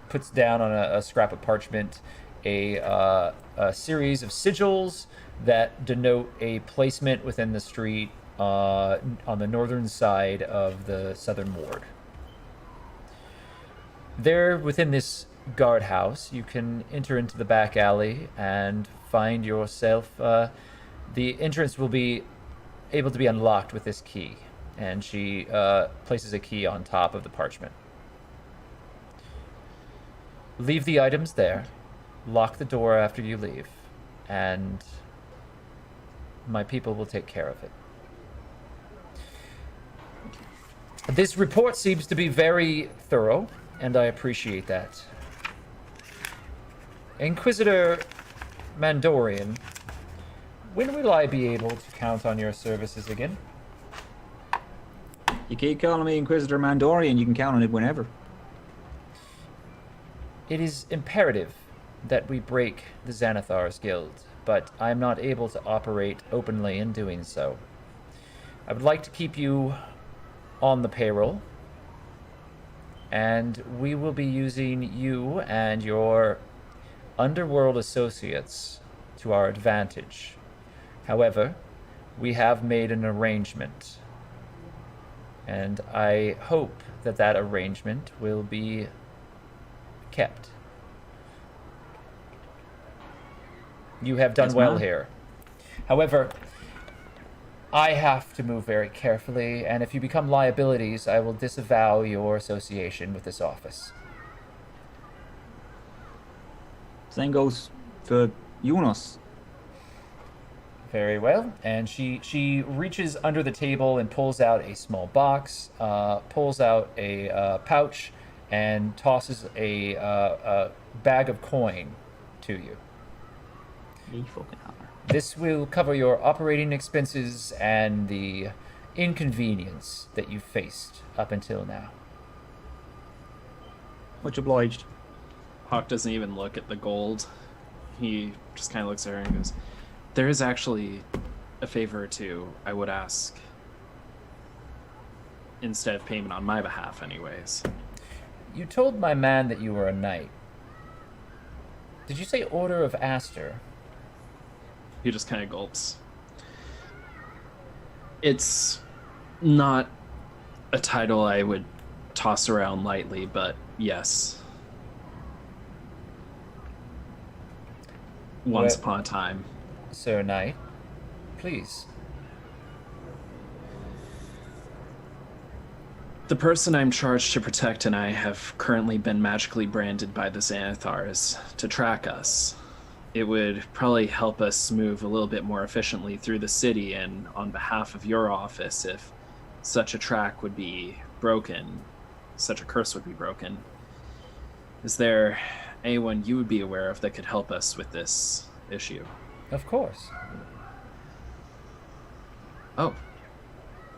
puts down on a scrap of parchment a series of sigils that denote a placement within the street on the northern side of the southern ward. There, within this guardhouse, you can enter into the back alley and find yourself. The entrance will be able to be unlocked with this key, and she places a key on top of the parchment. Leave the items there, lock the door after you leave, and my people will take care of it. This report seems to be very thorough, and I appreciate that. Inquisitor Mandorian, when will I be able to count on your services again? You keep calling me Inquisitor Mandorian, you can count on it whenever. It is imperative that we break the Xanathar's Guild, but I'm not able to operate openly in doing so. I would like to keep you on the payroll, and we will be using you and your underworld associates to our advantage. However, we have made an arrangement, and I hope that that arrangement will be kept. You have done Yes, well ma'am. here. However, I have to move very carefully, and if you become liabilities, I will disavow your association with this office. Same goes for Jonas. Very well. And she reaches under the table and pulls out a small box, pulls out a pouch, and tosses a bag of coin to you. You fucking hammer. This will cover your operating expenses and the inconvenience that you've faced up until now. Much obliged. Hawk doesn't even look at the gold. He just kind of looks at her and goes, "There is actually a favor or two I would ask instead of payment on my behalf anyways." You told my man that you were a knight. Did you say Order of Aster? He just kind of gulps. It's not a title I would toss around lightly, but yes. Once upon a time. Sir Knight, please. The person I'm charged to protect and I have currently been magically branded by the Xanathars to track us. It would probably help us move a little bit more efficiently through the city, and on behalf of your office, if such a track would be broken, such a curse would be broken. Is there anyone you would be aware of that could help us with this issue? Of course. Oh,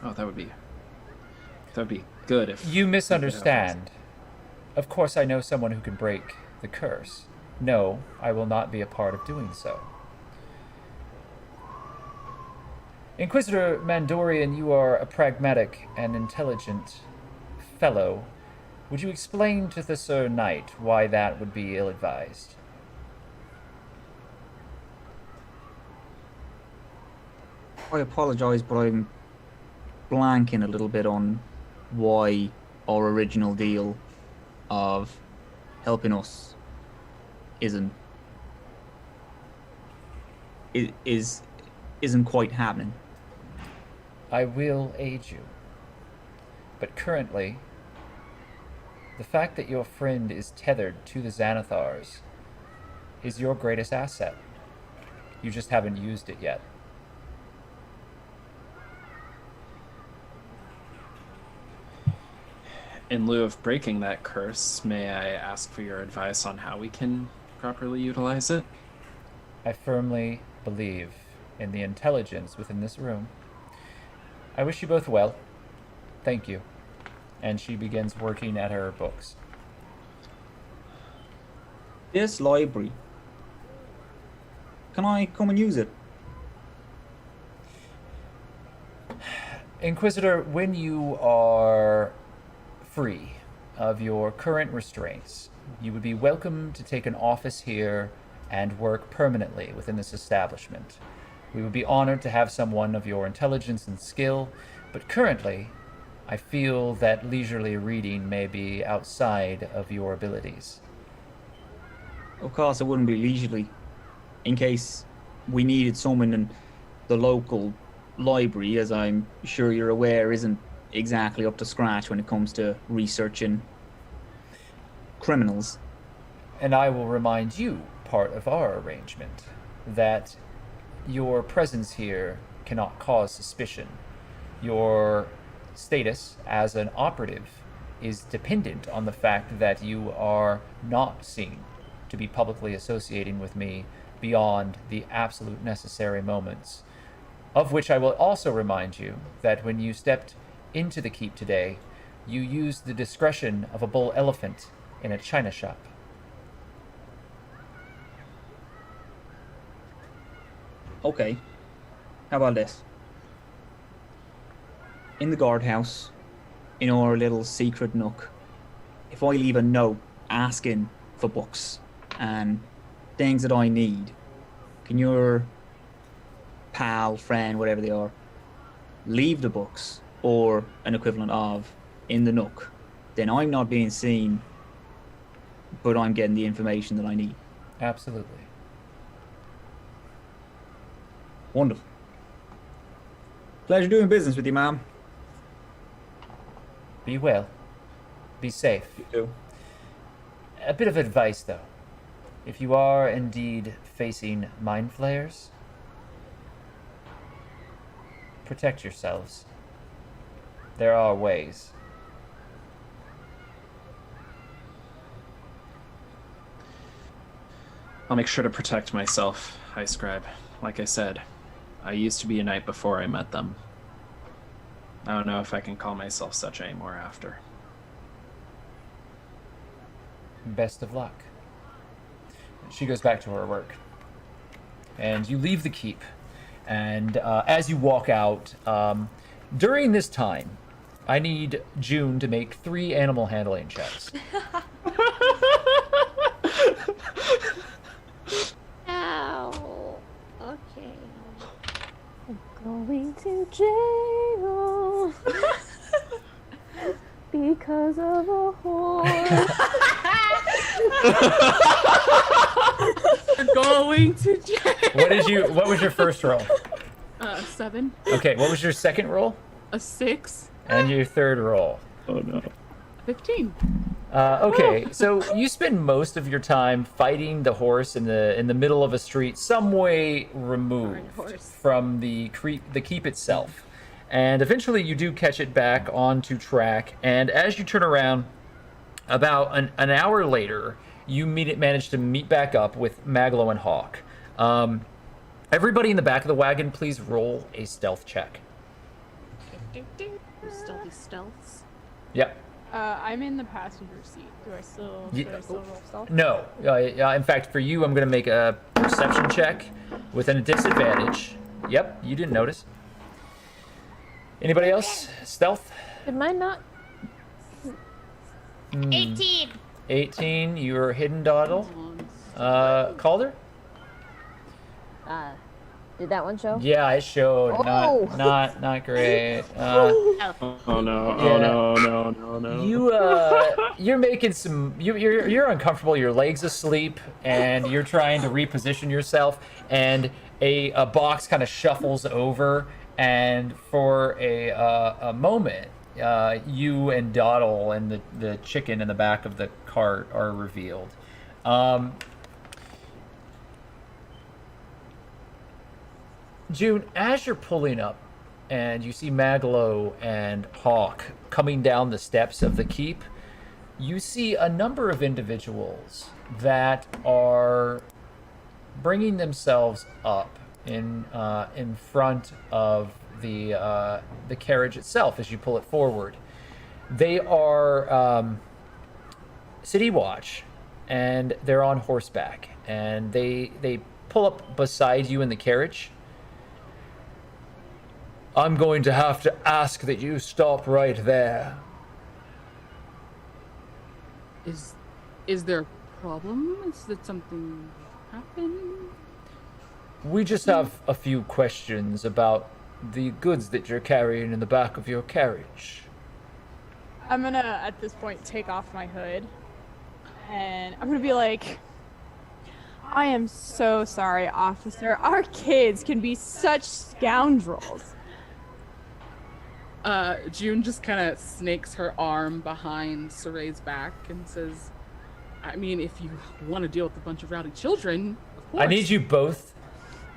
that would be good if you misunderstand. Of course I know someone who can break the curse. No, I will not be a part of doing so. Inquisitor Mandorian, you are a pragmatic and intelligent fellow. Would you explain to the Sir Knight why that would be ill-advised? I apologise, but I'm blanking a little bit on why our original deal of helping us isn't quite happening. I will aid you. But currently, the fact that your friend is tethered to the Xanathars is your greatest asset. You just haven't used it yet. In lieu of breaking that curse, may I ask for your advice on how we can properly utilize it? I firmly believe in the intelligence within this room. I wish you both well. Thank you. And she begins working at her books. This library, can I come and use it? Inquisitor, when you are free of your current restraints, you would be welcome to take an office here and work permanently within this establishment. We would be honored to have someone of your intelligence and skill, but currently, I feel that leisurely reading may be outside of your abilities. Of course, it wouldn't be leisurely. In case we needed someone in the local library, as I'm sure you're aware, isn't exactly up to scratch when it comes to researching criminals. And I will remind you, part of our arrangement, that your presence here cannot cause suspicion. Your status as an operative is dependent on the fact that you are not seen to be publicly associating with me beyond the absolute necessary moments. Of which I will also remind you that when you stepped into the keep today, you used the discretion of a bull elephant in a china shop. Okay, how about this? In the guardhouse, in our little secret nook, if I leave a note asking for books and things that I need, can your pal, friend, whatever they are, leave the books or an equivalent of in the nook? Then I'm not being seen, but I'm getting the information that I need. Absolutely. Wonderful. Pleasure doing business with you, ma'am. Be well. Be safe. You too. A bit of advice, though. If you are indeed facing mind flayers, protect yourselves. There are ways. I'll make sure to protect myself, High Scribe. Like I said, I used to be a knight before I met them. I don't know if I can call myself such anymore after. Best of luck. She goes back to her work. And you leave the keep. And as you walk out, during this time, I need June to make 3 animal handling checks. Ow. Okay. I'm going to jail because of a horse. You're going to jail. What was your first roll? 7. Okay, what was your second roll? A 6. And your third roll? Oh no. 15. Okay, so you spend most of your time fighting the horse in the middle of a street, some way removed from the keep itself, and eventually you do catch it back onto track. And as you turn around, about an hour later, you manage to meet back up with Maglow and Hawk. Everybody in the back of the wagon, please roll a stealth check. Stealthy stealths. Yep. I'm in the passenger seat. Do I still roll stealth? No. In fact, for you, I'm going to make a perception check with a disadvantage. Yep, you didn't notice. Anybody else? Stealth? Did mine not? 18. 18. You're hidden dawdle. Calder? Did that one show? Yeah, it showed. Oh. Not great. Oh no! Oh no! You're making some. You're uncomfortable. Your legs asleep, and you're trying to reposition yourself. And a box kind of shuffles over, and for a moment, you and Dawdle and the chicken in the back of the cart are revealed. June, as you're pulling up and you see Maglow and Hawk coming down the steps of the keep, you see a number of individuals that are bringing themselves up in front of the carriage itself as you pull it forward. They are City Watch, and they're on horseback, and they pull up beside you in the carriage. I'm going to have to ask that you stop right there. Is there a problem? Did something happen? We just have a few questions about the goods that you're carrying in the back of your carriage. I'm gonna, at this point, take off my hood. And I'm gonna be like, I am so sorry, officer. Our kids can be such scoundrels. June just kind of snakes her arm behind Saray's back and says, I mean, if you want to deal with a bunch of rowdy children, of course. I need you both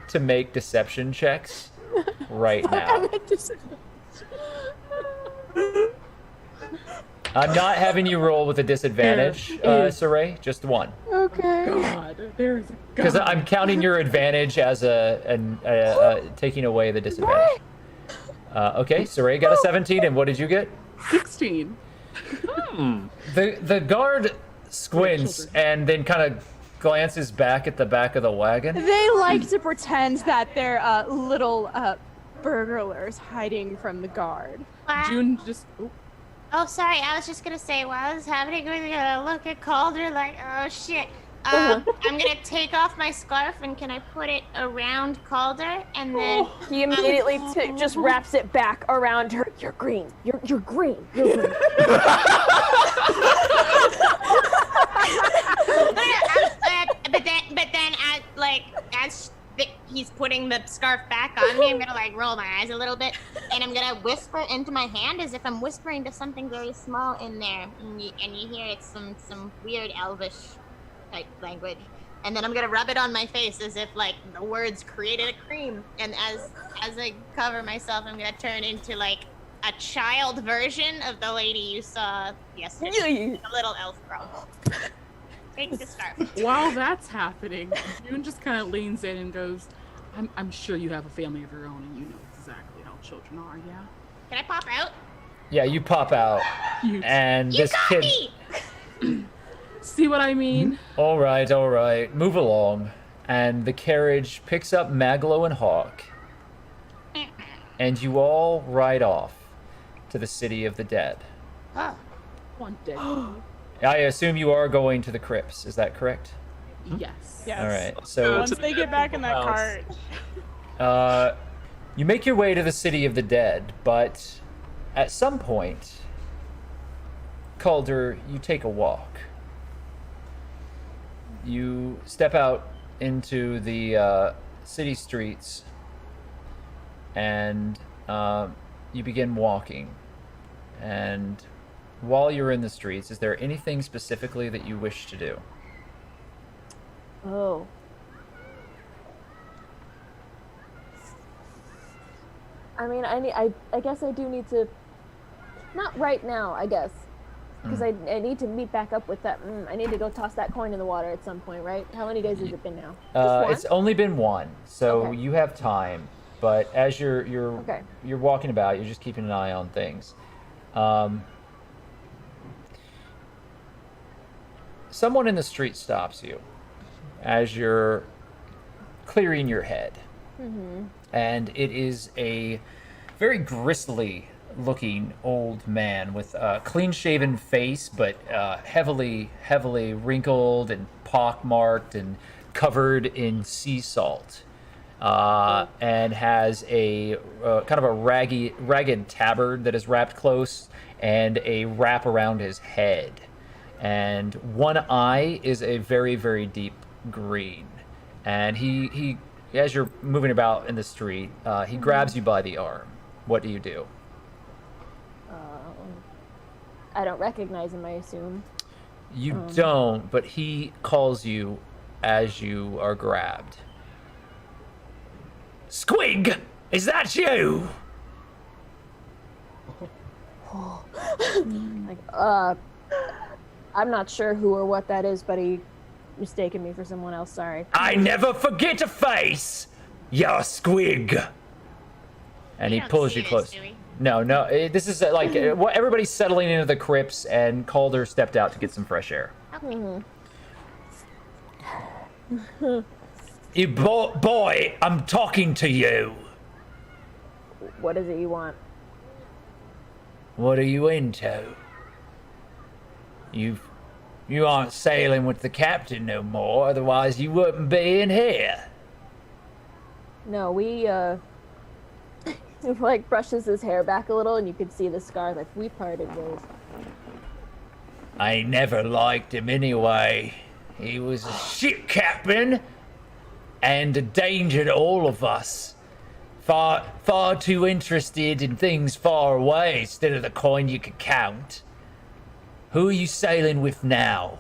to make deception checks right now. I'm not having you roll with a disadvantage, Saray, just one. Okay. God, there's a Because I'm counting your advantage as taking away the disadvantage. Okay, Saray got a 17, and what did you get? 16. The guard squints and then kind of glances back at the back of the wagon. They like to pretend that they're little burglars hiding from the guard. June just... Oh, sorry. I was just gonna say, while this is happening, we're gonna look at Calder like, oh shit. I'm gonna take off my scarf and can I put it around Calder and then He immediately just wraps it back around her. You're green. You're green. You're green. but then as he's putting the scarf back on me, I'm gonna like roll my eyes a little bit and I'm gonna whisper into my hand as if I'm whispering to something very small in there, and you hear it's some weird elvish type language, and then I'm gonna rub it on my face as if like the words created a cream, and as I cover myself, I'm gonna turn into like a child version of the lady you saw yesterday, a little elf girl. Take the scarf. While that's happening, June just kind of leans in and goes, I'm sure you have a family of your own and you know exactly how children are, yeah? Can I pop out? Yeah, you pop out, and You this got kid. me! See what I mean? All right, move along. And the carriage picks up Maglow and Hawk, and you all ride off to the city of the dead. One day. I assume you are going to the crypts. Is that correct? Yes. Yes. All right. So Once they get back in that cart. you make your way to the city of the dead, but at some point, Calder, you take a walk. You step out into the city streets, and you begin walking. And while you're in the streets, is there anything specifically that you wish to do? Oh. I mean, I guess I do need to, not right now, I guess, because I need to meet back up with that. I need to go toss that coin in the water at some point, right? How many days has it been now? Just one? It's only been one, so Okay. you have time. But as you're Okay. walking about, you're just keeping an eye on things. Someone in the street stops you as you're clearing your head. And it is a very gristly looking old man with a clean-shaven face, but heavily wrinkled and pockmarked and covered in sea salt, and has a kind of a ragged tabard that is wrapped close and a wrap around his head, and one eye is a very, very deep green. And he as you're moving about in the street, he grabs you by the arm. What do you do? I don't recognize him, I assume. You don't, but he calls you as you are grabbed. Squig! Is that you? I'm not sure who or what that is, but he mistaken me for someone else, sorry. I never forget a face! You're Squig! And We he don't pulls see you this, close. do we? No, this is like everybody's settling into the crypts, and Calder stepped out to get some fresh air. You boy, I'm talking to you. What is it you want? What are you into? You aren't sailing with the captain no more, otherwise you wouldn't be in here. No, we, he like brushes his hair back a little and you could see the scar, like, we parted ways. I never liked him anyway. He was a ship captain and a danger to all of us. Far too interested in things far away instead of the coin you could count. Who are you sailing with now?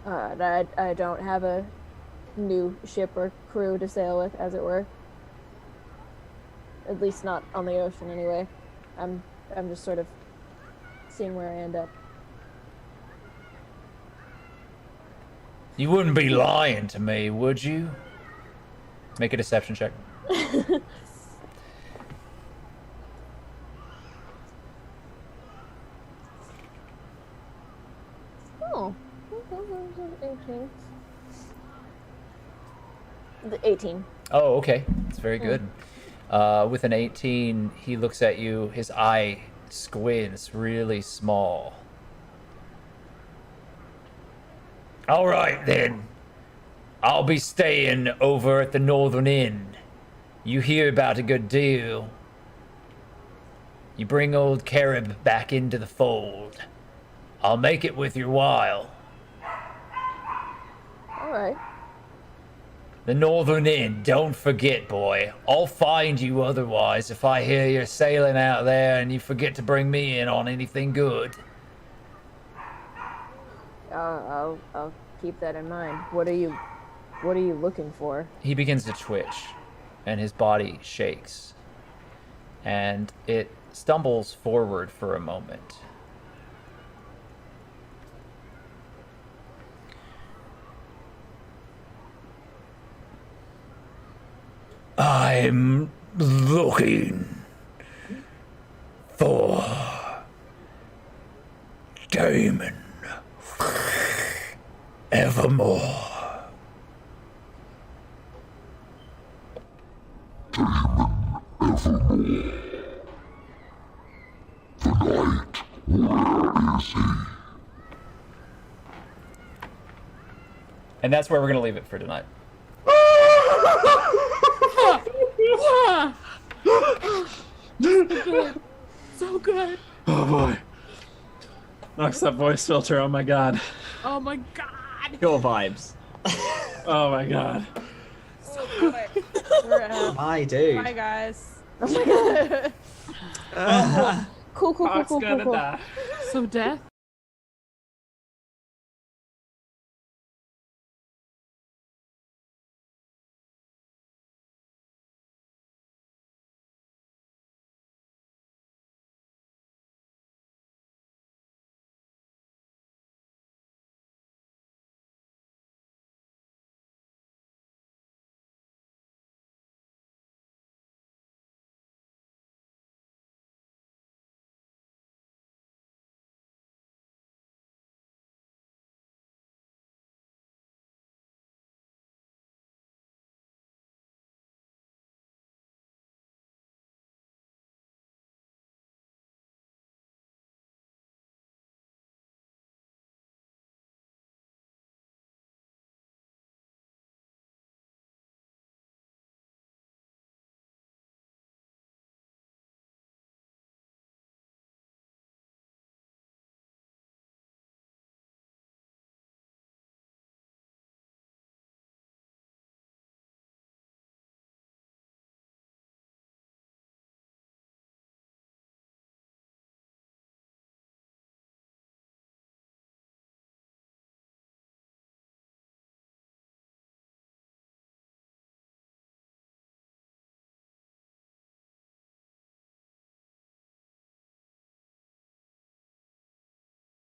I don't have a new ship or crew to sail with, as it were. At least not on the ocean, anyway. I'm just sort of seeing where I end up. You wouldn't be lying to me, would you? Make a deception check. Oh. 18. Oh, okay. That's very good. With an 18, he looks at you. His eye squints really small. All right, then. I'll be staying over at the Northern Inn. You hear about a good deal. You bring old Carib back into the fold. I'll make it with your while. All right. The Northern Inn, don't forget, boy. I'll find you otherwise if I hear you're sailing out there and you forget to bring me in on anything good. I'll keep that in mind. What are you looking for? He begins to twitch, and his body shakes. And it stumbles forward for a moment. I'm looking for Damon evermore. And that's where we're gonna leave it for tonight. So good. Oh boy. Knocks that voice filter, oh my god. Oh my god. Your vibes. Oh my god. We're out. My dude. Bye, guys. Oh my god. Cool. Hawk's gonna die. So death